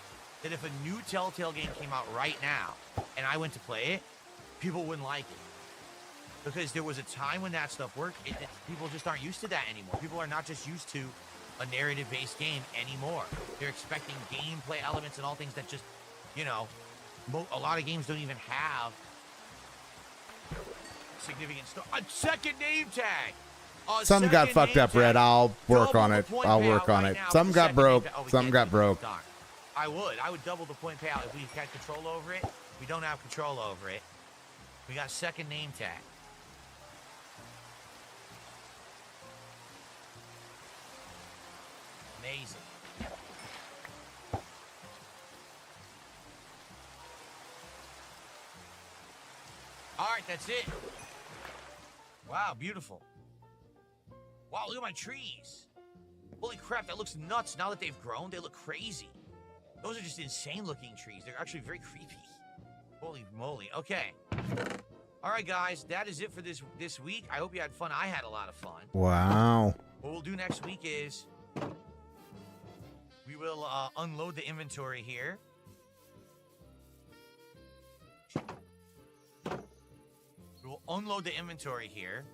that if a new Telltale game came out right now and I went to play it, people wouldn't like it? Because there was a time when that stuff worked. People just aren't used to that anymore. People are not just used to a narrative-based game anymore. They're expecting gameplay elements and all things that just, a lot of games don't even have significant stuff. A second name tag. Some got fucked up, Red. I'll work on it. I'll work on it. Some got broke. Some got broke. I would double the point payout if we had control over it. We don't have control over it. We got second name tag. Amazing. All right, that's it. Wow, beautiful. Wow, look at my trees. Holy crap, that looks nuts. Now that they've grown, they look crazy. Those are just insane looking trees. They're actually very creepy. Holy moly. Okay. All right, guys, that is it for this week. I hope you had fun. I had a lot of fun. Wow. What we'll do next week is we will unload the inventory here. We will unload the inventory here.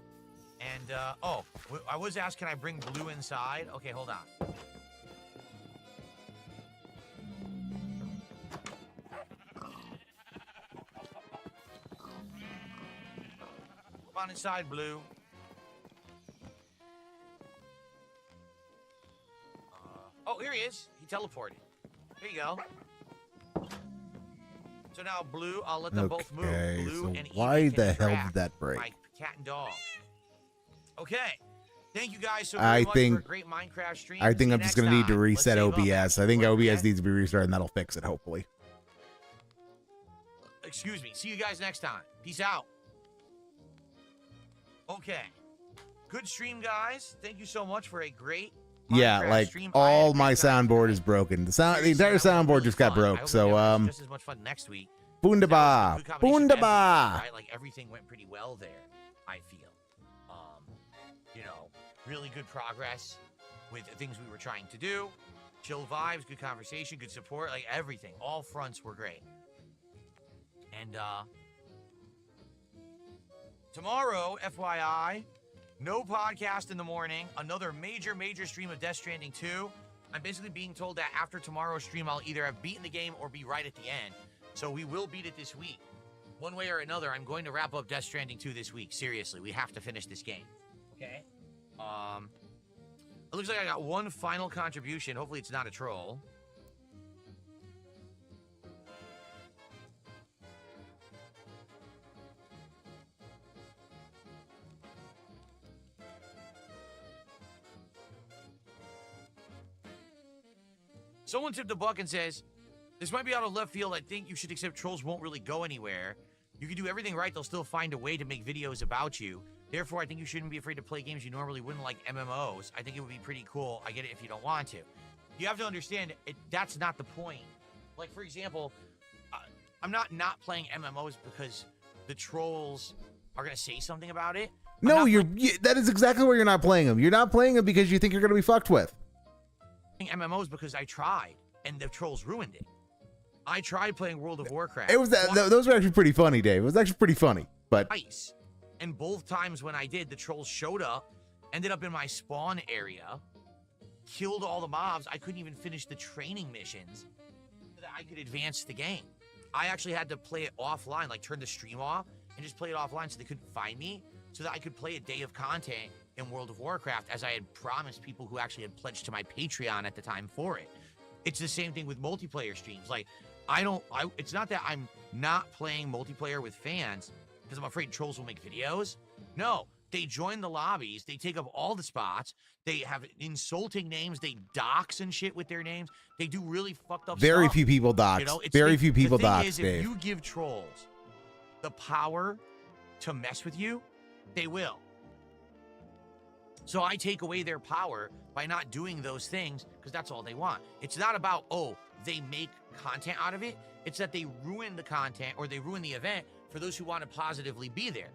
And, I was asked, can I bring blue inside? Okay, hold on. Come on inside, blue. Oh, here he is. He teleported. Here you go. So now, blue, I'll let them both move. Blue so and why Evie the can hell track did that break? my cat and dog. Okay. Thank you guys so very much for a great Minecraft stream. I think I'm just going to need to reset OBS. I think OBS needs to be restarted, and that'll fix it, hopefully. Excuse me. See you guys next time. Peace out. Okay. Good stream, guys. Thank you so much for a great Minecraft like stream. All my soundboard is broken. The entire soundboard just got broke. So just as much fun next week. Boondaba. Boondaba. Right? Like everything went pretty well there, I feel. Really good progress with things we were trying to do. Chill vibes, good conversation, good support, like everything. All fronts were great. And tomorrow, FYI, no podcast in the morning. Another major stream of Death Stranding 2. I'm basically being told that after tomorrow's stream, I'll either have beaten the game or be right at the end. So we will beat it this week. One way or another, I'm going to wrap up Death Stranding 2 this week. Seriously, we have to finish this game. Okay? It looks like I got one final contribution. Hopefully it's not a troll. Someone tipped a buck and says, This might be out of left field. I think you should accept trolls won't really go anywhere. You can do everything right. They'll still find a way to make videos about you. Therefore, I think you shouldn't be afraid to play games you normally wouldn't, like MMOs. I think it would be pretty cool. I get it if you don't want to. You have to understand, that's not the point. Like, for example, I'm not playing MMOs because the trolls are going to say something about it. No, that is exactly why you're not playing them. You're not playing them because you think you're going to be fucked with. MMOs because I tried, and the trolls ruined it. I tried playing World of Warcraft. It was those were actually pretty funny, Dave. It was actually pretty funny, but twice. And both times when I did, the trolls showed up, ended up in my spawn area, killed all the mobs. I couldn't even finish the training missions so that I could advance the game. I actually had to play it offline, like turn the stream off and just play it offline so they couldn't find me, so that I could play a day of content in World of Warcraft as I had promised people who actually had pledged to my Patreon at the time for it. It's the same thing with multiplayer streams. Like, it's not that I'm not playing multiplayer with fans because I'm afraid trolls will make videos. No, they join the lobbies, they take up all the spots, they have insulting names, they dox and shit with their names, they do really fucked up very stuff. few people dox. You know, Very few people dox, is, Dave. if you give trolls the power to mess with you, they will. So I take away their power by not doing those things because that's all they want. It's not about, oh, they make content out of it. It's that they ruin the content or they ruin the event for those who want to positively be there.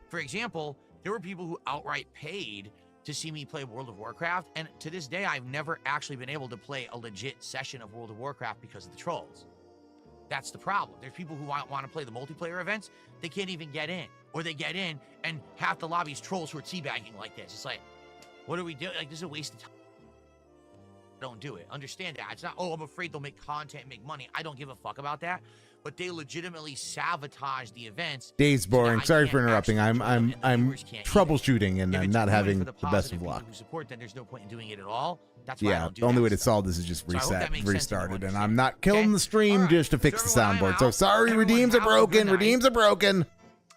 For example, there were people who outright paid to see me play World of Warcraft, and to this day, I've never actually been able to play a legit session of World of Warcraft because of the trolls. That's the problem. There's people who want to play the multiplayer events, they can't even get in. Or they get in, and half the lobby's trolls who are teabagging like this. It's like, what are we doing? Like, this is a waste of time. Don't do it. Understand that. It's not, oh, I'm afraid they'll make content and make money. I don't give a fuck about that. But they legitimately sabotage the events. Dave's boring. So Sorry for interrupting. I'm troubleshooting and I'm not having the best of luck. Who support, then there's no point in doing it at all. That's why I Yeah, don't do the only that way to stuff. solve this is just So I hope reset, that makes sense restart and it, you and understand. I'm not killing Okay? the stream All right. just to fix So the everyone, I'm soundboard. So out. sorry, Everyone, redeems are have a good broken. night. Redeems are broken.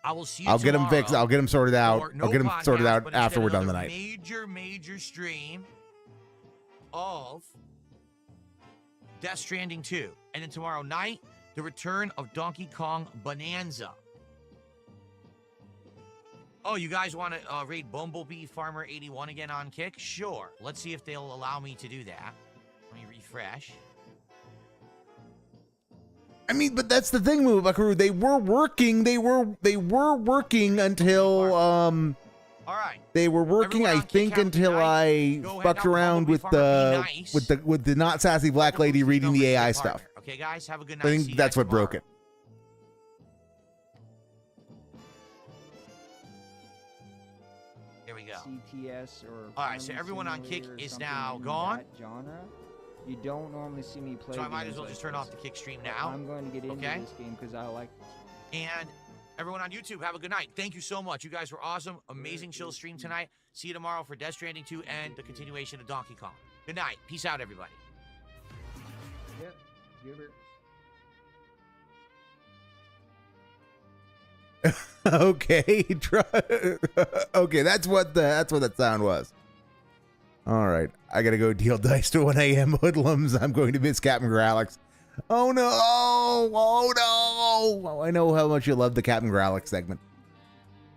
I will see you I'll get them tomorrow fixed. I'll get them sorted out. for I'll get them sorted podcast, out but after instead we're done the another night. Major stream of Death Stranding 2. And then tomorrow night, the return of Donkey Kong Bonanza. Oh, you guys want to raid Bumblebee Farmer 81 again on Kick? Sure. Let's see if they'll allow me to do that. Let me refresh. I mean, but that's the thing, Buckaroo. They were working. They were working until All right. They were working, Everyone I on think, Kick, have a good until night. I Go head fucked out to around Bumblebee with Farmer, be nice. with the not sassy black lady reading the AI stuff. Okay, guys, have a good night. I See think you that's guys what broke tomorrow. it. Here we go. CTS or All right, so everyone on Kick Simulator or is something now in gone. that genre. You don't normally see me play. So I might as games well like just turn this. off the Kick stream But now. I'm going to get into Okay. this game because I like. And everyone on YouTube, have a good night. Thank you so much. You guys were awesome. Amazing chill stream tonight. See you tomorrow for Death Stranding 2 and the continuation of Donkey Kong. Good night. Peace out, everybody. Yep. Gilbert. Okay, okay, that's what that sound was. All right, I gotta go deal dice to 1 a.m. hoodlums. I'm going to miss Captain Gralix. Oh no! Oh no! Oh, I know how much you love the Captain Gralix segment.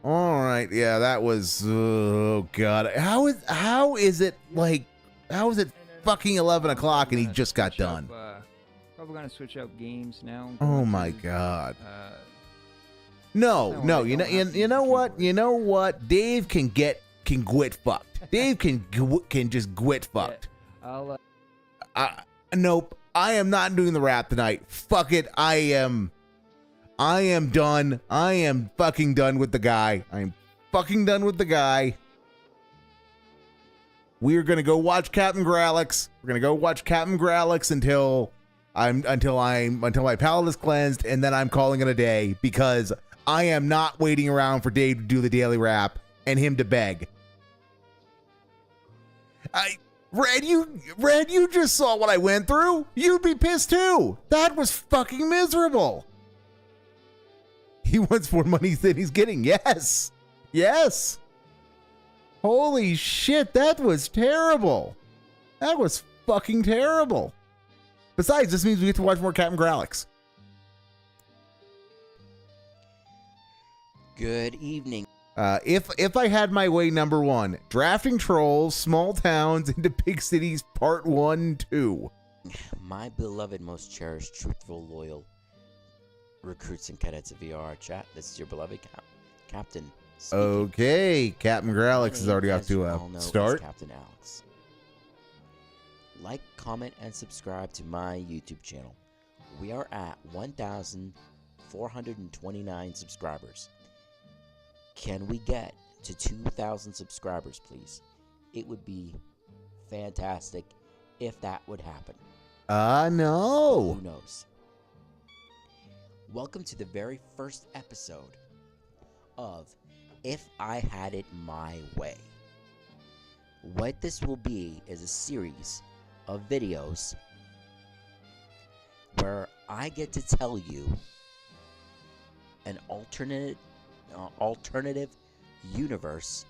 All right, yeah, that was. Oh god, how is it fucking 11 o'clock and he just got done? Probably gonna switch up games now. Oh my god. No, No, I you don't have to know use what? You know what? Dave can quit fucked. Dave can just quit fucked. I'll. Nope. I am not doing the rap tonight. Fuck it. I am done. I am fucking done with the guy. I'm fucking done with the guy. We're gonna go watch Captain Gralix. We're gonna go watch Captain Gralix until my palate is cleansed, and then I'm calling it a day because I am not waiting around for Dave to do the daily rap and him to beg. Red, you just saw what I went through. You'd be pissed too. That was fucking miserable. He wants more money than he's getting. Yes. Yes. Holy shit, that was terrible. That was fucking terrible. Besides, this means we get to watch more Captain Growlix. Good evening. If I had my way, number 1, drafting trolls, small towns into big cities, part 1 and 2. My beloved, most cherished, truthful, loyal recruits and cadets of VR chat. This is your beloved Captain. Speaking. Okay, Captain Growlix is already off to a start. Captain Alex. Like, comment, and subscribe to my YouTube channel. We are at 1,429 subscribers. Can we get to 2,000 subscribers, please? It would be fantastic if that would happen. No. Who knows? Welcome to the very first episode of If I Had It My Way. What this will be is a series of videos where I get to tell you an alternative universe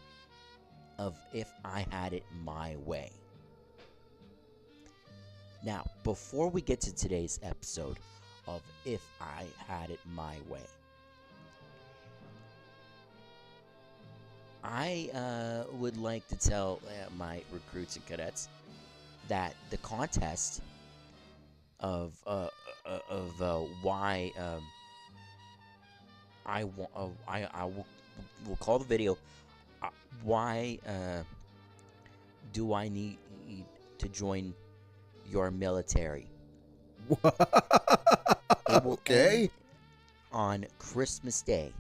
of If I Had It My Way. Now, before we get to today's episode of If I Had It My Way, I would like to tell my recruits and cadets that the contest of why I will call the video why do I need to join your military? It will end on Christmas Day,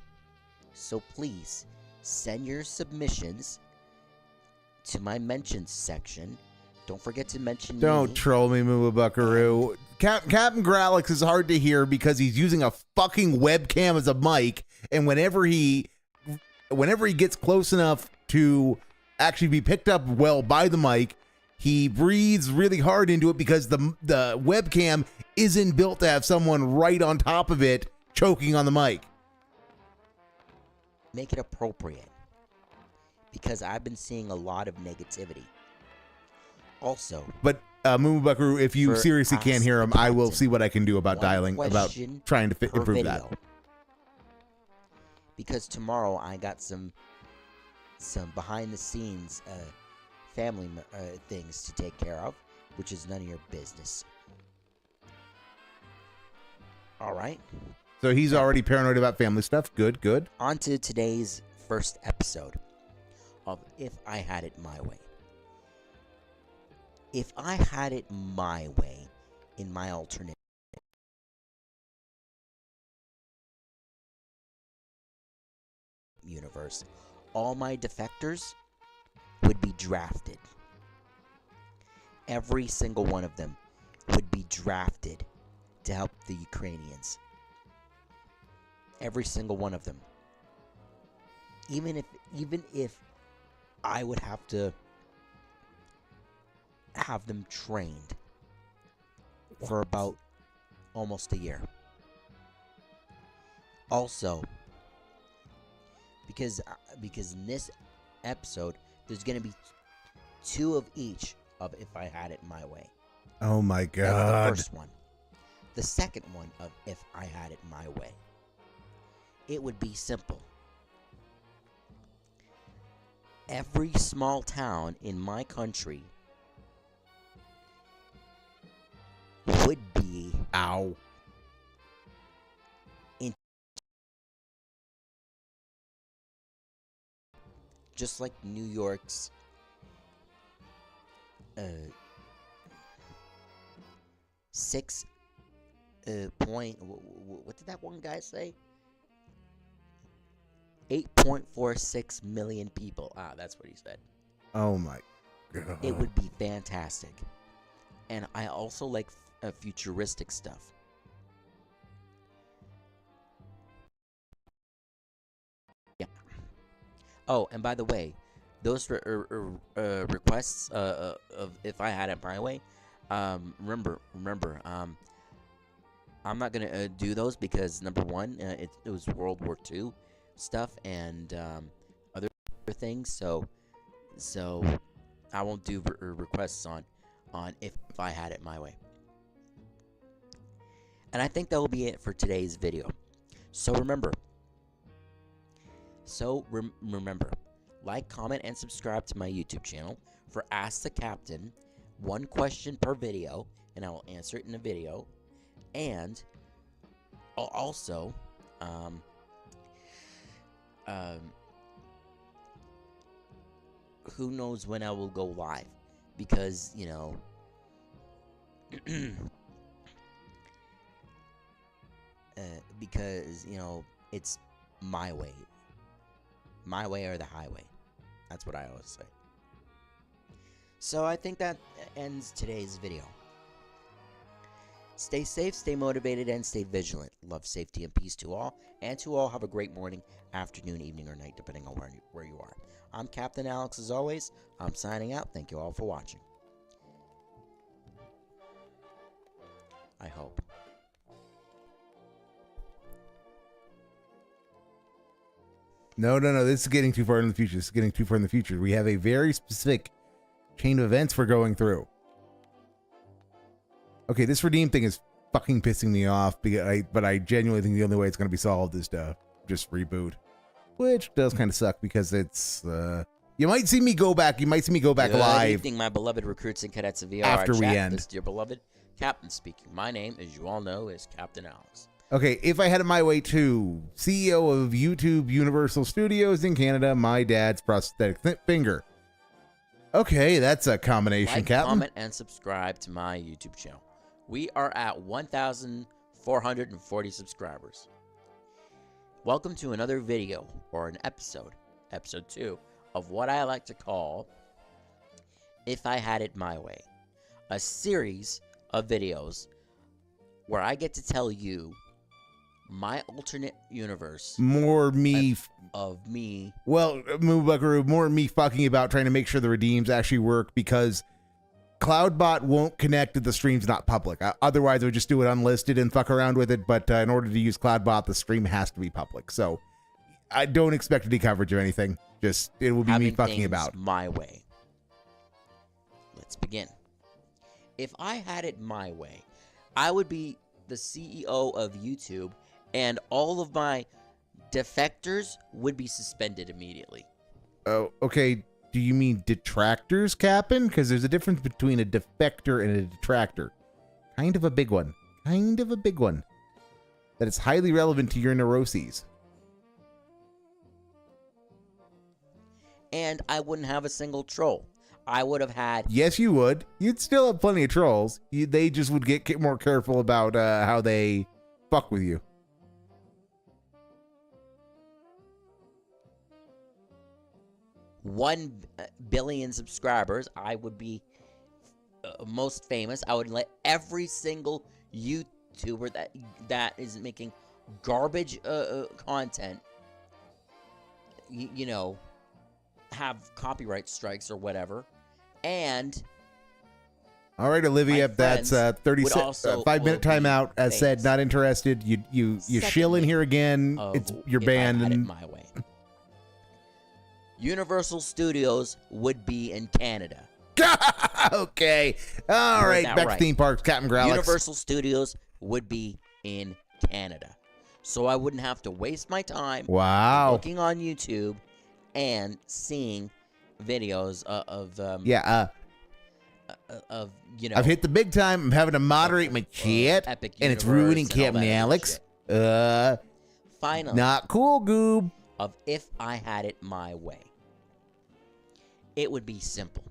so please send your submissions to my mentions section. Don't forget to mention Don't me. troll me, Moo Buckaroo. Captain Growlix is hard to hear because he's using a fucking webcam as a mic, and whenever he gets close enough to actually be picked up well by the mic, he breathes really hard into it because the webcam isn't built to have someone right on top of it choking on the mic. Make it appropriate, because I've been seeing a lot of negativity. Also, but Moo Buckaroo, if you seriously can't hear him, I will see what I can do about trying to improve that. Because tomorrow I got some behind the scenes family things to take care of, which is none of your business. All right. So he's already paranoid about family stuff. Good, good. On to today's first episode of If I Had It My Way. If I had it my way in my alternate universe, all my defectors would be drafted. Every single one of them would be drafted to help the Ukrainians. Every single one of them. Even if I would have to have them trained for about almost a year. Also, because in this episode there's going to be 2 of each of If I Had It My Way. Oh my god. That's the first one. The second one of If I Had It My Way. It would be simple. Every small town in my country would be just like New York's 6 point what did that one guy say? 8.46 million people. That's what he said. Oh my god. It would be fantastic. And I also like futuristic stuff. Yeah. Oh, and by the way, those requests of If I Had It My Way, remember, I'm not gonna do those because number one, it was World War II stuff and other things, so I won't do requests on If I Had It My Way. And I think that will be it for today's video. So remember, remember, like, comment, and subscribe to my YouTube channel for Ask the Captain. 1 question per video, and I will answer it in a video. And also, who knows when I will go live, because, you know, it's my way or the highway. That's what I always say. So I think that ends today's video. Stay safe, stay motivated, and stay vigilant. Love, safety, and peace to all. And to all, have a great morning, afternoon, evening, or night, depending on where you are. I'm Captain Alex, as always. I'm signing out. Thank you all for watching. I hope. No. This is getting too far in the future. This is getting too far in the future. We have a very specific chain of events we're going through. Okay, this redeem thing is fucking pissing me off, but I genuinely think the only way it's going to be solved is to just reboot, which does kind of suck because it's you might see me go back. You might see me go back live. Good evening, my beloved recruits and cadets of VR. After we chat. end. This is your beloved Captain speaking. My name, as you all know, is Captain Alex. Okay, if I had it my way too, CEO of YouTube Universal Studios in Canada, my dad's prosthetic finger. Okay, that's a combination, Like, Captain. comment, and subscribe to my YouTube channel. We are at 1,440 subscribers. Welcome to another video, or an episode 2, of what I like to call If I Had It My Way. A series of videos where I get to tell you my alternate universe. More me. Of me. Well, Moobuckaroo, more me fucking about trying to make sure the redeems actually work, because Cloudbot won't connect if the stream's not public. Otherwise, I would just do it unlisted and fuck around with it. But in order to use Cloudbot, the stream has to be public. So I don't expect any coverage of anything. Just, it will be Having me fucking things about. my way. Let's begin. If I had it my way, I would be the CEO of YouTube, and all of my defectors would be suspended immediately. Oh, okay. Do you mean detractors, Captain? Because there's a difference between a defector and a detractor. Kind of a big one. Kind of a big one. That is highly relevant to your neuroses. And I wouldn't have a single troll. I would have had... Yes, you would. You'd still have plenty of trolls. They just would get more careful about how they fuck with you. $1 billion subscribers, I would be most famous. I would let every single YouTuber that is making garbage content, you know, have copyright strikes or whatever. And all right, Olivia, that's 5-minute timeout. As said, not interested. You shill in here again. It's your band. And my way. Universal Studios would be in Canada. Okay. All right. Back to theme parks, Captain Growlix. Universal Studios would be in Canada. So I wouldn't have to waste my time looking on YouTube and seeing videos of you know, I've hit the big time. I'm having to moderate my chat, and it's ruining Captain Alex. Finally, not cool, Goob. Of if I had it my way, it would be simple.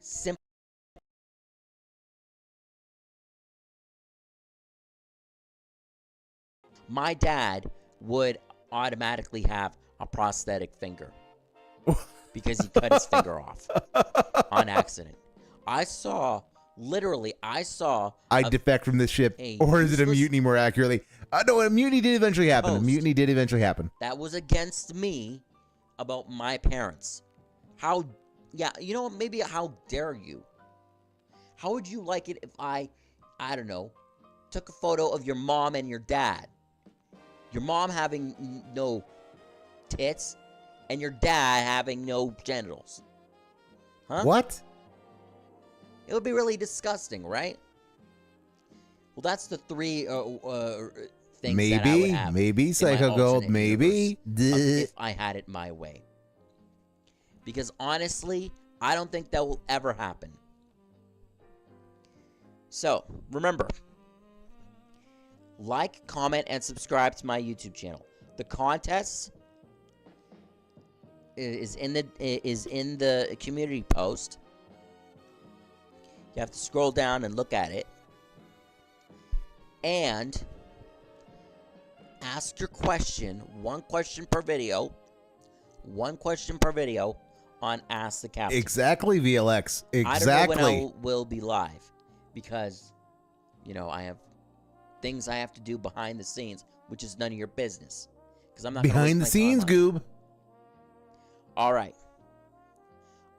Simple. My dad would automatically have a prosthetic finger because he cut his finger off on accident. I defect from this ship, or is it a mutiny more accurately? No, a mutiny did eventually happen. A mutiny did eventually happen. That was against me about my parents. You know, maybe how dare you? How would you like it if I don't know, took a photo of your mom and your dad? Your mom having no tits, and your dad having no genitals. Huh? What? It would be really disgusting, right? Well, that's the three things that I would have. Maybe in my Psycho Gold, alternate maybe. universe of if I had it my way. Because honestly, I don't think that will ever happen. So, remember, like, comment, and subscribe to my YouTube channel. The contest is in the community post. You have to scroll down and look at it. And ask your question, one question per video on Ask the Captain. Exactly, VLX. Exactly. I don't know when I will be live because, you know, I have things I have to do behind the scenes, which is none of your business. Because I'm not behind the scenes, Goob. All right.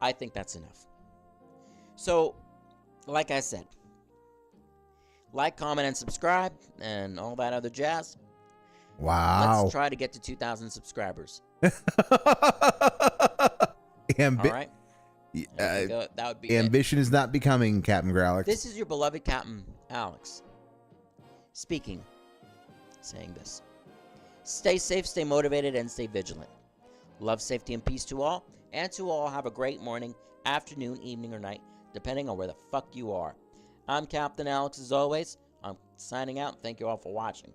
I think that's enough. So, like I said, like, comment, and subscribe, and all that other jazz. Wow. Let's try to get to 2,000 subscribers. All right. That would be ambition is not becoming, Captain Growlix. This is your beloved Captain Alex speaking, saying this. Stay safe, stay motivated, and stay vigilant. Love, safety, and peace to all, and to all have a great morning, afternoon, evening, or night, depending on where the fuck you are. I'm Captain Alex, as always. I'm signing out. Thank you all for watching.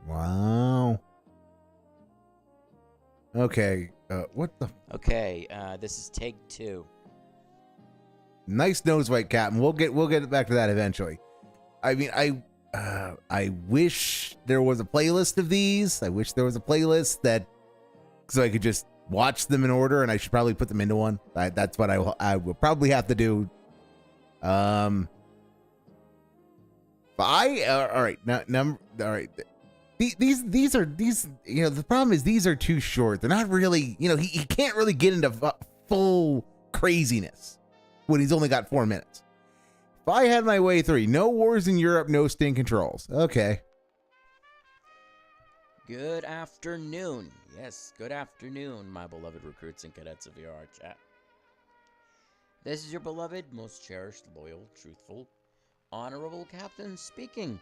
Wow. Okay. What the? Okay. This is take 2. Nice nose white, Captain. We'll get back to that eventually. I mean, I wish there was a playlist of these. I wish there was a playlist that so I could just watch them in order, and I should probably put them into one. That's what I will probably have to do. All right, all right. These are you know, the problem is these are too short. They're not really, you know, he can't really get into full craziness when he's only got 4 minutes. If I had my way, 3, no wars in Europe, no sting controls. Okay. Good afternoon. Yes, good afternoon, my beloved recruits and cadets of VR chat. This is your beloved, most cherished, loyal, truthful, honorable captain speaking,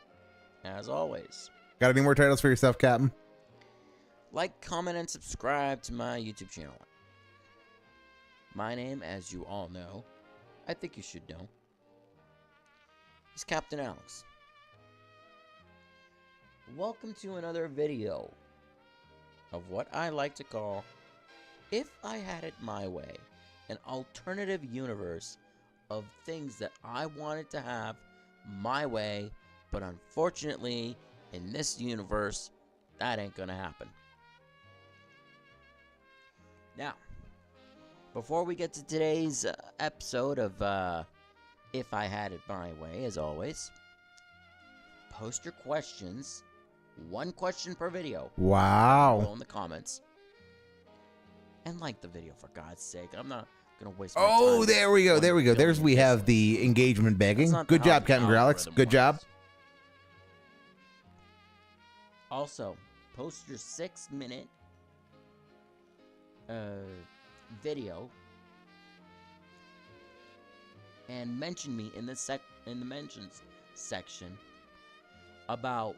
as always. Got any more titles for yourself, Captain? Like, comment, and subscribe to my YouTube channel. My name, as you all know, I think you should know, is Captain Alex. Welcome to another video of what I like to call If I Had It My Way, an alternative universe of things that I wanted to have my way, but unfortunately, in this universe, that ain't gonna happen. Now, before we get to today's episode of If I Had It My Way, as always, post your questions, one question per video. Wow. Below in the comments. And like the video, for God's sake. I'm not gonna waste my time. Oh, there we go. There we go. There's we have the engagement begging. Good job, Captain Growlix. Good job. Also, post your 6-minute video and mention me in the mentions section about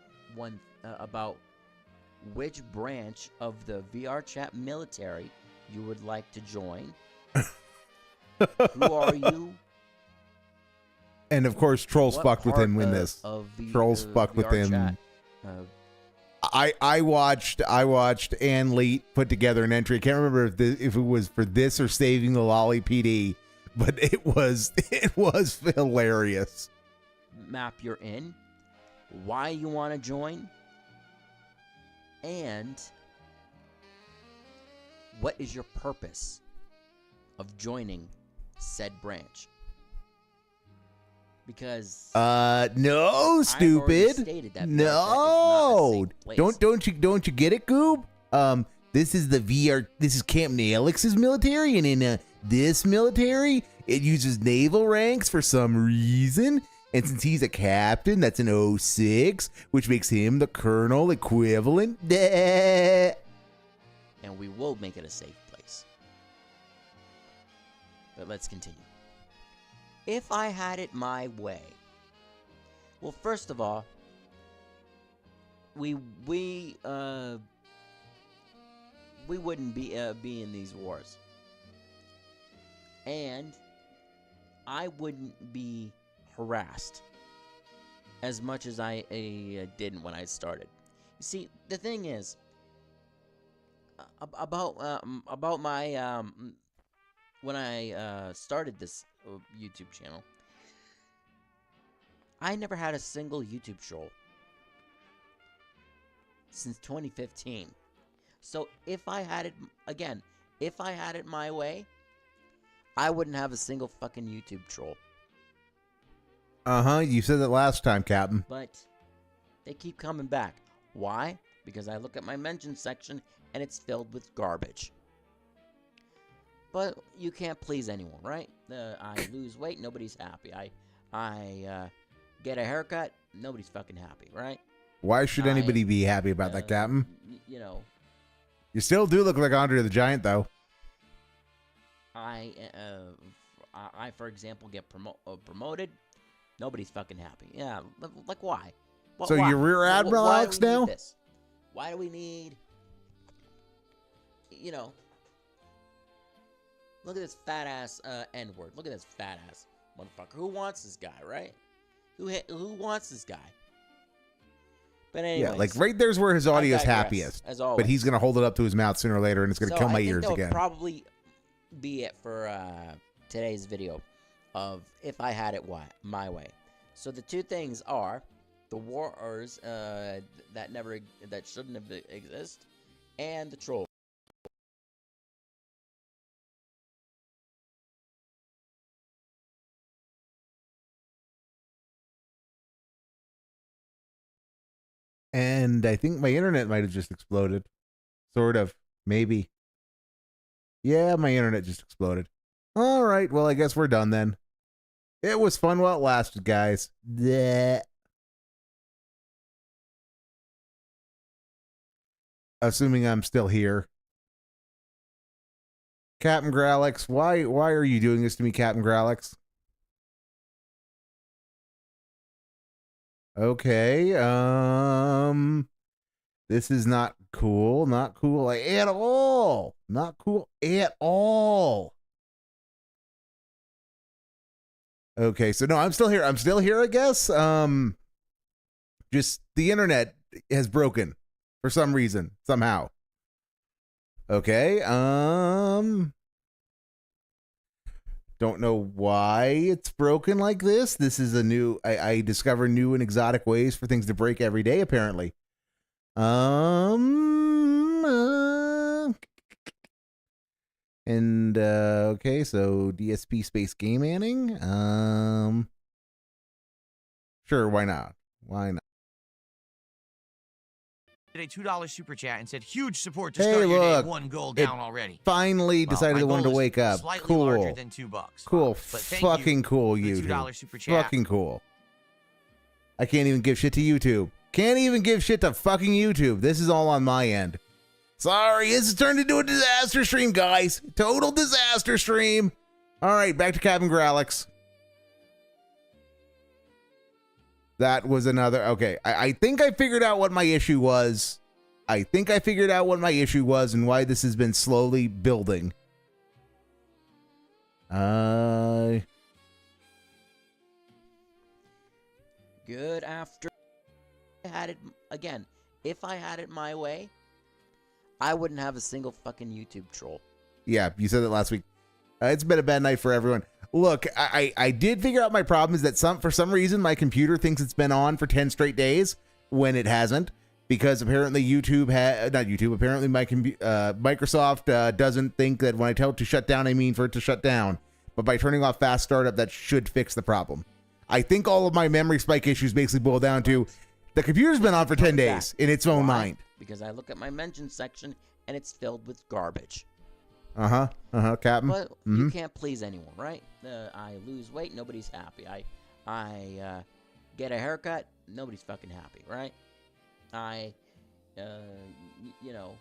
which branch of the VR chat military you would like to join. Who are you? And of course, trolls What fucked with part him in of- this. of the, Trolls fucked with VR him. chat, I watched Ann Leet put together an entry. I can't remember if it was for this or saving the Lolly PD, but it was hilarious. map you're in, why you want to join, and what is your purpose of joining said branch. Because no, stupid. Stated that no, don't you get it, Goob? This is the VR. This is Captain Alex's military, and in this military, it uses naval ranks for some reason. And since he's a captain, that's an 06, which makes him the colonel equivalent. And we will make it a safe place. But let's continue. If I had it my way. Well, first of all, we wouldn't be in these wars, and I wouldn't be harassed as much as I did when I started. You see, the thing is about my when I started this YouTube channel, I never had a single YouTube troll since 2015. So if I had it my way, I wouldn't have a single fucking YouTube troll. You said that last time, Captain. But they keep coming back. Why? Because I look at my mention section and it's filled with garbage. But you can't please anyone, right? I lose weight, nobody's happy. I get a haircut, nobody's fucking happy, right? Why should anybody be happy about that, Captain? You know, you still do look like Andre the Giant, though. I for example, get promoted. Nobody's fucking happy. Yeah, like why? So why? you're Rear Admiral Alex now? Why do we need? You know, look at this fat ass N-word. Look at this fat ass motherfucker. Who wants this guy, right? Who wants this guy? But anyways, yeah, like right there's where his audio's happiest. As always. But he's gonna hold it up to his mouth sooner or later, and it's gonna kill my ears again. again. Probably be it for today's video of if I had it my way. So the two things are the wars that shouldn't have exist, and the troll. And I think my internet might have just exploded. Sort of. Maybe. Yeah, my internet just exploded. All right, well, I guess we're done then. It was fun while it lasted, guys. Blech. Assuming I'm still here. Captain Gralex, why are you doing this to me, Captain Gralex? Okay, this is not cool. Not cool at all. Not cool at all. Okay, so no, I'm still here. I'm still here, I guess. Just the internet has broken for some reason, somehow. Okay, don't know why it's broken like this. This is a new, I discover new and exotic ways for things to break every day, apparently. Okay, so DSP space game manning. Sure, why not? Why not? Did a $2 super chat and said huge support to start your day, 1 goal down already. Finally decided it wanted to wake up. Cool. Larger than $2. Cool. But Fucking cool, YouTube. $2 super chat. Fucking cool. I can't even give shit to YouTube. Can't even give shit to fucking YouTube. This is all on my end. Sorry, this has turned into a disaster stream, guys. Total disaster stream. All right, back to Captain Gralex. That was another. Okay, I think I figured out what my issue was. I think I figured out what my issue was and why this has been slowly building. Good after. I had it again. If I had it my way, I wouldn't have a single fucking YouTube troll. Yeah, you said that last week. It's been a bad night for everyone. Look, I did figure out my problem is that for some reason my computer thinks it's been on for 10 straight days when it hasn't, because apparently apparently my Microsoft doesn't think that when I tell it to shut down, I mean for it to shut down. But by turning off fast startup, that should fix the problem. I think all of my memory spike issues basically boil down to the computer's been on for 10 days in its own mind. Because I look at my mention section and it's filled with garbage. Captain. But you can't please anyone, right? I lose weight, nobody's happy. I get a haircut, nobody's fucking happy, right? You know,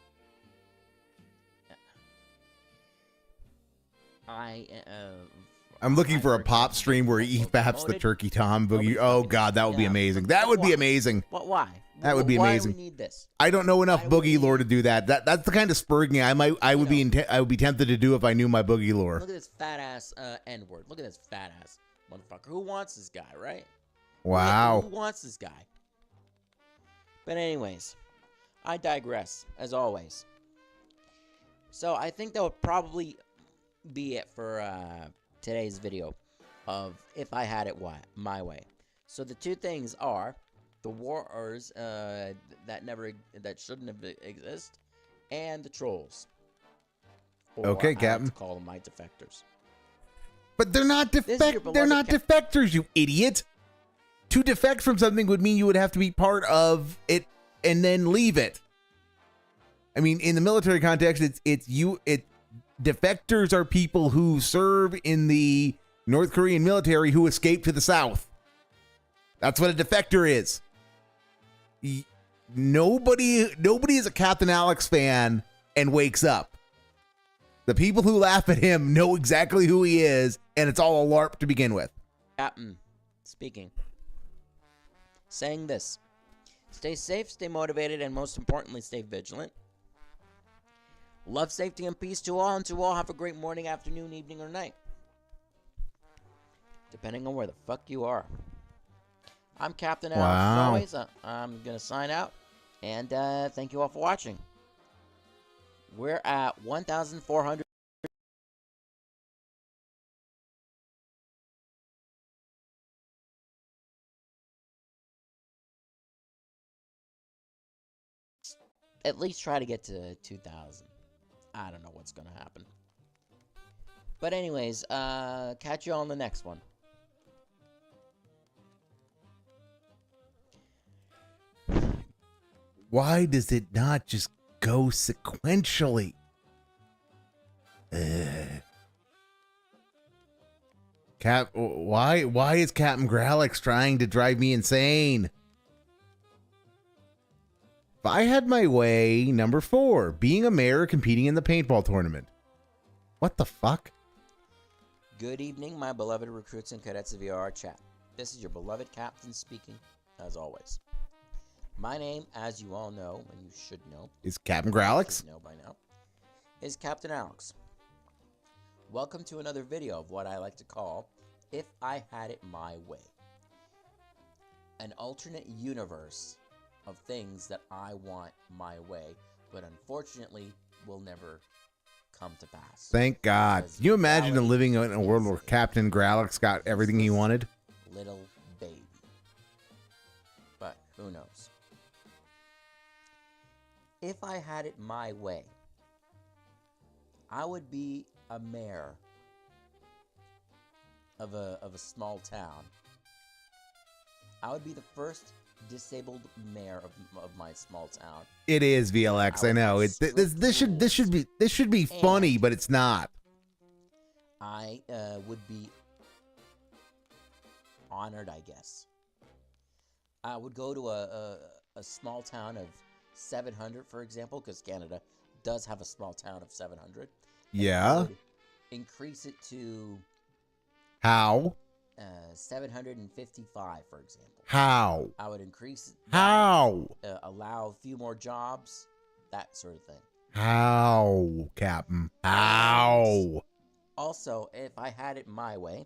I'm looking for a pop stream where he faps the turkey tom boogie. Oh god, that would be amazing. That would be amazing. Why? That would be amazing. Why do we need this? I don't know enough boogie lore to do that. That's the kind of spurging I would be tempted to do if I knew my boogie lore. Look at this fat ass N-word. Look at this fat ass motherfucker. Who wants this guy, right? Wow. Who wants this guy? But anyways, I digress, as always. So I think that would probably be it for today's video of If I Had It My Way. So the two things are the wars that shouldn't have exist, and the trolls. Or Okay, I Captain. like to call them my defectors. But they're not defectors, you idiot. To defect from something would mean you would have to be part of it and then leave it. I mean, in the military context, defectors are people who serve in the North Korean military who escape to the south. That's what a defector is. Nobody is a Captain Alex fan and wakes up. The people who laugh at him know exactly who he is, and it's all a LARP to begin with. Captain, speaking. Saying this. Stay safe, stay motivated, and most importantly, stay vigilant. Love, safety, and peace to all, and to all have a great morning, afternoon, evening, or night. Depending on where the fuck you are. I'm Captain Alex, as always. I'm going to sign out, and thank you all for watching. We're at 1,400. At least try to get to 2,000. I don't know what's going to happen. But anyways, catch you all on the next one. Why does it not just go sequentially? Why is Captain Gralix trying to drive me insane? If I had my way, number 4, being a mayor competing in the paintball tournament. What the fuck? Good evening, my beloved recruits and cadets of VR chat. This is your beloved captain speaking, as always. My name, as you all know, and you should know, Is Captain Gralix? Know by now, is Captain Alex. Welcome to another video of what I like to call If I Had It My Way. An alternate universe of things that I want my way, but unfortunately will never come to pass. Thank God. Can you imagine living in a world where Captain Gralix got everything he wanted? Little baby. But who knows? If I had it my way, I would be a mayor of a small town. I would be the first disabled mayor of my small town. It is VLX. I know. This should be funny, but it's not. I would be honored, I guess. I would go to a small town of 700, for example, because Canada does have a small town of 700. Yeah. Increase it to How? 755, for example. How? I would increase How? Allow a few more jobs, that sort of thing. How, Captain? How? Also, if I had it my way,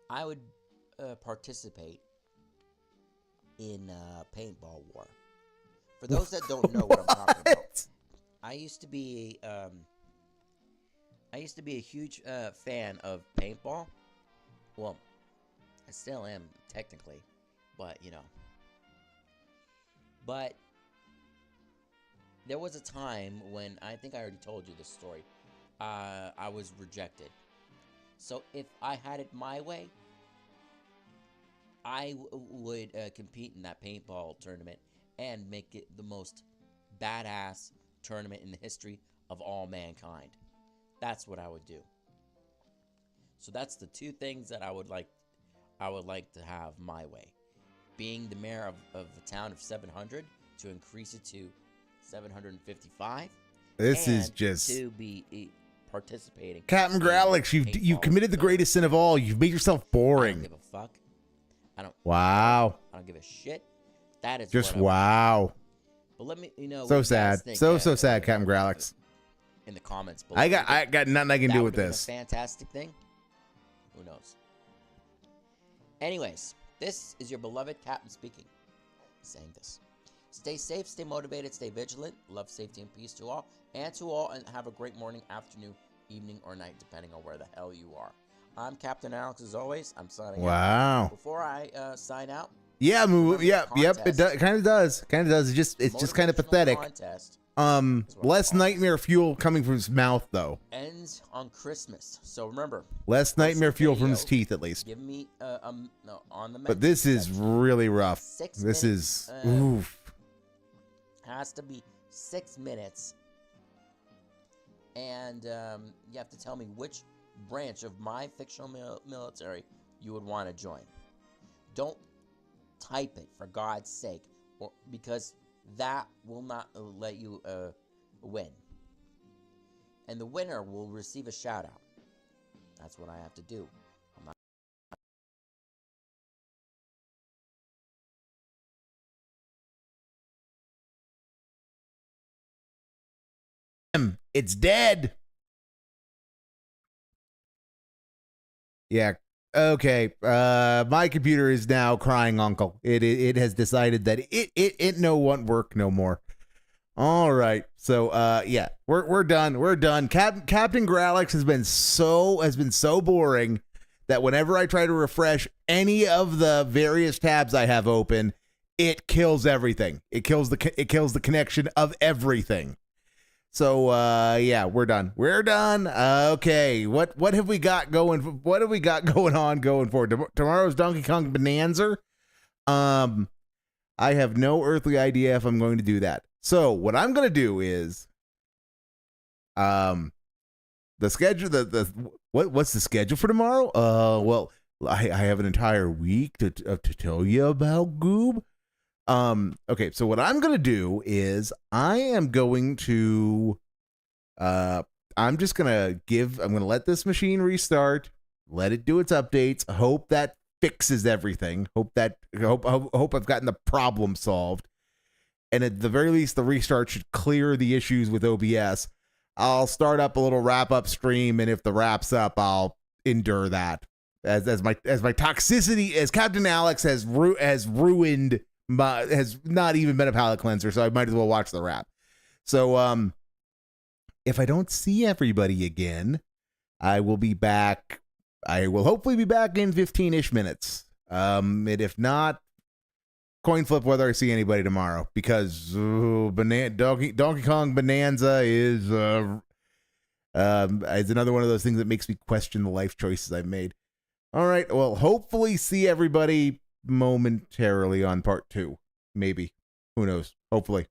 I would participate in paintball war. For those that don't know what I'm talking about, I used to be a huge fan of paintball. Well, I still am technically, but you know. But there was a time when, I think I already told you this story, I was rejected. So if I had it my way, I would compete in that paintball tournament and make it the most badass tournament in the history of all mankind. That's what I would do. So that's the two things that I would like to have my way. Being the mayor of a town of 700 to increase it to 755. This is just to be participating. Captain Gralix, you've committed the greatest sin of all. You've made yourself I boring. don't give a fuck. I don't. Wow. I don't give a shit. That is Just what I want. wow. But let me, you know. So what you guys sad. think, So sad, Captain Gralix. In the comments below. I got nothing I can That do would've with been this. A fantastic thing. Who knows? Anyways, this is your beloved Captain speaking. Saying this. Stay safe, stay motivated, stay vigilant. Love, safety, and peace to all. And have a great morning, afternoon, evening, or night, depending on where the hell you are. I'm Captain Alex, as always. I'm signing out. Wow. Before I sign out. Yeah, yep. It kind of does. It's just kind of pathetic. Contest Less nightmare fuel coming from his mouth, though. ends on Christmas. So remember. Less nightmare fuel from his teeth, at least. Give me no, on the. But this is really rough. This is oof. Has to be 6 minutes. And you have to tell me which branch of my fictional military you would want to join. Don't type it, for God's sake, because that will not let you win. And the winner will receive a shout out. That's what I have to do. It's dead. Yeah. Okay. My computer is now crying uncle. It has decided that it no want work no more. All right. So yeah, we're done. We're done. Captain Gralix has been so boring that whenever I try to refresh any of the various tabs I have open, it kills everything. It kills the connection of everything. So yeah, we're done. We're done. Okay, what have we got going? What have we got going on going forward? Tomorrow's Donkey Kong Bonanza. I have no earthly idea if I'm going to do that. So what I'm going to do is, the schedule. What's the schedule for tomorrow? Well, I have an entire week to tell you about, Goob. Okay, so what I'm going to do is I'm going to let this machine restart, let it do its updates, hope that fixes everything, hope I've gotten the problem solved. And at the very least, the restart should clear the issues with OBS. I'll start up a little wrap-up stream, and if the wrap's up, I'll endure that. As my toxicity, as Captain Alex has ruined, has not even been a palate cleanser, so I might as well watch the wrap. So if I don't see everybody again, I will be back. I will hopefully be back in 15-ish minutes. And if not, coin flip whether I see anybody tomorrow, because Donkey Kong Bonanza is another one of those things that makes me question the life choices I've made. All right, well, hopefully see everybody momentarily on part 2. Maybe. Who knows? Hopefully.